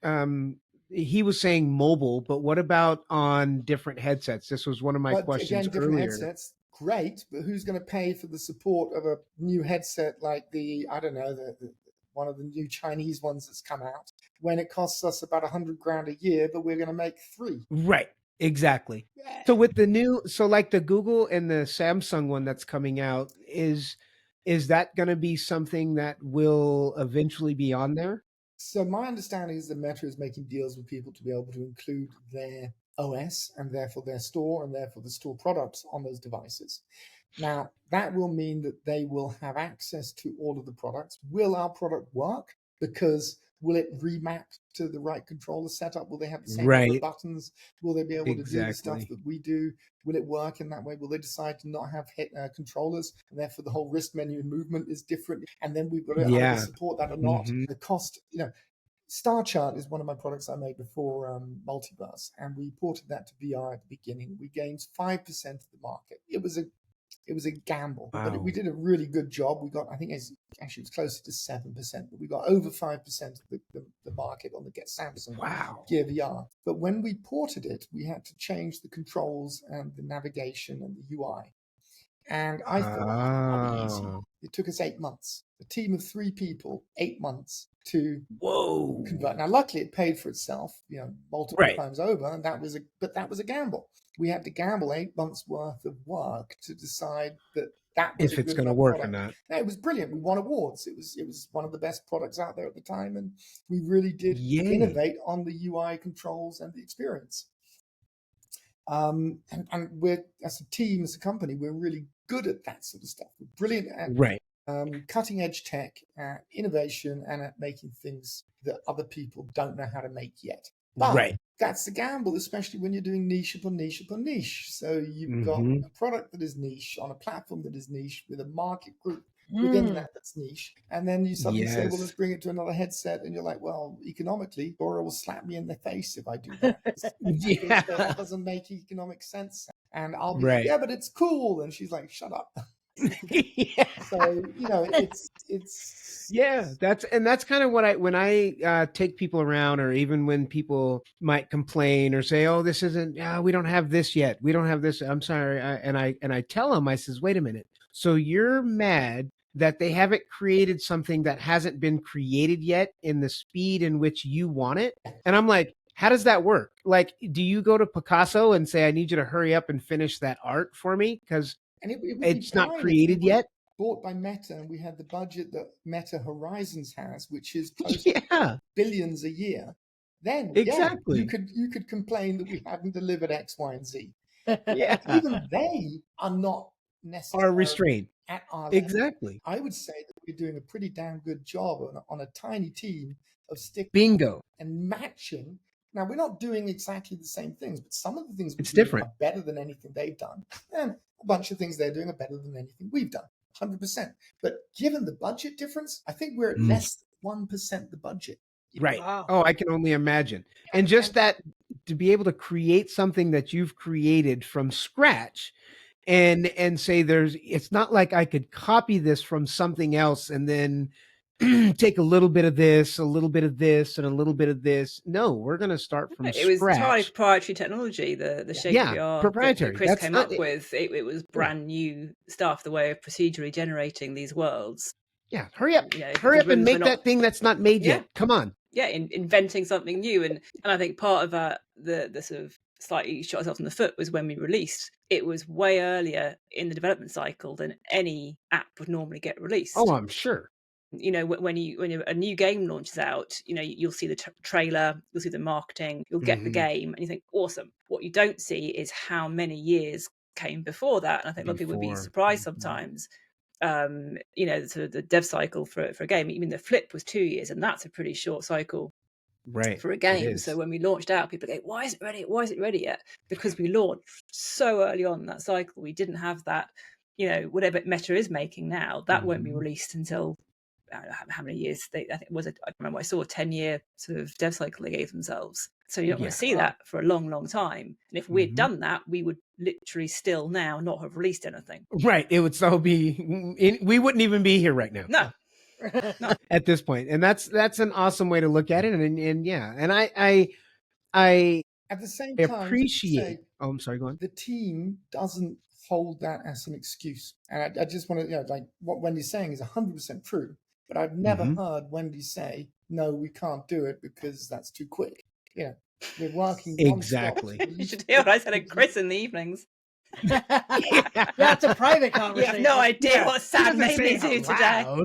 He was saying mobile, but what about on different headsets? This was one of my questions again, different earlier. Headsets, great, but who's going to pay for the support of a new headset like the one of the new Chinese ones that's come out when it costs us about $100,000 a year, but we're going to make 3. Right. Exactly. So with the new, like the Google and the Samsung one that's coming out, is is that going to be something that will eventually be on there? So my understanding is that Meta is making deals with people to be able to include their OS and therefore their store and therefore the store products on those devices. Now, that will mean that they will have access to all of the products. Will our product work? Because will it remap to the right controller setup? Will they have the same number of buttons? Will they be able to do the stuff that we do? Will it work in that way? Will they decide to not have controllers, and therefore the whole wrist menu and movement is different? And then we've got to either support that or not. The cost, Star Chart is one of my products I made before Multiverse, and we ported that to VR at the beginning. We gained 5% of the market. It was a gamble, but we did a really good job. We got, I think it was closer to 7%, but we got over 5% of the market on the Samsung Gear VR. But when we ported it, we had to change the controls and the navigation and the UI. And I thought that'd be easy. It took us 8 months. A team of 3 people, 8 months to convert. Now, luckily, it paid for itself, multiple times over, and that was a gamble. We had to gamble 8 months worth of work to decide that was if it's going to work or not. No, it was brilliant. We won awards. It was one of the best products out there at the time, and we really did innovate on the UI controls and the experience. And we're, as a team, as a company, we're really good at that sort of stuff. We're brilliant at cutting edge tech, innovation, and at making things that other people don't know how to make yet. But that's the gamble, especially when you're doing niche upon niche upon niche. So you've got a product that is niche on a platform that is niche with a market group within that's niche. And then you suddenly say, well, let's bring it to another headset. And you're like, well, economically, Laura will slap me in the face if I do that. That doesn't make economic sense. And I'll be like, yeah, but it's cool. And she's like, shut up. So that's kind of what when I take people around, or even when people might complain or say, oh, this isn't, we don't have this yet, we don't have this, I'm sorry, and I tell them, I says, wait a minute, so you're mad that they haven't created something that hasn't been created yet in the speed in which you want it? And I'm like, how does that work? Like, do you go to Picasso and say, I need you to hurry up and finish that art for me because it's not created yet? Bought by Meta, and we had the budget that Meta Horizons has, which is close to billions a year. Then you could complain that we haven't delivered X, Y, and Z. Even they are not necessarily restrained at our level. Exactly. I would say that we're doing a pretty damn good job on a tiny team of bingo and matching. Now, we're not doing exactly the same things, but some of the things we're doing are better than anything they've done. And a bunch of things they're doing are better than anything we've done, 100%. But given the budget difference, I think we're at less than 1% the budget. Right. Wow. Oh, I can only imagine. And just that, to be able to create something that you've created from scratch and say it's not like I could copy this from something else and then take a little bit of this, a little bit of this, and a little bit of this. No, we're going to start from scratch. It was entirely proprietary technology, the Shape VR proprietary. that Chris came up with. It was brand new stuff, the way of procedurally generating these worlds. Yeah, hurry up. Hurry up and make that thing that's not made yet. Come on. Yeah, inventing something new. And I think part of the sort of slightly shot ourselves in the foot was when we released. It was way earlier in the development cycle than any app would normally get released. Oh, I'm sure. When a new game launches out, you'll see the trailer, you'll see the marketing, you'll get the game, and you think, awesome. What you don't see is how many years came before that. And I think a lot of people would be surprised sometimes. Sort of the dev cycle for a game, even the Flip was 2 years, and that's a pretty short cycle for a game. So when we launched out, people go, why isn't it ready? Why isn't it ready yet? Because we launched so early on in that cycle. We didn't have that, whatever Meta is making now, that won't be released until I don't know how many years I remember I saw a 10-year sort of dev cycle they gave themselves. So you're not going to see that for a long, long time. And if we'd done that, we would literally still now not have released anything. Right. It would still be, we wouldn't even be here right now. No. At this point. And that's an awesome way to look at it. And I at the same time appreciate. I'm sorry, go on. The team doesn't hold that as an excuse. And I just want to, like what Wendy's saying is 100% true. But I've never heard Wendy say, no, we can't do it because that's too quick. We're working exactly. You should hear what I said at Chris in the evenings. That's a private conversation. You have no idea what Sam made me do today.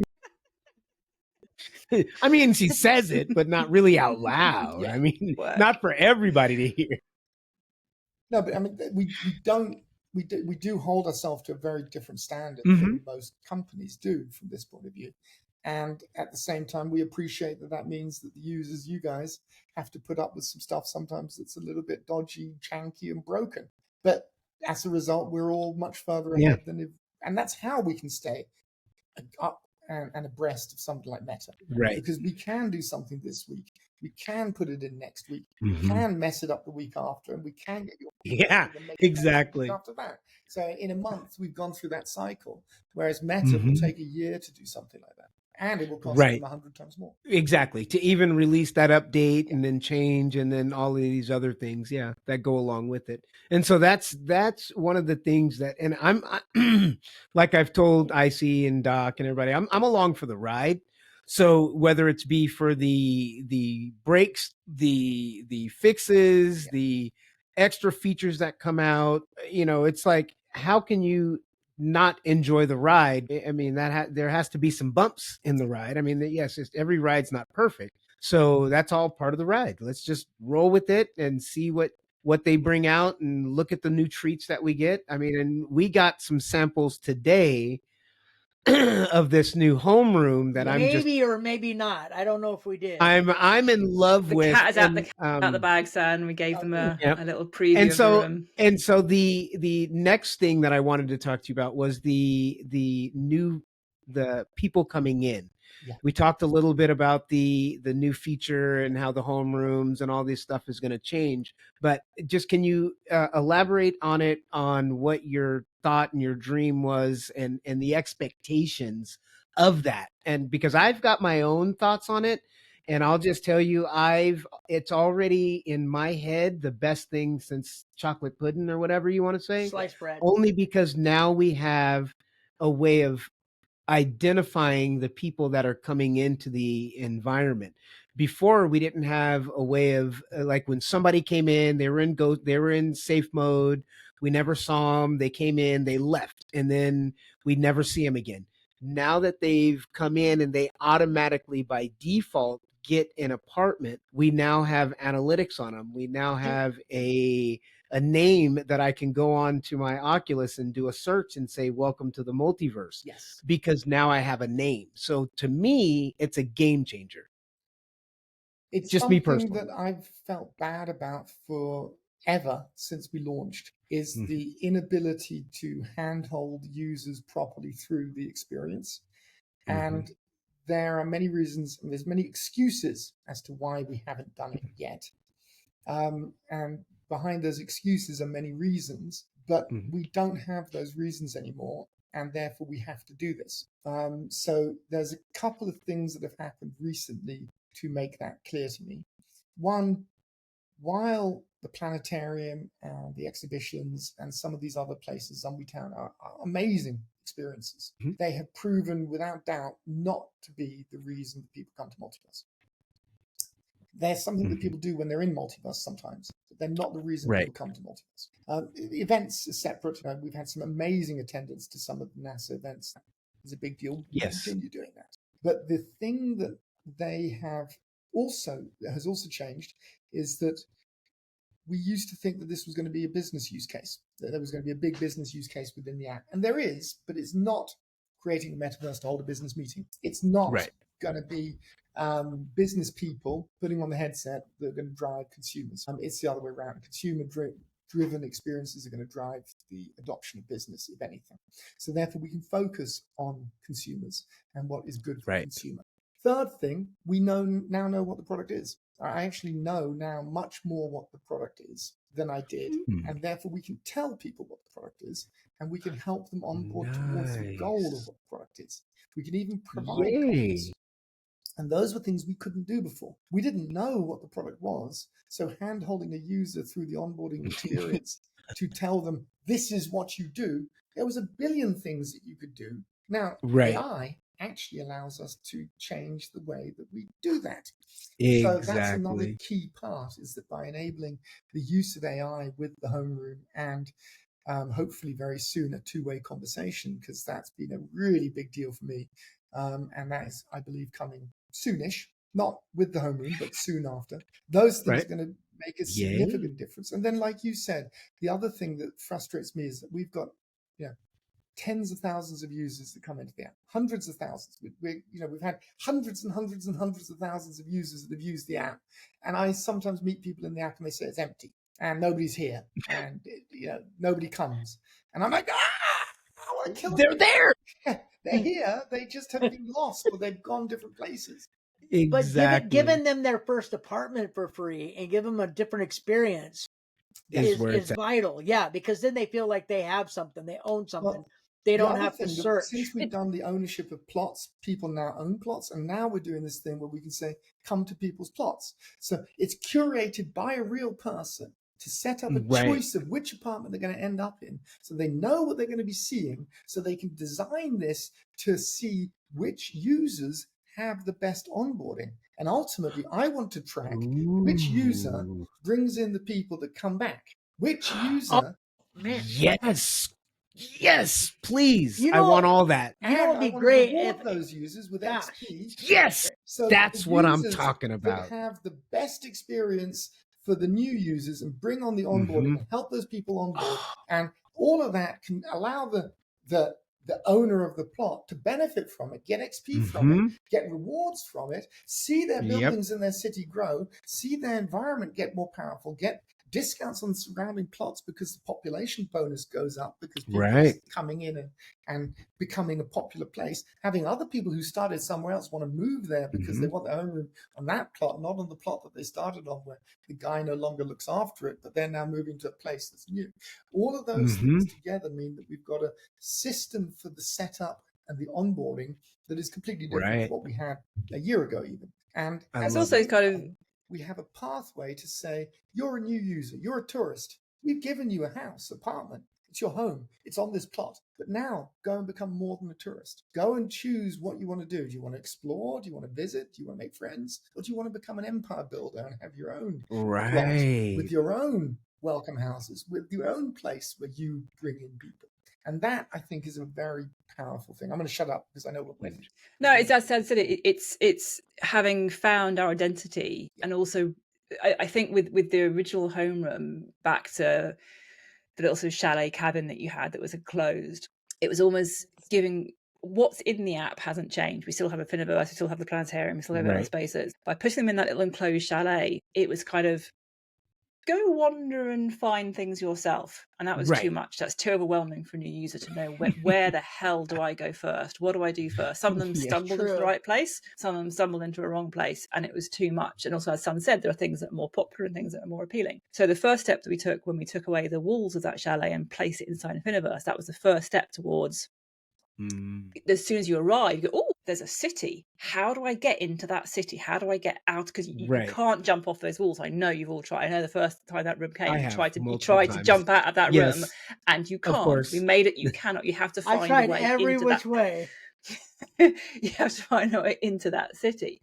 I mean, she says it, but not really out loud. Yeah, I mean, work. not for everybody to hear. No, but I mean, we do hold ourselves to a very different standard Mhm. than most companies do from this point of view. And at the same time, we appreciate that means that the users, you guys, have to put up with some stuff sometimes that's a little bit dodgy, janky, and broken. But as a result, we're all much further ahead than if, and that's how we can stay up and abreast of something like Meta. Right. Because we can do something this week. We can put it in next week. Mhm. We can mess it up the week after, and we can get your Yeah, exactly. after that. So in a month, we've gone through that cycle, whereas Meta will take a year to do something like that, and it will cost them 100 times more. Exactly. To even release that update and then change and then all of these other things, that go along with it. And so that's one of the things that, and I'm like I've told IC and Doc and everybody, I'm along for the ride. So whether it's be for the breaks, the fixes, the extra features that come out, it's like, how can you not enjoy the ride? I mean, there has to be some bumps in the ride. I mean, yes, every ride's not perfect. So that's all part of the ride. Let's just roll with it and see what they bring out and look at the new treats that we get. I mean, and we got some samples today of this new homeroom that maybe or maybe not. I don't know if we did. I'm in love with. The cat is out the bag, son. We gave them a little preview of the room. And so the next thing that I wanted to talk to you about was the people coming in. Yeah. We talked a little bit about the new feature and how the homerooms and all this stuff is going to change. But just can you elaborate on it, on what your thought and your dream was, and the expectations of that? And because I've got my own thoughts on it, and I'll just tell you, it's already in my head the best thing since chocolate pudding or whatever you want to say. Sliced bread. Only because now we have a way of identifying the people that are coming into the environment. Before, we didn't have a way of, like, when somebody came in, they were in safe mode. We never saw them. They came in, they left, and then we'd never see them again. Now that they've come in and they automatically by default get an apartment, we now have analytics on them. We now have a name that I can go on to my Oculus and do a search and say, welcome to the multiverse. Yes. Because now I have a name. So to me, it's a game changer. It's just me personally. that I've felt bad about forever since we launched is the inability to handhold users properly through the experience. And there are many reasons, and there's many excuses as to why we haven't done it yet. And behind those excuses are many reasons, but we don't have those reasons anymore, and therefore we have to do this. So there's a couple of things that have happened recently to make that clear to me. One, while the planetarium and the exhibitions and some of these other places, Zombie Town, are amazing experiences, they have proven without doubt not to be the reason that people come to Multiverse. There's something that people do when they're in Multiverse sometimes, but they're not the reason people come to Multiverse. Events are separate. We've had some amazing attendance to some of the NASA events. It's a big deal. We continue doing that. But the thing that that has also changed is that we used to think that this was going to be a business use case, that there was going to be a big business use case within the app. And there is, but it's not creating a metaverse to hold a business meeting. It's not going to be business people putting on the headset that are going to drive consumers. It's the other way around. Consumer-driven experiences are going to drive the adoption of business, if anything. So therefore, we can focus on consumers and what is good for the consumer. Third thing, we now know what the product is. I actually know now much more what the product is than I did. And therefore, we can tell people what the product is, and we can help them on board towards the goal of what the product is. We can even provide copies. And those were things we couldn't do before. We didn't know what the product was. So hand-holding a user through the onboarding experience to tell them, this is what you do, there was a billion things that you could do. Now, AI actually allows us to change the way that we do that. So that's another key part, is that by enabling the use of AI with the homeroom and hopefully very soon, a two-way conversation, because that's been a really big deal for me. And that is, I believe, coming soonish, not with the homeroom, but soon after. Those things are going to make a significant difference. And then, like you said, the other thing that frustrates me is that we've got, tens of thousands of users that come into the app, hundreds of thousands. We've had hundreds and hundreds and hundreds of thousands of users that have used the app. And I sometimes meet people in the app and they say it's empty and nobody's here and nobody comes. And I'm like, I want to kill them. They're there. They're here. They just have been lost or they've gone different places. Exactly. But giving them their first apartment for free and give them a different experience is vital. Yeah, because then they feel like they have something, they own something. Well, they don't have to search. Since we've done the ownership of plots, people now own plots, and now we're doing this thing where we can say, come to people's plots. So it's curated by a real person to set up a choice of which apartment they're going to end up in, so they know what they're going to be seeing, so they can design this to see which users have the best onboarding. And ultimately, I want to track which user brings in the people that come back. Which user... Yes, please. I want all that. And it would be great if those users with XP. Yes, so that's what I'm talking about. That have the best experience for the new users and bring on the onboarding and help those people onboard. And all of that can allow the owner of the plot to benefit from it, get XP from it, get rewards from it, see their buildings in their city grow, see their environment get more powerful, get discounts on surrounding plots because the population bonus goes up because people are coming in and becoming a popular place. Having other people who started somewhere else want to move there because they want their own room on that plot, not on the plot that they started on where the guy no longer looks after it, but they're now moving to a place that's new. All of those things together mean that we've got a system for the setup and the onboarding that is completely different from what we had a year ago even. And as also kind of... we have a pathway to say, you're a new user, you're a tourist. We've given you a house, apartment. It's your home. It's on this plot. But now go and become more than a tourist. Go and choose what you want to do. Do you want to explore? Do you want to visit? Do you want to make friends? Or do you want to become an empire builder and have your own plot with your own welcome houses, with your own place where you bring in people? And that, I think, is a very powerful thing. I'm going to shut up because I know we're finished. No, it's as I said, it's having found our identity, and also I think with the original homeroom, back to the little sort of chalet cabin that you had that was enclosed, it was almost giving what's in the app hasn't changed. We still have a Finiverse, we still have the planetarium, we still have other spaces. By putting them in that little enclosed chalet, it was kind of go wander and find things yourself. And that was too much. That's too overwhelming for a new user to know where the hell do I go first? What do I do first? Some of them stumbled into the right place. Some of them stumbled into a wrong place. And it was too much. And also, as Sam said, there are things that are more popular and things that are more appealing. So the first step that we took when we took away the walls of that chalet and placed it inside Infiniverse, that was the first step towards... As soon as you arrive, you go, oh, there's a city. How do I get into that city? How do I get out? Because you can't jump off those walls. I know you've all tried. I know the first time that room came, you tried to jump out of that room, and you can't. We made it. You cannot. You have to find a way. I tried every which way. You have to find a way into that city.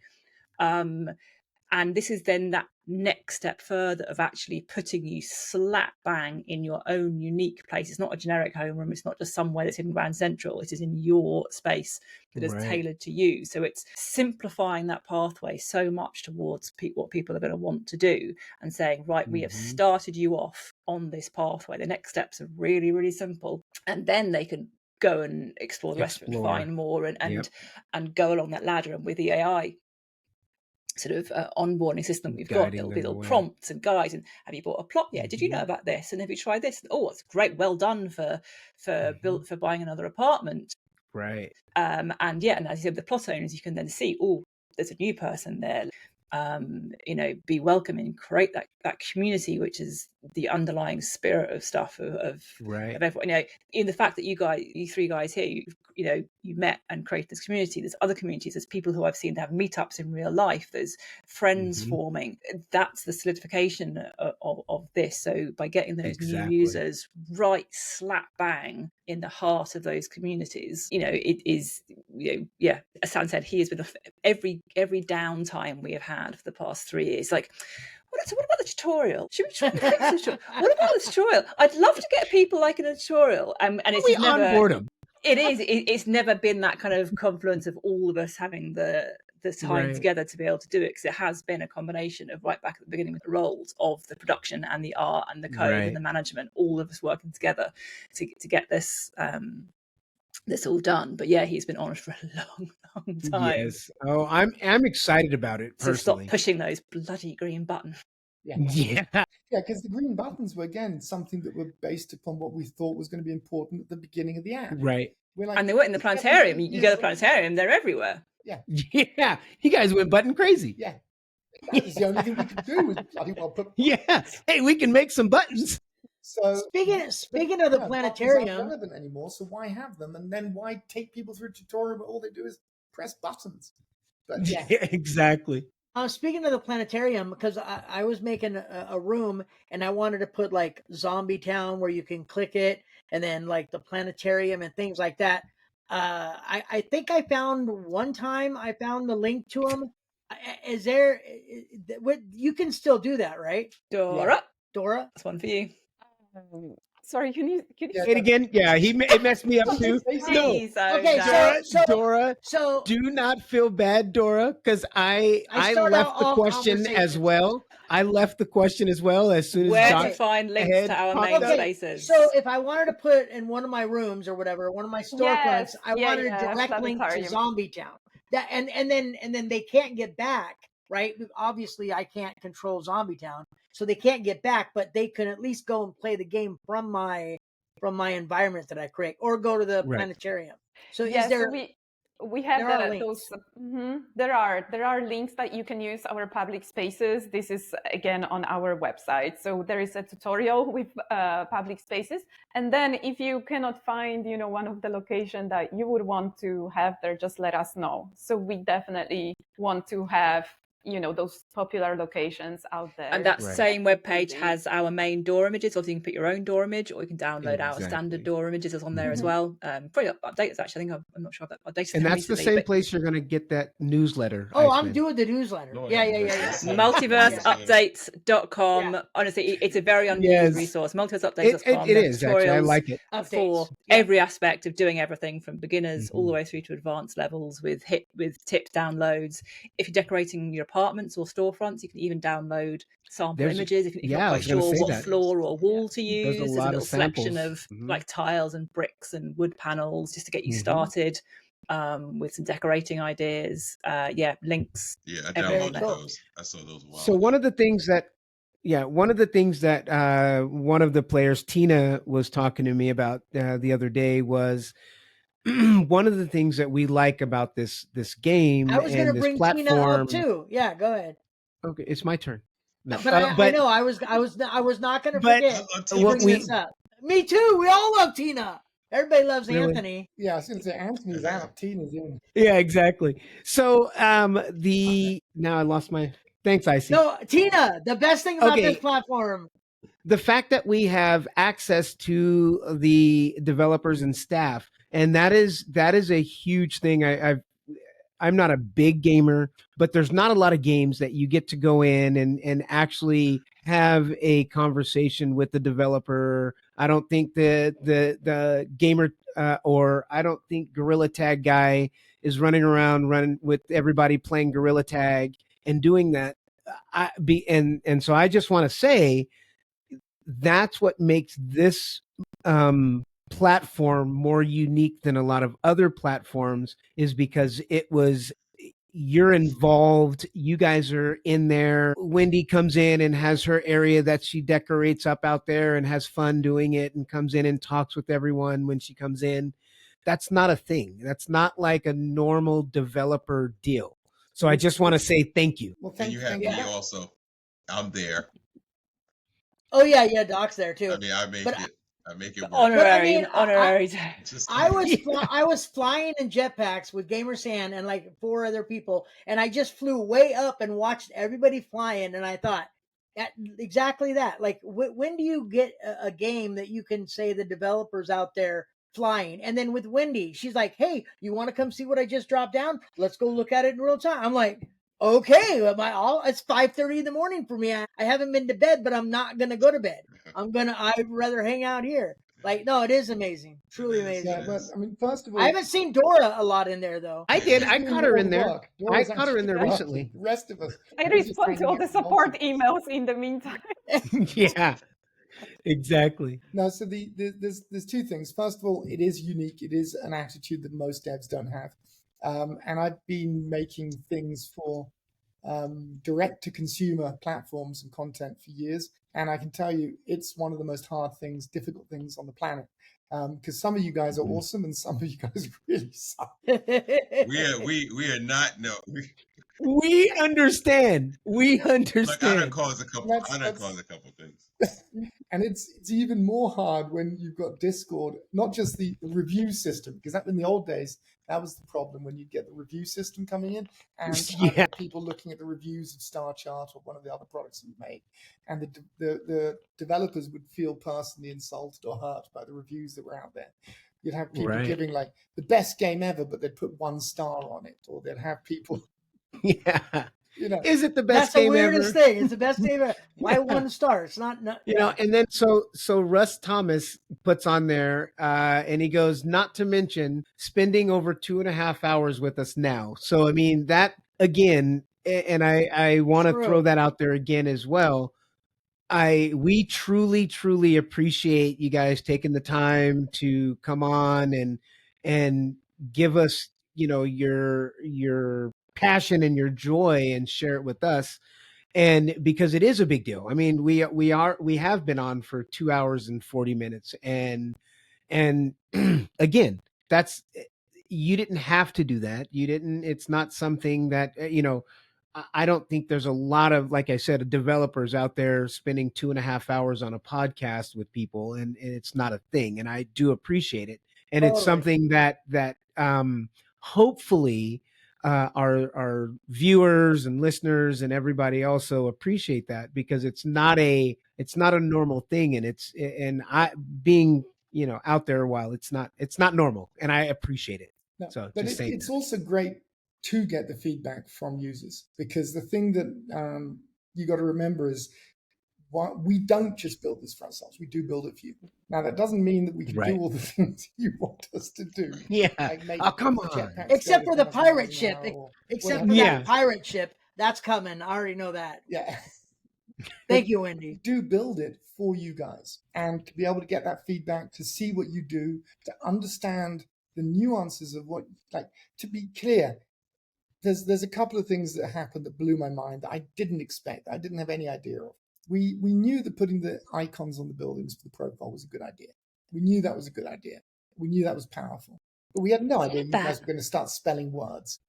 And this is then that next step further of actually putting you slap bang in your own unique place. It's not a generic homeroom. It's not just somewhere that's in Grand Central. It is in your space that is tailored to you. So it's simplifying that pathway so much towards what people are going to want to do, and saying, right, we have started you off on this pathway. The next steps are really, really simple. And then they can go and explore the rest of it, find more and go along that ladder. And with the AI sort of onboarding system we've got, there'll be little prompts and guides, and have you bought a plot yet? Did you know about this? And have you tried this? Oh, it's great, well done for buying another apartment. And as you said, the plot owners, you can then see, oh, there's a new person there. Be welcoming, create that community, which is the underlying spirit of stuff of everyone. In the fact that you three guys here, you met and created this community. There's other communities. There's people who I've seen have meetups in real life. There's friends forming. That's the solidification of this. So by getting those new users right slap bang in the heart of those communities, it is, as Sam said, he has been every downtime we have had for the past 3 years. Like, So what about the tutorial? Should we make the tutorial? What about the tutorial? I'd love to get people like in a tutorial, and it's we never onboard them. It's never been that kind of confluence of all of us having the time together to be able to do it, because it has been a combination of right back at the beginning with the roles of the production and the art and the code and the management, all of us working together to get this all done. But yeah, he's been on it for a long time. Yes. Oh, I'm excited about it personally. So stop pushing those bloody green buttons. Yeah, because the green buttons were, again, something that were based upon what we thought was going to be important at the beginning of the app. Right. We're like, and they were in the planetarium. You go to the planetarium, they're everywhere. Yeah. Yeah. You guys went button crazy. Yeah. That was the only thing we could do was bloody well put. Yeah. Hey, we can make some buttons. So speaking of the planetarium, aren't relevant anymore, so why have them? And then why take people through a tutorial where all they do is press buttons? But yeah, exactly. Speaking of the planetarium, because I was making a room and I wanted to put like Zombie Town where you can click it, and then like the planetarium and things like that. I think I found the link to them. Is there? What you can still do that, right? Dora, that's one for you. Sorry, can you say it again? Yeah, it messed me up too. No. Okay, Dora, do not feel bad, Dora, because I left the question as well. I left the question as well as soon as where to find links to our main spaces. So if I wanted to put in one of my rooms or whatever, one of my storefronts, I wanted a direct link to Zombie Town. That and then they can't get back, right? Obviously, I can't control Zombie Town, so they can't get back, but they can at least go and play the game from my environment that I create, or go to the planetarium. So is there? So we have those. There are links that you can use our public spaces. This is again on our website. So there is a tutorial with public spaces, and then if you cannot find one of the location that you would want to have there, just let us know. So we definitely want to have those popular locations out there. And that same webpage has our main door images. So you can put your own door image, or you can download our standard door images that's on there as well. Probably updated actually. I think I'm not sure if that updated. And that's recently, the same place you're going to get that newsletter. Oh, Iceman. I'm doing the newsletter. Yeah. Multiverseupdates.com. Honestly, it's a very unused resource. Multiverseupdates.com. It is actually. I like it. For every aspect of doing everything from beginners all the way through to advanced levels with tip downloads. If you're decorating your apartments or storefronts, you can even download sample images if you're not quite sure what floor or wall to use. There's a little selection of like tiles and bricks and wood panels just to get you started with some decorating ideas. Links. Yeah, I downloaded those. I saw those a while ago. One of the things that one of the players, Tina, was talking to me about the other day was one of the things that we like about this game. I was going to bring Tina up too. Yeah, go ahead. Okay, it's my turn. No, but I know I was not going to forget to bring this up. Me too. We all love Tina. Everybody loves Anthony. Yeah, I was going to say Anthony's out, Tina's in. Yeah, exactly. So now I lost my. Thanks, Icy. No, Tina. The best thing about this platform. The fact that we have access to the developers and staff, and that is a huge thing. I'm not a big gamer, but there's not a lot of games that you get to go in and actually have a conversation with the developer. I don't think the gamer or I don't think Gorilla Tag guy is running around with everybody playing Gorilla Tag and doing that. And so I just want to say that's what makes this platform more unique than a lot of other platforms, is because you're involved. You guys are in there. Wendy comes in and has her area that she decorates up out there and has fun doing it and comes in and talks with everyone when she comes in. That's not a thing. That's not like a normal developer deal. So I just want to say thank you. Well, you have me also. I'm there. Oh yeah, Doc's there too. I mean, I make it work. Honorary. I was flying in jetpacks with Gamer San and like 4 other people, and I just flew way up and watched everybody flying, and I thought exactly that. Like, when do you get a game that you can say the developers out there flying? And then with Wendy, she's like, "Hey, you want to come see what I just dropped down? Let's go look at it in real time." I'm like, okay, it's 5:30 in the morning for me. I haven't been to bed, but I'm not going to go to bed. I'd rather hang out here. Like, no, it is amazing. Truly amazing. Yeah, but I mean, first of all, I haven't seen Dora a lot in there, though. I did. I She's caught doing her all in the there. work. I Dora's caught her in there actually recently. The rest of us. I we're just respond to hanging all out the in support multiverse. emails in the meantime. Yeah, exactly. No, so there's two things. First of all, it is unique. It is an attitude that most devs don't have. And I've been making things for direct-to-consumer platforms and content for years. And I can tell you, it's one of the most difficult things on the planet. Because some of you guys are awesome and some of you guys really suck. We are not, no. We understand. We Like, I done understand. caused a couple things. And it's even more hard when you've got Discord, not just the review system, because that in the old days, that was the problem when you'd get the review system coming in and Yeah. people looking at the reviews of Star Chart or one of the other products that you made. And the developers would feel personally insulted or hurt by the reviews that were out there. You'd have people giving like the best game ever, but they'd put 1 star on it, or they'd have people. Yeah. You know, is it the best That's game the weirdest ever? thing. It's the best game ever. Why 1 star? It's not. You know, and then so Russ Thomas puts on there, and he goes, not to mention spending over 2.5 hours with us now. So I mean that again, and I want to throw that out there again as well. We truly appreciate you guys taking the time to come on and give us, you know, your passion and your joy and share it with us. And because it is a big deal. I mean, we have been on for 2 hours and 40 minutes. And again, you didn't have to do that. It's not something that, you know, I don't think there's a lot of, like I said, developers out there spending 2.5 hours on a podcast with people, and it's not a thing. And I do appreciate it. And it's something that hopefully our viewers and listeners and everybody also appreciate that, because it's not a normal thing, and I being, you know, out there a while, it's not normal, and I appreciate it. No, so but just it's also great to get the feedback from users, because the thing that you got to remember is we don't just build this for ourselves. We do build it for you. Now, that doesn't mean that we can do all the things you want us to do. Yeah. Like make come on. Except for the pirate ship. Except for that pirate ship. That's coming. I already know that. Yeah. Thank you, Wendy. We do build it for you guys. And to be able to get that feedback, to see what you do, to understand the nuances of what, like, to be clear, there's a couple of things that happened that blew my mind that I didn't expect. I didn't have any idea of. We knew that putting the icons on the buildings for the profile was a good idea. We knew that was a good idea. We knew that was powerful. But we had no idea you guys were going to start spelling words.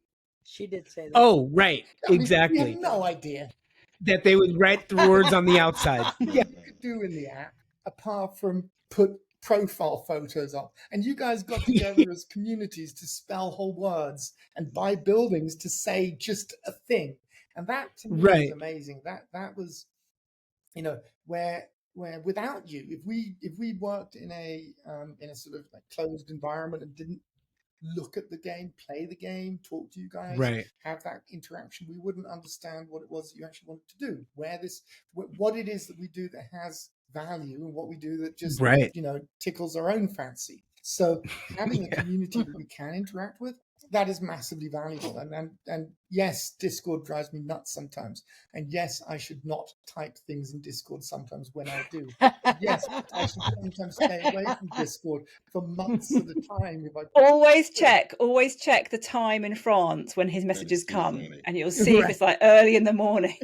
She did say that. Oh, right. Exactly. We had no idea that they would write the words on the outside. Yeah, you could do in the app, apart from put profile photos up. And you guys got together as communities to spell whole words and buy buildings to say just a thing. And that to me was amazing. That was, you know, where without you, if we worked in a sort of like closed environment and didn't look at the game, play the game, talk to you guys, have that interaction, we wouldn't understand what it was that you actually wanted to do, what it is that we do that has value, and what we do that just you know, tickles our own fancy. So having a community that we can interact with, that is massively valuable. And yes, Discord drives me nuts sometimes. And yes, I should not type things in Discord sometimes when I do. Yes, I should sometimes stay away from Discord for months at a time. If I always check the time in France when his messages come, and you'll see if it's like early in the morning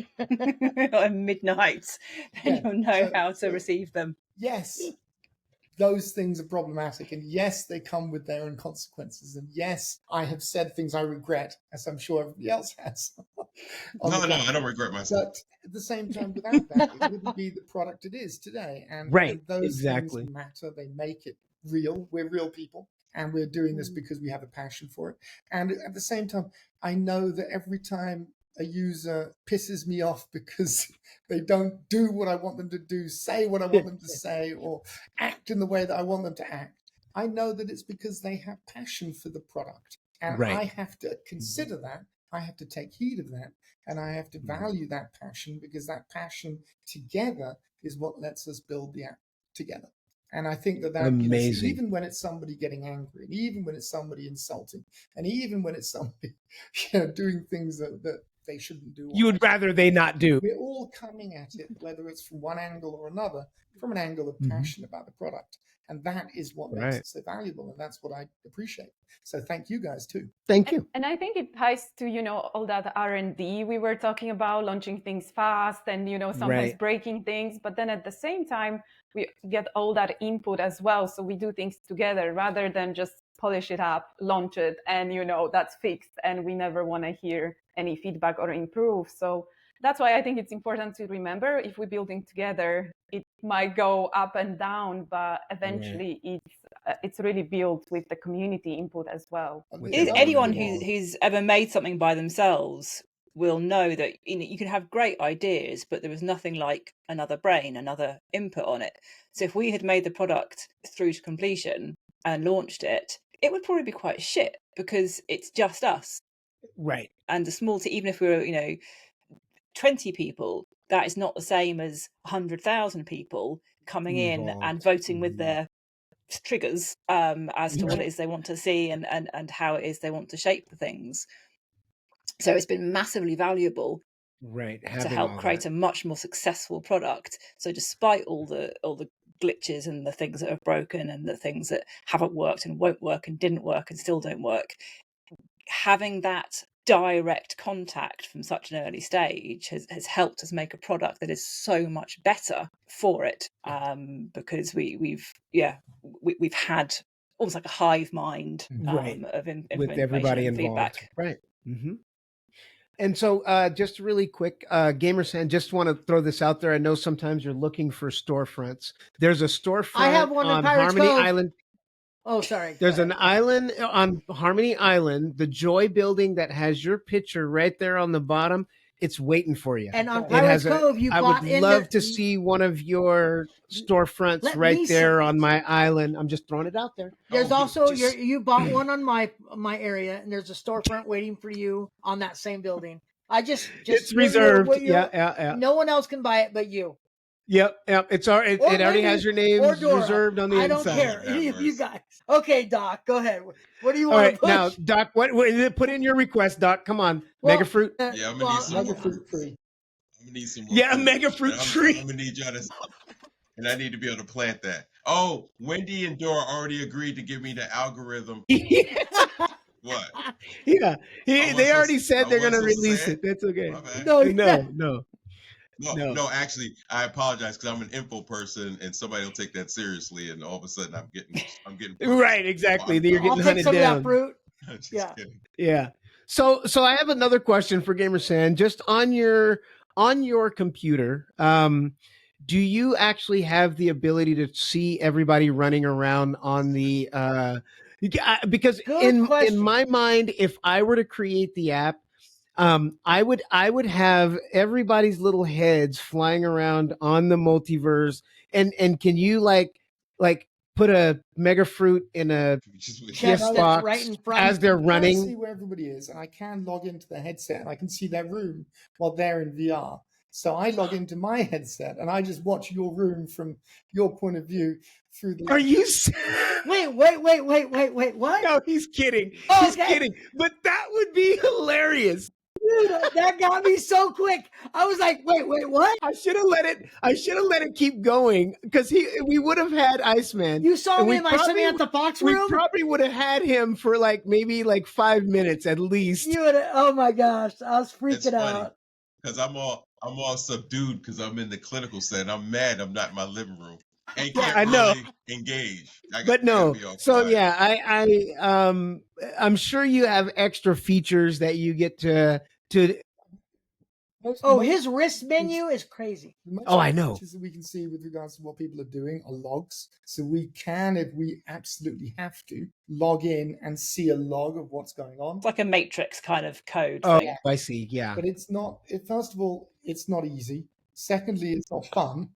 or midnight, then you'll know how to receive them. Yes. Those things are problematic, and yes, they come with their own consequences. And yes, I have said things I regret, as I'm sure everybody else has. No, I don't regret myself. But at the same time, without that, it wouldn't be the product it is today. And, and those things matter. They make it real. We're real people, and we're doing this because we have a passion for it. And at the same time, I know that every time a user pisses me off because they don't do what I want them to do, say what I want them to say, or act in the way that I want them to act, I know that it's because they have passion for the product. And I have to consider that I have to take heed of that, and I have to value that passion, because that passion together is what lets us build the app together. And I think that amazing. Even when it's somebody getting angry, and even when it's somebody insulting, and even when it's somebody doing things that they shouldn't do, you would rather they not do. We're all coming at it, whether it's from one angle or another, from an angle of passion about the product. And that is what makes it so valuable. And that's what I appreciate. So thank you guys too. Thank you. And I think it ties to, all that R&D we were talking about, launching things fast and, sometimes breaking things. But then at the same time, we get all that input as well. So we do things together rather than just polish it up, launch it, and, that's fixed. And we never want to hear any feedback or improve. So that's why I think it's important to remember, if we're building together, it might go up and down, but eventually it's really built with the community input as well. Anyone who's ever made something by themselves will know that you can have great ideas, but there was nothing like another brain, another input on it. So if we had made the product through to completion and launched it, it would probably be quite shit, because it's just us. Right. And the small team, even if we were, 20 people, that is not the same as 100,000 people coming in and voting with their triggers as to what it is they want to see and how it is they want to shape the things. So it's been massively valuable to help create a much more successful product. So despite all the glitches and the things that have broken and the things that haven't worked and won't work and didn't work and still don't work, having that direct contact from such an early stage has helped us make a product that is so much better for it, because we've had almost like a hive mind of information with everybody and involved. feedback. Right. Mm-hmm. And so just really quick, Gamersan, just want to throw this out there. I know sometimes you're looking for storefronts. There's a storefront I have one on in Pirates Harmony Cove. Island. Oh, sorry. There's an island on Harmony Island, the Joy building, that has your picture right there on the bottom. It's waiting for you. And on Pirates Cove, I would love to see one of your storefronts right there on my island. I'm just throwing it out there. There's also you bought one on my area, and there's a storefront waiting for you on that same building. It's reserved. Yeah. No one else can buy it but you. Yep. It already has your name reserved on the inside. I don't care. Any of you guys. Okay, Doc, go ahead. What do you want to push? Now, Doc, what put in your request, Doc? Come on. Mega fruit. Yeah, I'm gonna need some Mega fruit tree. I'm gonna need some more. Yeah, a mega fruit tree. I'm gonna need y'all to, and I need to be able to plant that. Oh, Wendy and Dora already agreed to give me the algorithm. What? Yeah, they already said they're gonna release it. That's okay. No, actually, I apologize, because I'm an info person, and somebody will take that seriously, and all of a sudden I'm getting right. Exactly. You're getting hunted down. That fruit. Just kidding. Yeah. So I have another question for Gamersan. Just on your computer, do you actually have the ability to see everybody running around on the? Because in my mind, if I were to create the app, I would have everybody's little heads flying around on the multiverse, and can you like put a mega fruit in a chest box right in front as they're running? I can see where everybody is, and I can log into the headset, and I can see their room while they're in VR. So I log into my headset, and I just watch your room from your point of view through the. Are you? Wait! What? No, he's kidding. Oh, he's kidding. But that would be hilarious. Dude, that got me so quick. I was like, wait, what? I should have let it keep going, because we would have had Iceman. You saw me in my Samantha Fox room? We probably would have had him for maybe 5 minutes at least. You would have, oh my gosh, I was freaking out. Because I'm all subdued, because I'm in the clinical setting. I'm mad I'm not in my living room. And can't really engage. I'm sure you have extra features that you get to. His wrist menu is crazy. I know. That we can see with regards to what people are doing are logs. So we can, if we absolutely have to, log in and see a log of what's going on. It's like a matrix kind of code. Oh, thing. I see. Yeah. But it's not. First of all, it's not easy. Secondly, it's not fun.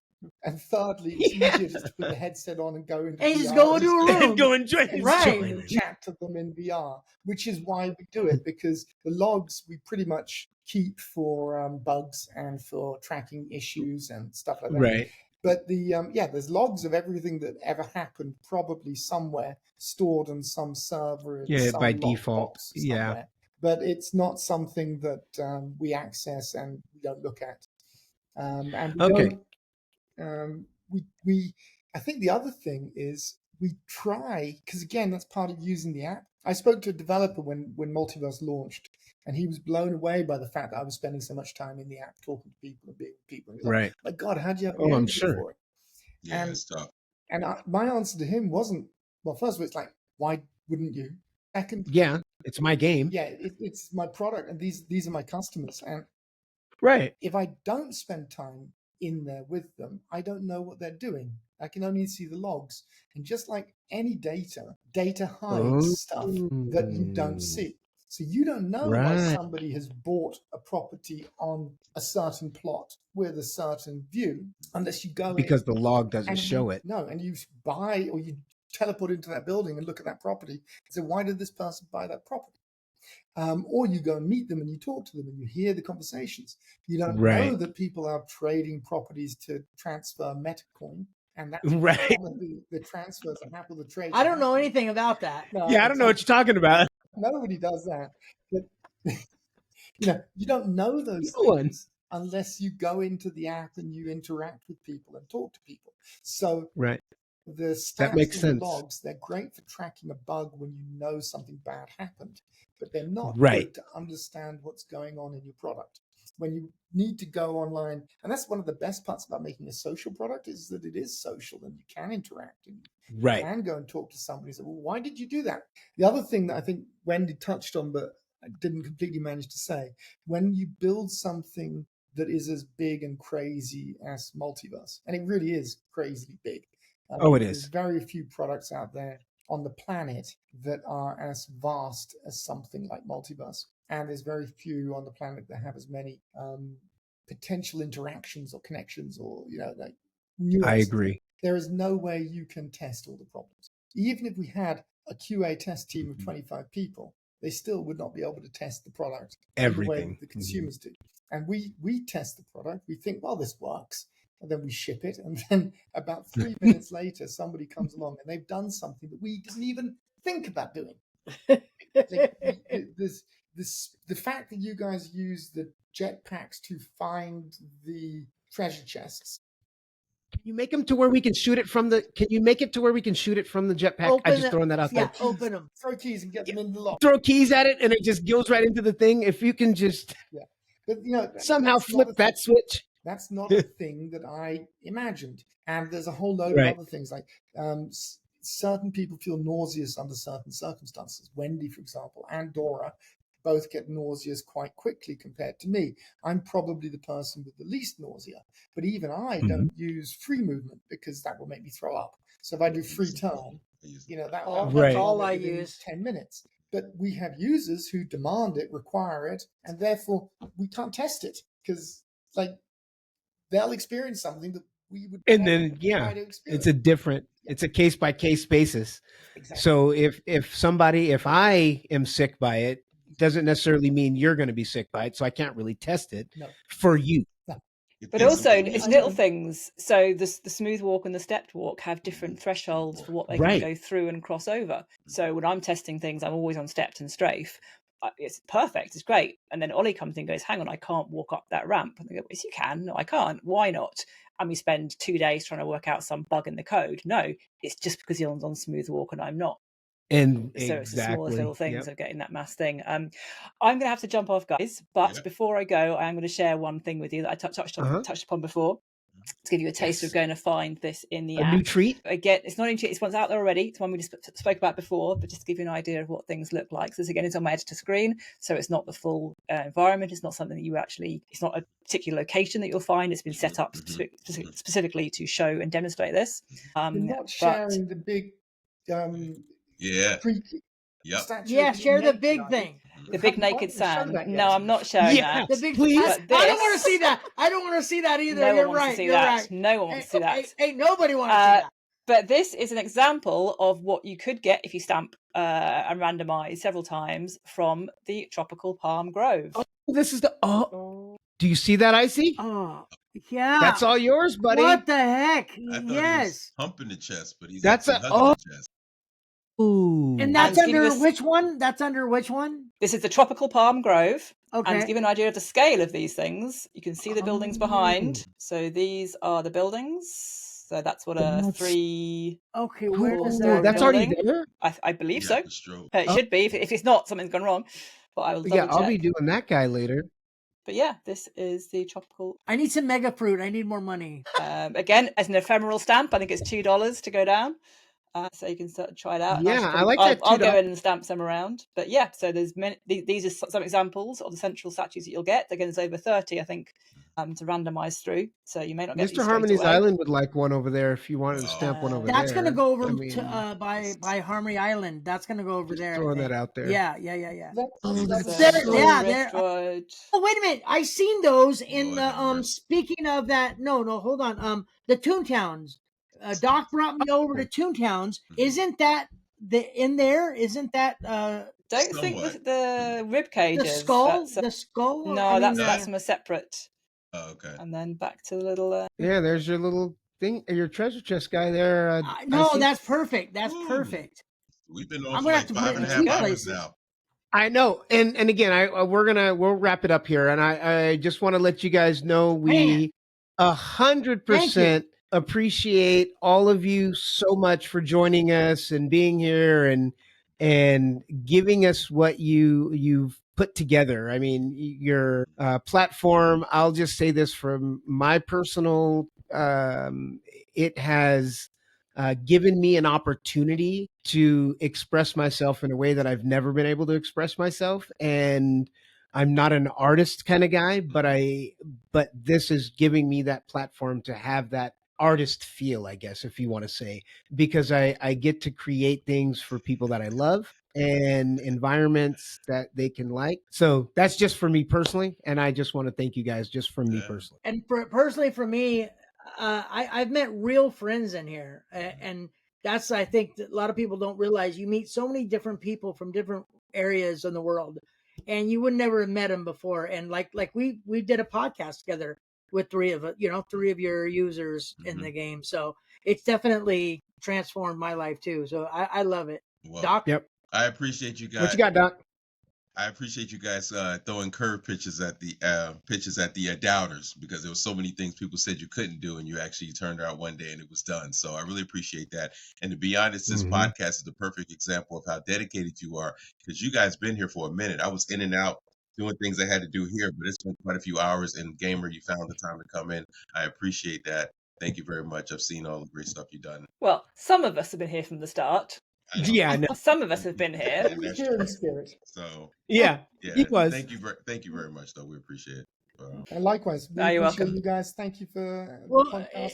And thirdly, it's easier just to put the headset on and go into And VR. just go into a room. Go and join. And chat to them in VR, which is why we do it, because the logs we pretty much keep for bugs and for tracking issues and stuff like that. Right. But there's logs of everything that ever happened, probably somewhere stored on some server in some by log default. box somewhere. But it's not something that we access and we don't look at. And we don't. I think the other thing is we try, because again, that's part of using the app. I spoke to a developer when Multiverse launched, and he was blown away by the fact that I was spending so much time in the app talking to people and being with people. And Right. Like, my God, how'd you have I'm sure. for it? Yeah, it's tough. And my answer to him wasn't, well, first of all, it's like, why wouldn't you? Second, yeah, it's my game. Yeah, it's my product, and these are my customers. And right, if I don't spend time in there with them, I don't know what they're doing. I can only see the logs. And just like any data hides stuff that you don't see. So you don't know why somebody has bought a property on a certain plot with a certain view unless you go because the log doesn't show it. No, and you buy or you teleport into that building and look at that property and say, why did this person buy that property? Or you go and meet them and you talk to them and you hear the conversations. You don't know that people are trading properties to transfer Metacoin. And that's the transfers that happen, the trade. I don't know anything about that. No, I don't know what you're talking about. Nobody does that. But you don't know those things unless you go into the app and you interact with people and talk to people. So the stats and the logs, they're great for tracking a bug when you know something bad happened, but they're not good to understand what's going on in your product. When you need to go online, and that's one of the best parts about making a social product is that it is social and you can interact and you can go and talk to somebody and say, well, why did you do that? The other thing that I think Wendy touched on, but I didn't completely manage to say, when you build something that is as big and crazy as Multiverse, and it really is crazily big. It is. There's very few products out there on the planet that are as vast as something like Multiverse. And there's very few on the planet that have as many potential interactions or connections or, like nuances. I agree. There is no way you can test all the problems. Even if we had a QA test team of 25 people, they still would not be able to test the product the way the consumers do. And we test the product. We think, well, this works. And then we ship it. And then about 3 minutes later, somebody comes along and they've done something that we didn't even think about doing. The fact that you guys use the jetpacks to find the treasure chests. Can you make them to where we can shoot it from the? Can you make it to where we can shoot it from the jetpack? I'm just throwing that out there. Open them. Throw keys and get them in the lock. Throw keys at it, and it just goes right into the thing. If you can just but, somehow flip that switch. That's not a thing that I imagined. And there's a whole load of other things like certain people feel nauseous under certain circumstances. Wendy, for example, and Dora both get nauseous quite quickly compared to me. I'm probably the person with the least nausea, but even I don't use free movement because that will make me throw up. So if I do free turn, that's all I use. 10 minutes. But we have users who demand it, require it, and therefore we can't test it because they'll experience something that we would. And then it's a different. It's a case by case basis. Exactly. So if I am sick by it, doesn't necessarily mean you're going to be sick by it. So I can't really test it for you. No. But also, it's little things. So the smooth walk and the stepped walk have different thresholds for what they can go through and cross over. So when I'm testing things, I'm always on stepped and strafe. It's perfect. It's great. And then Ollie comes in and goes, hang on, I can't walk up that ramp. And they go, yes, you can. No, I can't. Why not? And we spend 2 days trying to work out some bug in the code. No, it's just because you're on smooth walk and I'm not. And so it's the smallest little things of getting that mass thing. I'm going to have to jump off, guys. But before I go, I am going to share one thing with you that I touched upon before. To give you a taste of going to find this in the app. A new treat? Again, it's not a new treat. It's one's out there already. It's one we just spoke about before, but just to give you an idea of what things look like. So this, again, is on my editor screen. So it's not the full environment. It's not something that you actually, it's not a particular location that you'll find. It's been set up specifically to show and demonstrate this. You're not sharing the big... yeah. Freaky statue. Yeah, share the big thing. The big naked sand. No, I'm not showing that. The big, please. I don't want to see that. I don't want to see that either. No You're one wants right. to see You're that. right. No one wants to see that. Ain't nobody want to see that. But this is an example of what you could get if you stamp and randomize several times from the tropical palm grove. Oh, this is the do you see that, Icy? Oh, yeah. That's all yours, buddy. What the heck? I thought he was humping the chest, but he's That's actually hugging the chest. Ooh. And that's under which one? That's under which one? This is the tropical palm grove. Okay. And to give you an idea of the scale of these things, you can see the buildings behind. So these are the buildings. So that's what a 3. Okay, where is that? That's already there? I believe so. Stroke. It should be. If it's not, something's gone wrong. But I will double check. I'll be doing that guy later. But yeah, this is the tropical. I need some mega fruit. I need more money. Again, as an ephemeral stamp, I think it's $2 to go down. So you can try it out. Yeah, I like that. I'll go in and stamp some around. But yeah, so there's many. These are some examples of the central statues that you'll get. Again, there's over 30, I think, to randomize through. So you may not get. Mr. Harmony's Island would like one over there if you wanted to stamp one over there. That's going to go over to by Harmony Island. That's going to go over there. Throwing that out there. Yeah. Oh, wait a minute. I seen those in the Speaking of that, no, hold on. The Toontowns. Doc brought me over to Toontowns. Isn't that in there? Isn't that don't think the rib cages. The skull? No, that's from a separate. Oh, okay. And then back to the little yeah, there's your little thing, your treasure chest guy there. No, that's perfect. That's perfect. We've been on for like 5.5 hours now. I know, and again, we'll wrap it up here, and I just want to let you guys know we 100% appreciate all of you so much for joining us and being here and giving us what you've put together. I mean, your platform, I'll just say this from my personal, it has given me an opportunity to express myself in a way that I've never been able to express myself. And I'm not an artist kind of guy, but this is giving me that platform to have that artist feel, I guess, if you want to say, because I get to create things for people that I love and environments that they can like. So that's just for me personally. And I just want to thank you guys just from me personally. And personally for me, I've met real friends in here. And that's, I think that a lot of people don't realize you meet so many different people from different areas in the world and you would never have met them before. And like we did a podcast together with three of your users in the game. So it's definitely transformed my life too. So I love it. Well, Doc? Yep. I appreciate you guys. What you got, Doc? I appreciate you guys throwing curve pitches at the doubters, because there were so many things people said you couldn't do, and you actually turned out one day and it was done. So I really appreciate that. And to be honest, this podcast is the perfect example of how dedicated you are, because you guys been here for a minute. I was in and out doing things I had to do here, but it's been quite a few hours. And Gamer, you found the time to come in. I appreciate that. Thank you very much. I've seen all the great stuff you've done. Well, some of us have been here from the start. Yeah, no. Some of us have been here. Here in spirit. So yeah, it was. Thank you very much, though. We appreciate it. And likewise, we you're appreciate welcome. you guys. Thank you for.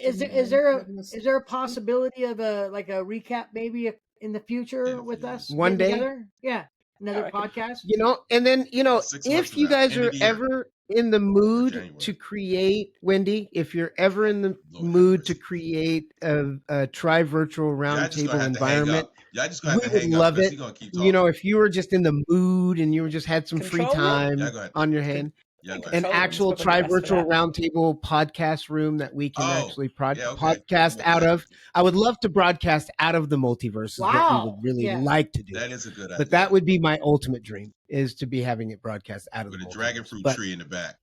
Is there a possibility of a recap maybe in the future with us one day? Together? Yeah, another podcast. And then 6 months if you from now, guys end are of the year. ever in the mood January. to create, Wendy, if you're ever in the mood to create a Tri-Virtual Roundtable environment, we would love it. If you were just in the mood and you just had some free time on your hand, an actual Tri-Virtual Roundtable podcast room that we can actually podcast out of. I would love to broadcast out of the multiverse. Is what we would really like to do. That is a good idea. But that would be my ultimate dream, is to be having it broadcast out of with the a multiverse. dragon fruit tree in the back.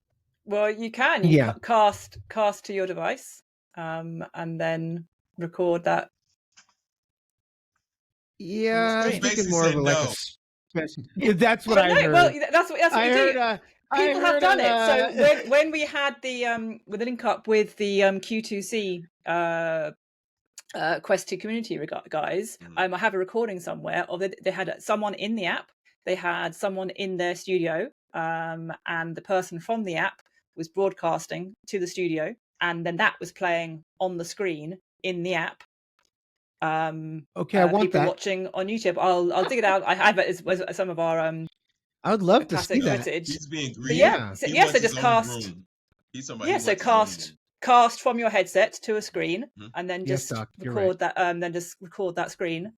Well, you can. Cast to your device, and then record that. Yeah, I'm thinking more of that's what I heard. Well, that's what you do. People have done it. So when we had the link up with the Q2C Quest 2 community guys, I have a recording somewhere of it. They had someone in the app. They had someone in their studio, and the person from the app was broadcasting to the studio, and then that was playing on the screen in the app. Okay, I want people that. Watching on YouTube. I'll dig it out. I have it as some of our I would love to classic see that. footage. He's being But greedy. yeah, He so wants just his own cast. room. He's talking about Yeah, he so wants his own cast room. cast from your headset to a screen, and then Yes, just Doc, you're record that. Then just record that screen.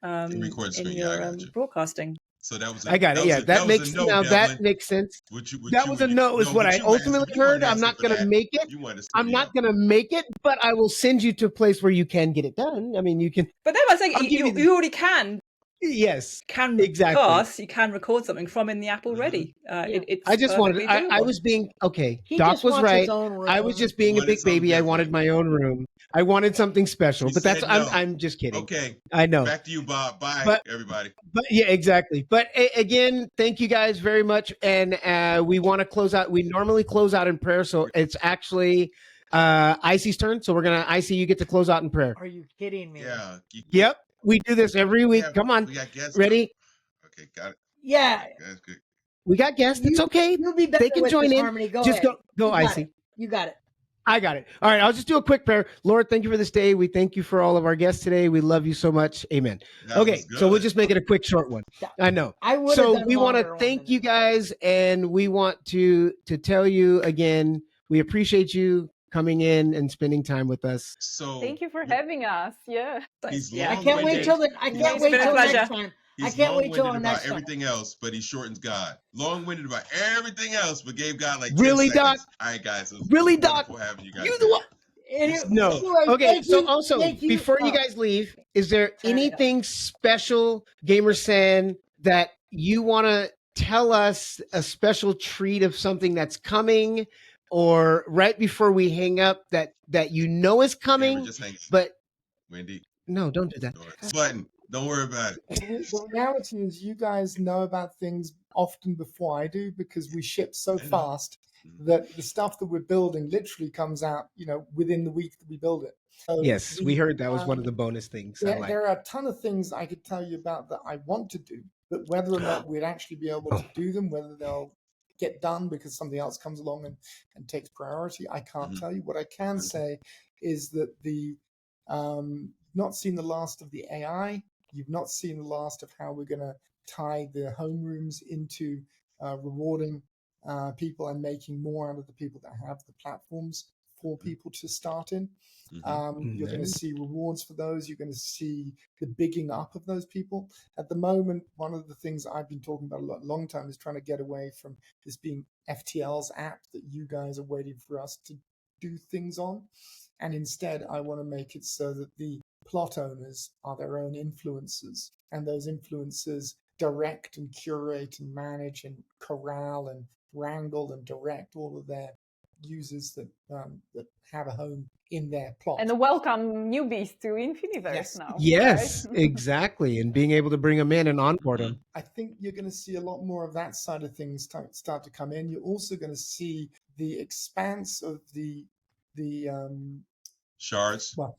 Record in screen. your Yeah, I got you. broadcasting. So that was. I got it. Yeah, that was a makes no, now Devlin. that makes sense. What you That was a no, is what I ultimately heard. I'm not going to make it. You want a I'm studio. not going to make it, but I will send you to a place where you can get it done. I mean, you can. But then I was saying I'll give you already can. Yes, Can exactly. cast. You can record something from in the app already. It's I just wanted. perfectly I doable. was being okay. He Doc just was wants right. his own room. I was just being a wanted big baby. something I wanted different. my own room. I wanted something special. He But that's. said no. I'm just kidding. Okay. I know. Back to you, Bob. Bye, But- everybody. But yeah, exactly. But again, thank you guys very much. And we want to close out. We normally close out in prayer, so it's actually Icy's turn. So we're gonna Icy. You get to close out in prayer. Are you kidding me? Yeah. Yep. We do this every week. Come on. We got guests. Ready? Okay, got it. Yeah. That's good. We got guests. It's okay. You'll be better They can with join this in. Harmony. Go Just ahead. go, You got Icy. it. You got it. I got it. All right. I'll just do a quick prayer. Lord, thank you for this day. We thank you for all of our guests today. We love you so much. Amen. That Okay. was good. So we'll just make it a quick, short one. I know. I would have So done we want to longer one thank than you guys, and we want to tell you again, we appreciate you coming in and spending time with us. So Thank you for having us. Yeah. he's Yeah. I can't wait till the. I can't It's wait been a till pleasure. next time. I He's can't wait till long-winded our about next time. everything else, but he shortens God. Long-winded about everything else, but gave God like 10 Really, seconds. Doc? All right, guys. It was Really, Doc? wonderful having you guys. You here. the one? No. Anyway, Okay. thank So you, also, thank you. before you guys leave, is there Turn it up. anything special, Gamer San, that you want to tell us, a special treat of something that's coming, or right before we hang up that you know is Amber, coming, just hang out. but Wendy, no, don't do that. button. Don't worry about it. The reality is, you guys know about things often before I do, because we ship so fast that the stuff that we're building literally comes out, within the week that we build it. So Yes, we heard that was one of the bonus things. There are a ton of things I could tell you about that I want to do, but whether or not we'd actually be able to do them, whether they'll get done because something else comes along and takes priority, I can't tell you. What I can say is that not seen the last of the AI. You've not seen the last of how we're going to tie the homerooms into rewarding people and making more out of the people that have the platforms for people to start in. You're going to see rewards for those. You're going to see the bigging up of those people. At the moment, one of the things I've been talking about a long time is trying to get away from this being FTL's app that you guys are waiting for us to do things on. And instead, I want to make it so that the plot owners are their own influencers, and those influencers direct and curate and manage and corral and wrangle and direct all of their users that have a home in their plot. And welcome newbies to Infiniverse now. Yes, right? exactly. And being able to bring them in and onboard them. I think you're going to see a lot more of that side of things start to come in. You're also going to see the expanse of the Shards. Well,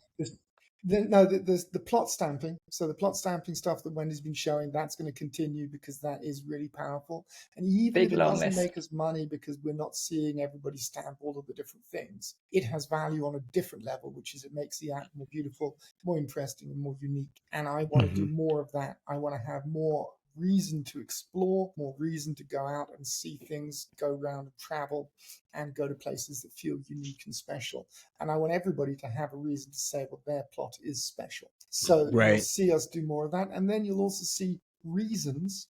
there's the plot stamping. So the plot stamping stuff that Wendy's been showing, that's going to continue because that is really powerful. And even Big if it long doesn't list. make us money because we're not seeing everybody stamp all of the different things, it has value on a different level, which is it makes the app more beautiful, more interesting, and more unique. And I want to do more of that. I want to have more reason to explore, more reason to go out and see things, go around and travel and go to places that feel unique and special. And I want everybody to have a reason to say, well, their plot is special. So you'll see us do more of that. And then you'll also see reasons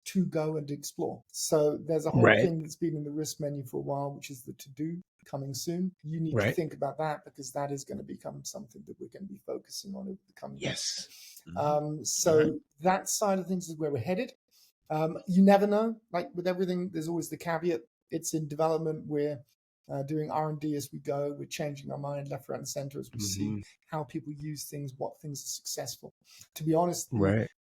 to go and explore. So there's a whole thing that's been in the risk menu for a while, which is the to-do coming soon. You need to think about that because that is going to become something that we're going to be focusing on over the coming years. So that side of things is where we're headed. You never know. Like with everything, there's always the caveat. It's in development. We're doing R&D as we go. We're changing our mind left, right, and center as we see how people use things, what things are successful. To be honest,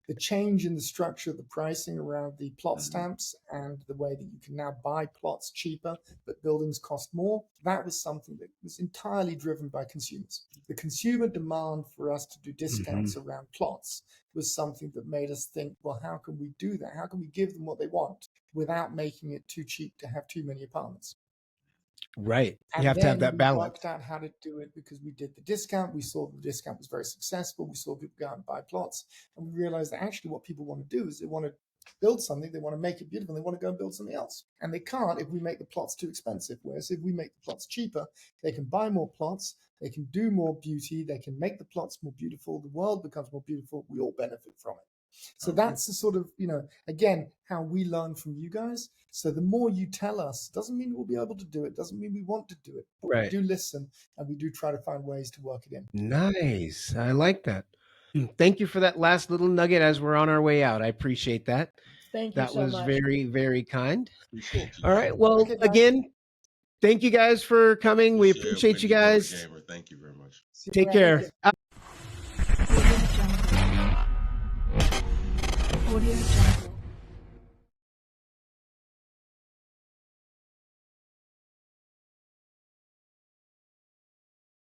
the change in the structure of the pricing around the plot stamps and the way that you can now buy plots cheaper, but buildings cost more, that was something that was entirely driven by consumers. The consumer demand for us to do discounts around plots was something that made us think, well, how can we do that? How can we give them what they want without making it too cheap to have too many apartments? Right. And you have to have that we balance. worked out how to do it because we did the discount. We saw the discount was very successful. We saw people go out and buy plots. And we realized that actually what people want to do is they want to build something, they want to make it beautiful, they want to go and build something else. And they can't if we make the plots too expensive. Whereas if we make the plots cheaper, they can buy more plots, they can do more beauty, they can make the plots more beautiful, the world becomes more beautiful, we all benefit from it. So that's the sort of, again, how we learn from you guys. So the more you tell us, doesn't mean we'll be able to do it, doesn't mean we want to do it, but we do listen and we do try to find ways to work it in. Nice. I like that. Thank you for that last little nugget as we're on our way out. I appreciate that. Thank you so much. That was very, very kind. Appreciate you. All right. Well, again, thank you guys for coming. We appreciate you guys. Thank you very much. Take care. Audio Jungle.